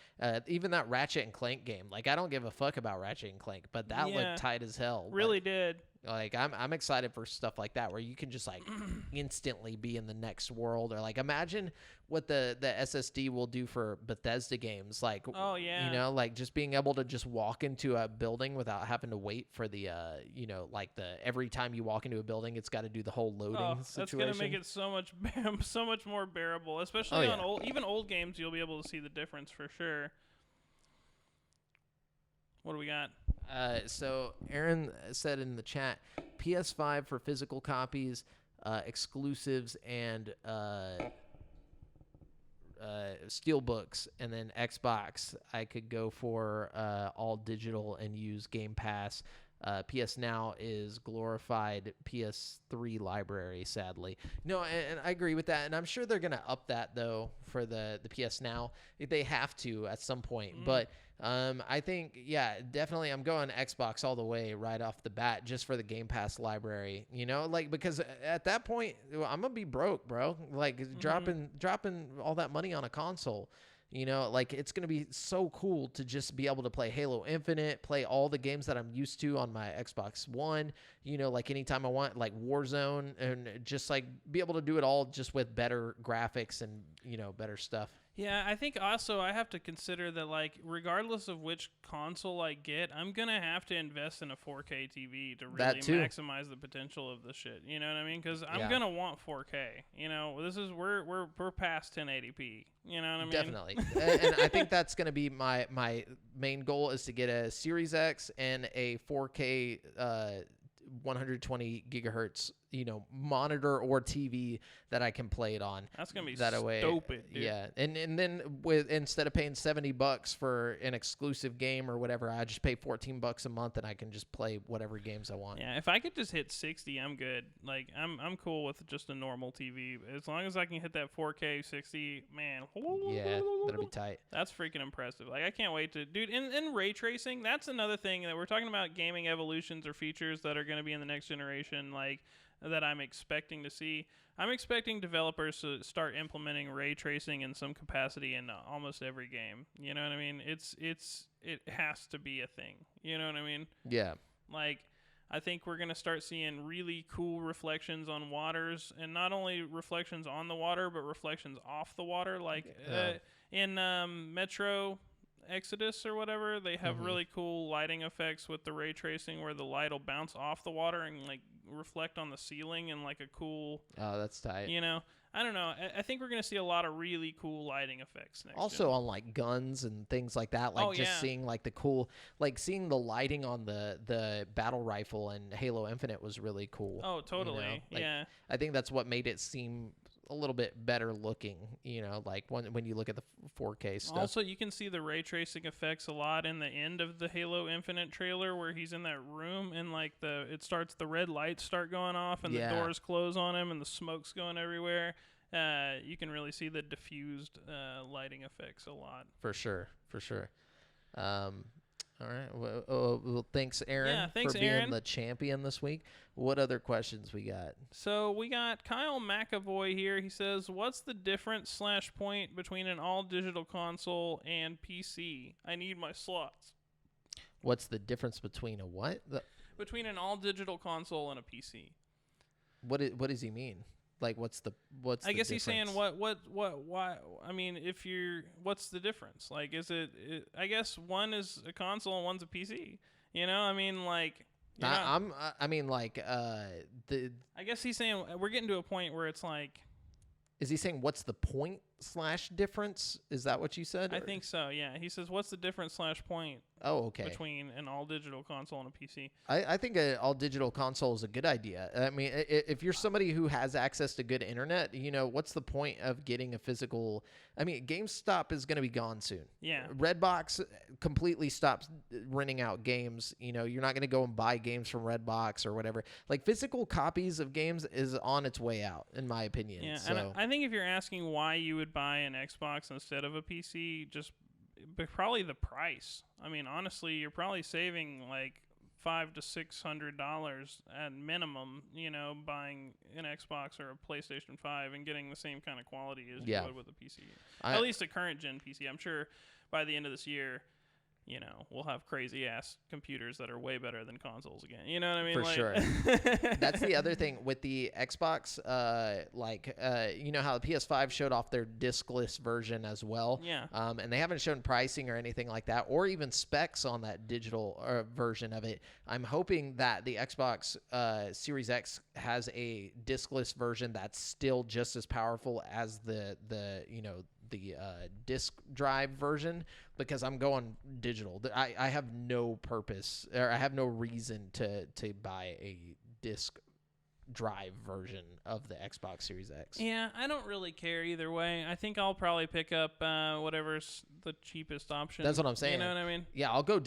even that Ratchet and Clank game. Like I don't give a fuck about Ratchet and Clank, but that looked tight as hell. Really did. Like I'm excited for stuff like that where you can just like instantly be in the next world, or like imagine what the SSD will do for Bethesda games. Like like just being able to just walk into a building without having to wait for the like every time you walk into a building it's got to do the whole loading situation. That's gonna make it so much more bearable, especially on old games. You'll be able to see the difference for sure. What do we got? So Aaron said in the chat, PS5 for physical copies, exclusives, and steelbooks, and then Xbox I could go for all digital and use Game Pass. PS Now is glorified PS3 library, sadly. No, and I agree with that, and I'm sure they're going to up that, though, for the PS Now. They have to at some point, but I think, definitely I'm going Xbox all the way right off the bat just for the Game Pass library, like, because at that point, I'm going to be broke, bro. Like, dropping all that money on a console. Like it's going to be so cool to just be able to play Halo Infinite, play all the games that I'm used to on my Xbox One, like anytime I want, like Warzone, and just like be able to do it all just with better graphics and, better stuff. Yeah, I think also I have to consider that, like, regardless of which console I get, I'm going to have to invest in a 4K TV to really maximize the potential of the shit. You know what I mean? Because I'm going to want 4K. This is, we're past 1080p. You know what I mean? Definitely. And I think that's going to be my main goal, is to get a Series X and a 4K 120 gigahertz monitor or TV that I can play it on. That's gonna be stupid, dude. Yeah, and then instead of paying $70 for an exclusive game or whatever, I just pay $14 a month and I can just play whatever games I want. Yeah, if I could just hit 60, I'm good. Like I'm cool with just a normal TV as long as I can hit that 4K 60. Man, yeah, that'll be tight. That's freaking impressive. Like I can't wait to, dude. In ray tracing, that's another thing that we're talking about. Gaming evolutions or features that are going to be in the next generation, like, that I'm expecting to see. I'm expecting developers to start implementing ray tracing in some capacity in almost every game. You know what I mean? It has to be a thing. You know what I mean? Yeah. Like, I think we're going to start seeing really cool reflections on waters, and not only reflections on the water, but reflections off the water. Like in Metro Exodus or whatever, they have really cool lighting effects with the ray tracing where the light will bounce off the water and like reflect on the ceiling in like a cool... Oh, that's tight. You know? I don't know. I think we're going to see a lot of really cool lighting effects next. Also on like guns and things like that, like seeing like the cool, like seeing the lighting on the battle rifle in Halo Infinite was really cool. Oh, totally. You know? Like, yeah. I think that's what made it seem a little bit better looking, you know, like when you look at the 4K stuff. Also, you can see the ray tracing effects a lot in the end of the Halo Infinite trailer where he's in that room and like the red lights start going off and the doors close on him and the smoke's going everywhere. You can really see the diffused lighting effects a lot. For sure. All right. Well, thanks, Aaron, for being the champion this week. What other questions we got? So we got Kyle McAvoy here. He says, what's the difference / point between an all-digital console and PC? I need my slots. What's the difference between a what? Between an all-digital console and a PC. What does he mean? Like, what's the I guess difference? He's saying why? I mean, what's the difference? Like, is it? I guess one is a console and one's a PC. You know, I mean, like. I guess he's saying we're getting to a point where it's like. Is he saying what's the point / difference? Is that what you said? I think so, yeah. He says, what's the difference / point between an all-digital console and a PC? I think an all-digital console is a good idea. I mean, if you're somebody who has access to good internet, you know, what's the point of getting a physical... I mean, GameStop is going to be gone soon. Yeah. Redbox completely stops renting out games. You know, you're not going to go and buy games from Redbox or whatever. Like, physical copies of games is on its way out, in my opinion. Yeah, so. and I think if you're asking why you would buy an Xbox instead of a PC, probably the price. I mean, honestly, you're probably saving like $500 to $600 at minimum, you know, buying an Xbox or a PlayStation 5 and getting the same kind of quality as you would with a PC. At least a current gen PC. I'm sure by the end of this year, you know, we'll have crazy ass computers that are way better than consoles again. You know what I mean? For sure. That's the other thing with the Xbox. You know how the PS5 showed off their discless version as well. Yeah. And they haven't shown pricing or anything like that, or even specs on that digital version of it. I'm hoping that the Xbox Series X has a discless version that's still just as powerful as the disk drive version, because I'm going digital. I have no purpose, or I have no reason to buy a disk drive version of the Xbox Series X. Yeah, I don't really care either way. I think I'll probably pick up whatever's the cheapest option. That's what I'm saying. You know what I mean? Yeah, I'll go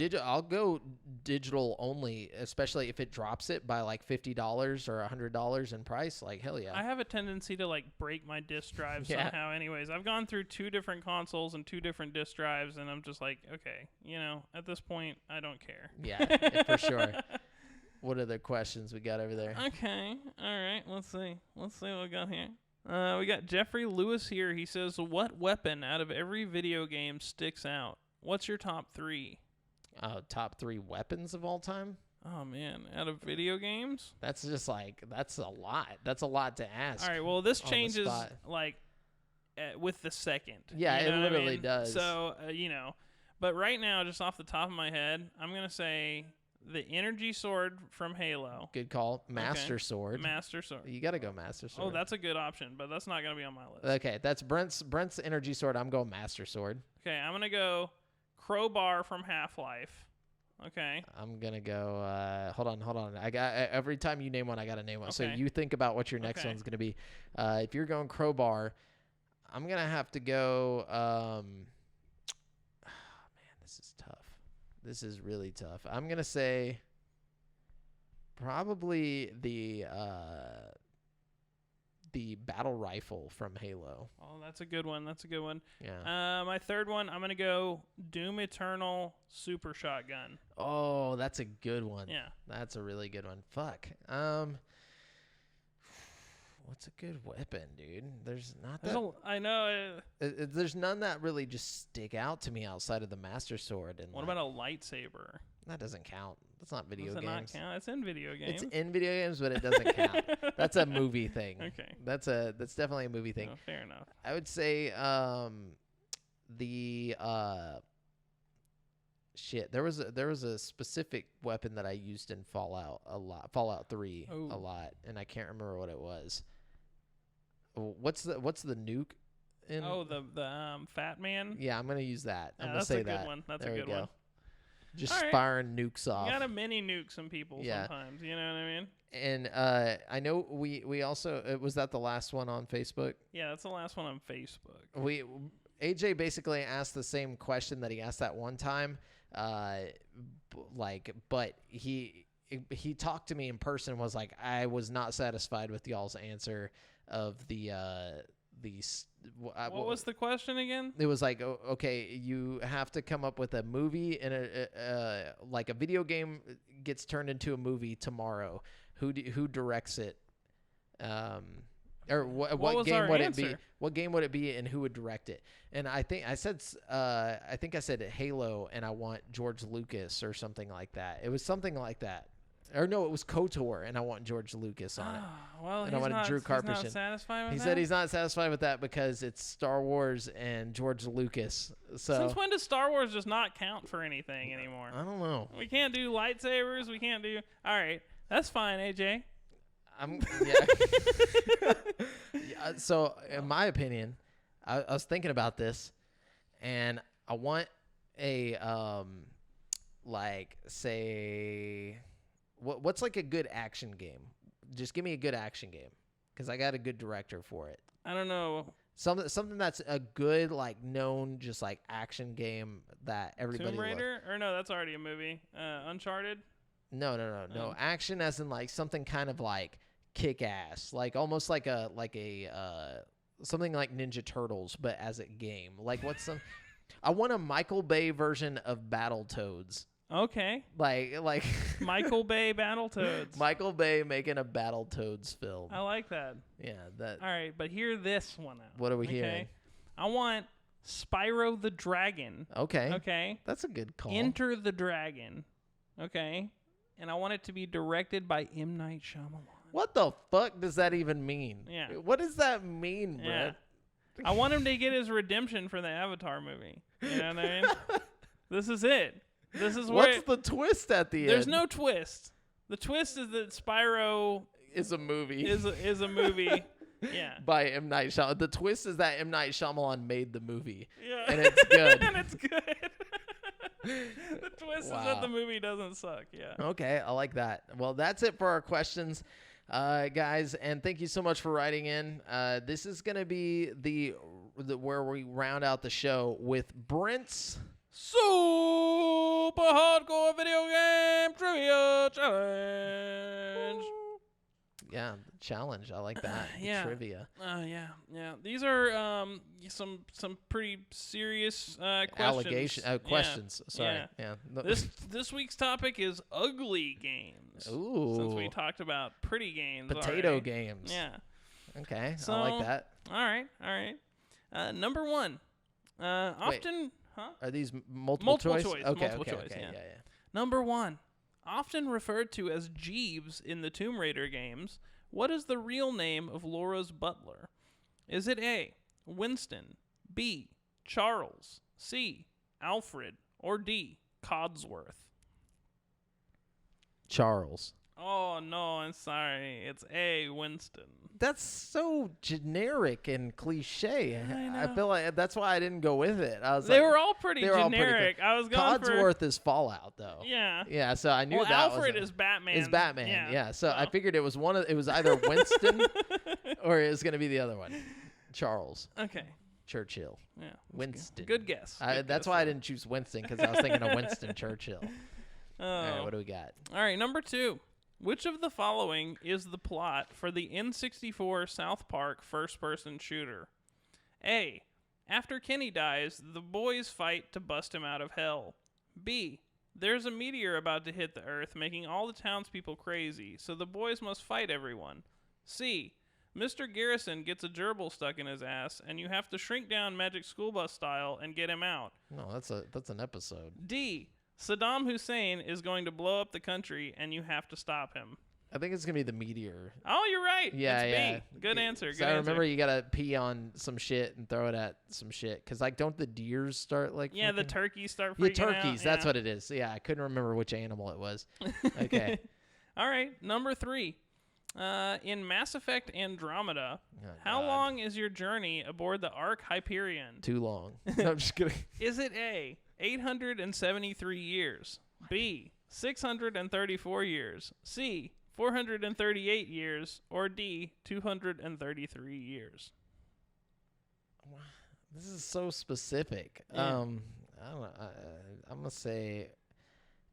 digital only, especially if it drops it by like $50 or $100 in price. Like, hell yeah. I have a tendency to like break my disk drive somehow. Anyways, I've gone through 2 different consoles and 2 different disk drives, and I'm just like, okay, you know, at this point, I don't care. Yeah, for sure. What other questions we got over there? Okay. All right. Let's see what we got here. We got Jeffrey Lewis here. He says, what weapon out of every video game sticks out? What's your top 3? Top 3 weapons of all time? Oh, man. Out of video games? That's just like, that's a lot. That's a lot to ask. All right. Well, this changes like with the second. Yeah, you know it literally does. So, you know, but right now, just off the top of my head, I'm going to say... the energy sword from Halo. Good call. Master Sword. Master Sword. You got to go Master Sword. Oh, that's a good option, but that's not going to be on my list. Okay, that's Brent's energy sword. I'm going Master Sword. Okay, I'm going to go crowbar from Half-Life. Okay. I'm going to go hold on. I got every time you name one, I got to name one. Okay. So you think about what your next one's going to be. If you're going crowbar, I'm going to have to go man, this is tough. This is really tough. I'm going to say probably the battle rifle from Halo. Oh, that's a good one. Yeah. My third one, I'm going to go Doom Eternal Super Shotgun. Oh, that's a good one. Yeah. That's a really good one. Fuck. What's a good weapon, dude? There's not that. I know. There's none that really just stick out to me outside of the Master Sword. And what about a lightsaber? That doesn't count. That's not video games. Does it not count? It's in video games. It's in video games, but it doesn't count. That's a movie thing. Okay. That's definitely a movie thing. Oh, fair enough. I would say there was a specific weapon that I used in Fallout 3 a lot, and I can't remember what it was. What's the nuke? The Fat Man. Yeah, I'm gonna use that. Yeah, I'm gonna say that. That's a good one. That's a good one. Just firing nukes off. You gotta mini nuke some people sometimes. You know what I mean? And I know we also was that the last one on Facebook? Yeah, that's the last one on Facebook. AJ basically asked the same question that he asked that one time, but he talked to me in person. Was like, I was not satisfied with y'all's answer of what was the question again? It was like, okay, you have to come up with a movie and a video game gets turned into a movie tomorrow. Who directs it? Or what game would it be? What game would it be, and who would direct it? And I think I said Halo, and I want George Lucas or something like that. It was something like that. Or no, it was KOTOR, and I want George Lucas on it. Well, and I wanted Drew Karpyshyn. He's not satisfied with that? He said he's not satisfied with that because it's Star Wars and George Lucas. So since when does Star Wars just not count for anything anymore? I don't know. We can't do lightsabers. We can't do... All right, that's fine, AJ. So, in my opinion, I was thinking about this, and I want a what's like a good action game? Just give me a good action game, because I got a good director for it. I don't know. Something that's a good, known, just action game that everybody. Tomb Raider? Or no, that's already a movie. Uncharted? No. Action as in something kind of kick ass, almost like a something like Ninja Turtles, but as a game. I want a Michael Bay version of Battletoads. Okay. Like Michael Bay Battletoads. Michael Bay making a Battletoads film. I like that. Yeah, that. All right, but hear this one out. What are we hearing? I want Spyro the Dragon. Okay. That's a good call. Enter the Dragon. Okay. And I want it to be directed by M. Night Shyamalan. What the fuck does that even mean? Yeah. What does that mean, Brett? Yeah. I want him to get his redemption for the Avatar movie. You know what I mean? This is it. This is what's the twist at the end? There's no twist. The twist is that Spyro is a movie. Is a movie. Yeah. By M. Night Shyamalan. The twist is that M. Night Shyamalan made the movie. Yeah. And it's good. And it's good. The twist is that the movie doesn't suck. Yeah. Okay, I like that. Well, that's it for our questions, guys, and thank you so much for writing in. This is gonna be the where we round out the show with Brent's Super Hardcore Video Game Trivia Challenge. Yeah, challenge. I like that. Yeah. Trivia. Yeah. These are some pretty serious questions. Questions. Sorry. Yeah. This week's topic is ugly games. Ooh. Since we talked about pretty games. Potato games. Yeah. Okay. So, I like that. All right. Number one. Often. Huh? Are these multiple choice? Okay. Multiple choice. Yeah. Number one. Often referred to as Jeeves in the Tomb Raider games, what is the real name of Laura's butler? Is it A, Winston, B, Charles, C, Alfred, or D, Codsworth? Charles. Oh, no, I'm sorry. It's A, Winston. That's so generic and cliche. I know. I feel like that's why I didn't go with it. They were all pretty generic. I was going Codsworth is Fallout, though. Yeah. Yeah, so I knew that Alfred is Batman. Is Batman, yeah. So I figured it was it was either Winston or it was going to be the other one. Charles. Okay. Churchill. Yeah. Winston. Good guess. That's why I didn't choose Winston, because I was thinking of Winston Churchill. Oh. All right, what do we got? All right, number two. Which of the following is the plot for the N64 South Park first-person shooter? A. After Kenny dies, the boys fight to bust him out of hell. B. There's a meteor about to hit the Earth, making all the townspeople crazy, so the boys must fight everyone. C. Mr. Garrison gets a gerbil stuck in his ass, and you have to shrink down Magic School Bus style and get him out. No, that's an episode. D. Saddam Hussein is going to blow up the country, and you have to stop him. I think it's going to be the meteor. Oh, you're right. Yeah, it's B. Good answer. So I remember you got to pee on some shit and throw it at some shit. Because, like, don't the deers start, like... Yeah, the turkeys start freaking out. Yeah, turkeys. That's what it is. Yeah, I couldn't remember which animal it was. Okay. All right, number 3. In Mass Effect Andromeda, how long is your journey aboard the Ark Hyperion? Too long. No, I'm just kidding. Is it A, 873 years, B, 634 years, C, 438 years, or D, 233 years? This is so specific. Yeah. I don't know. I'm going to say...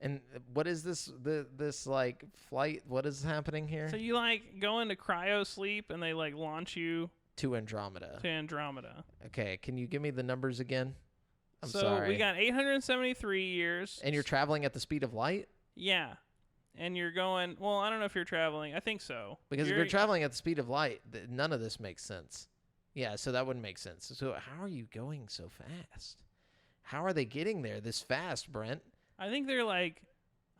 And what is this, this like, flight? What is happening here? So you, like, go into cryo sleep, and they, like, launch you... To Andromeda. Okay, can you give me the numbers again? I'm sorry. So we got 873 years. And you're traveling at the speed of light? Yeah. And you're going... Well, I don't know if you're traveling. I think so. Because if you're traveling at the speed of light, none of this makes sense. Yeah, so that wouldn't make sense. So how are you going so fast? How are they getting there this fast, Brent? I think they're like,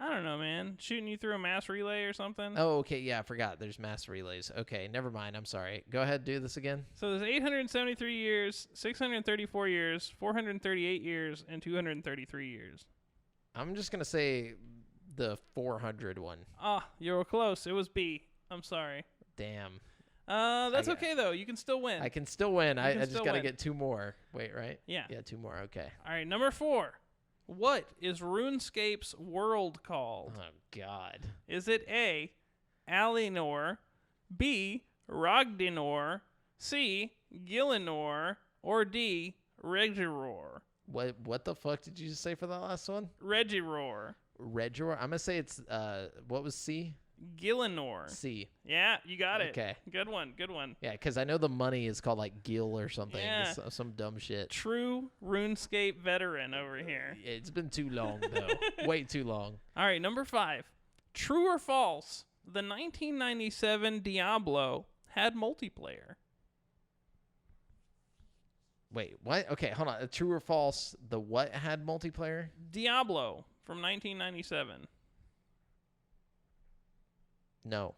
I don't know, man, shooting you through a mass relay or something. Oh, okay. Yeah, I forgot. There's mass relays. Okay, never mind. I'm sorry. Go ahead, do this again. So there's 873 years, 634 years, 438 years, and 233 years. I'm just going to say the 400 one. Ah, you were close. It was B. I'm sorry. Damn. That's okay, though. You can still win. I can still win. I just got to get 2 more. Wait, right? Yeah. Yeah, 2 more. Okay. All right, number 4. What is RuneScape's world called? Oh, God. Is it A, Alienor, B, Rogdinor, C, Gillinor, or D, Regiror? What the fuck did you just say for the last one? Regiror. Regiror? I'm going to say it's, what was C? Gillinor. C. Yeah, you got it. Okay. Good one. Yeah, because I know the money is called like Gil or something. Yeah. Some dumb shit. True RuneScape veteran over here. It's been too long, though. Way too long. All right, number 5. True or false? The 1997 Diablo had multiplayer. Wait, what? Okay, hold on. True or false? The what had multiplayer? Diablo from 1997. No.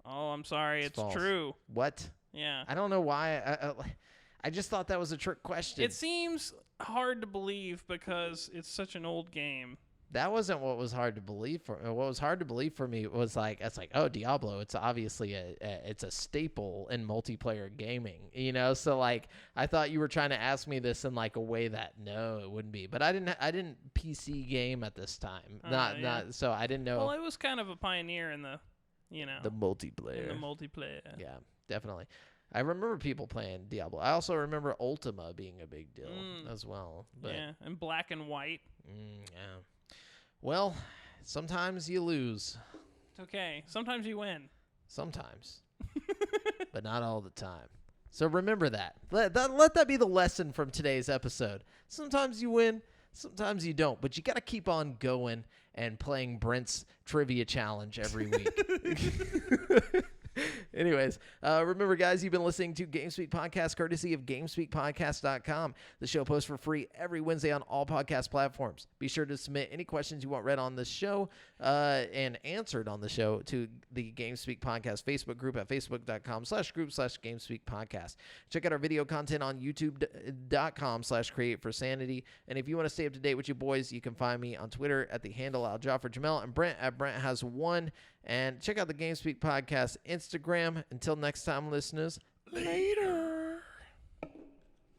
Oh, I'm sorry. It's false. True. What? Yeah. I don't know why. I just thought that was a trick question. It seems hard to believe because it's such an old game. That wasn't what was hard to believe for. What was hard to believe for me was like, it's like, oh, Diablo. It's obviously it's a staple in multiplayer gaming, you know. So like, I thought you were trying to ask me this in like a way that no, it wouldn't be. But I didn't PC game at this time. Not so I didn't know. Well, it was kind of a pioneer in the, you know, the multiplayer. Yeah, definitely. I remember people playing Diablo. I also remember Ultima being a big deal as well. But, yeah, and black and white. Yeah. Well, sometimes you lose. It's okay. Sometimes you win. Sometimes. But not all the time. So remember that. Let that be the lesson from today's episode. Sometimes you win, sometimes you don't. But you got to keep on going and playing Brent's Trivia Challenge every week. Anyways, remember, guys, you've been listening to GameSpeak Podcast, courtesy of GameSpeakPodcast.com. The show posts for free every Wednesday on all podcast platforms. Be sure to submit any questions you want read on the show and answered on the show to the GameSpeak Podcast Facebook group at facebook.com/group/GameSpeakPodcast. Check out our video content on youtube.com/createforsanity. And if you want to stay up to date with you boys, you can find me on Twitter at the handle AlJafferJamel and Brent at Brent Has One. And check out the GameSpeak Podcast Instagram. Until next time, listeners, later.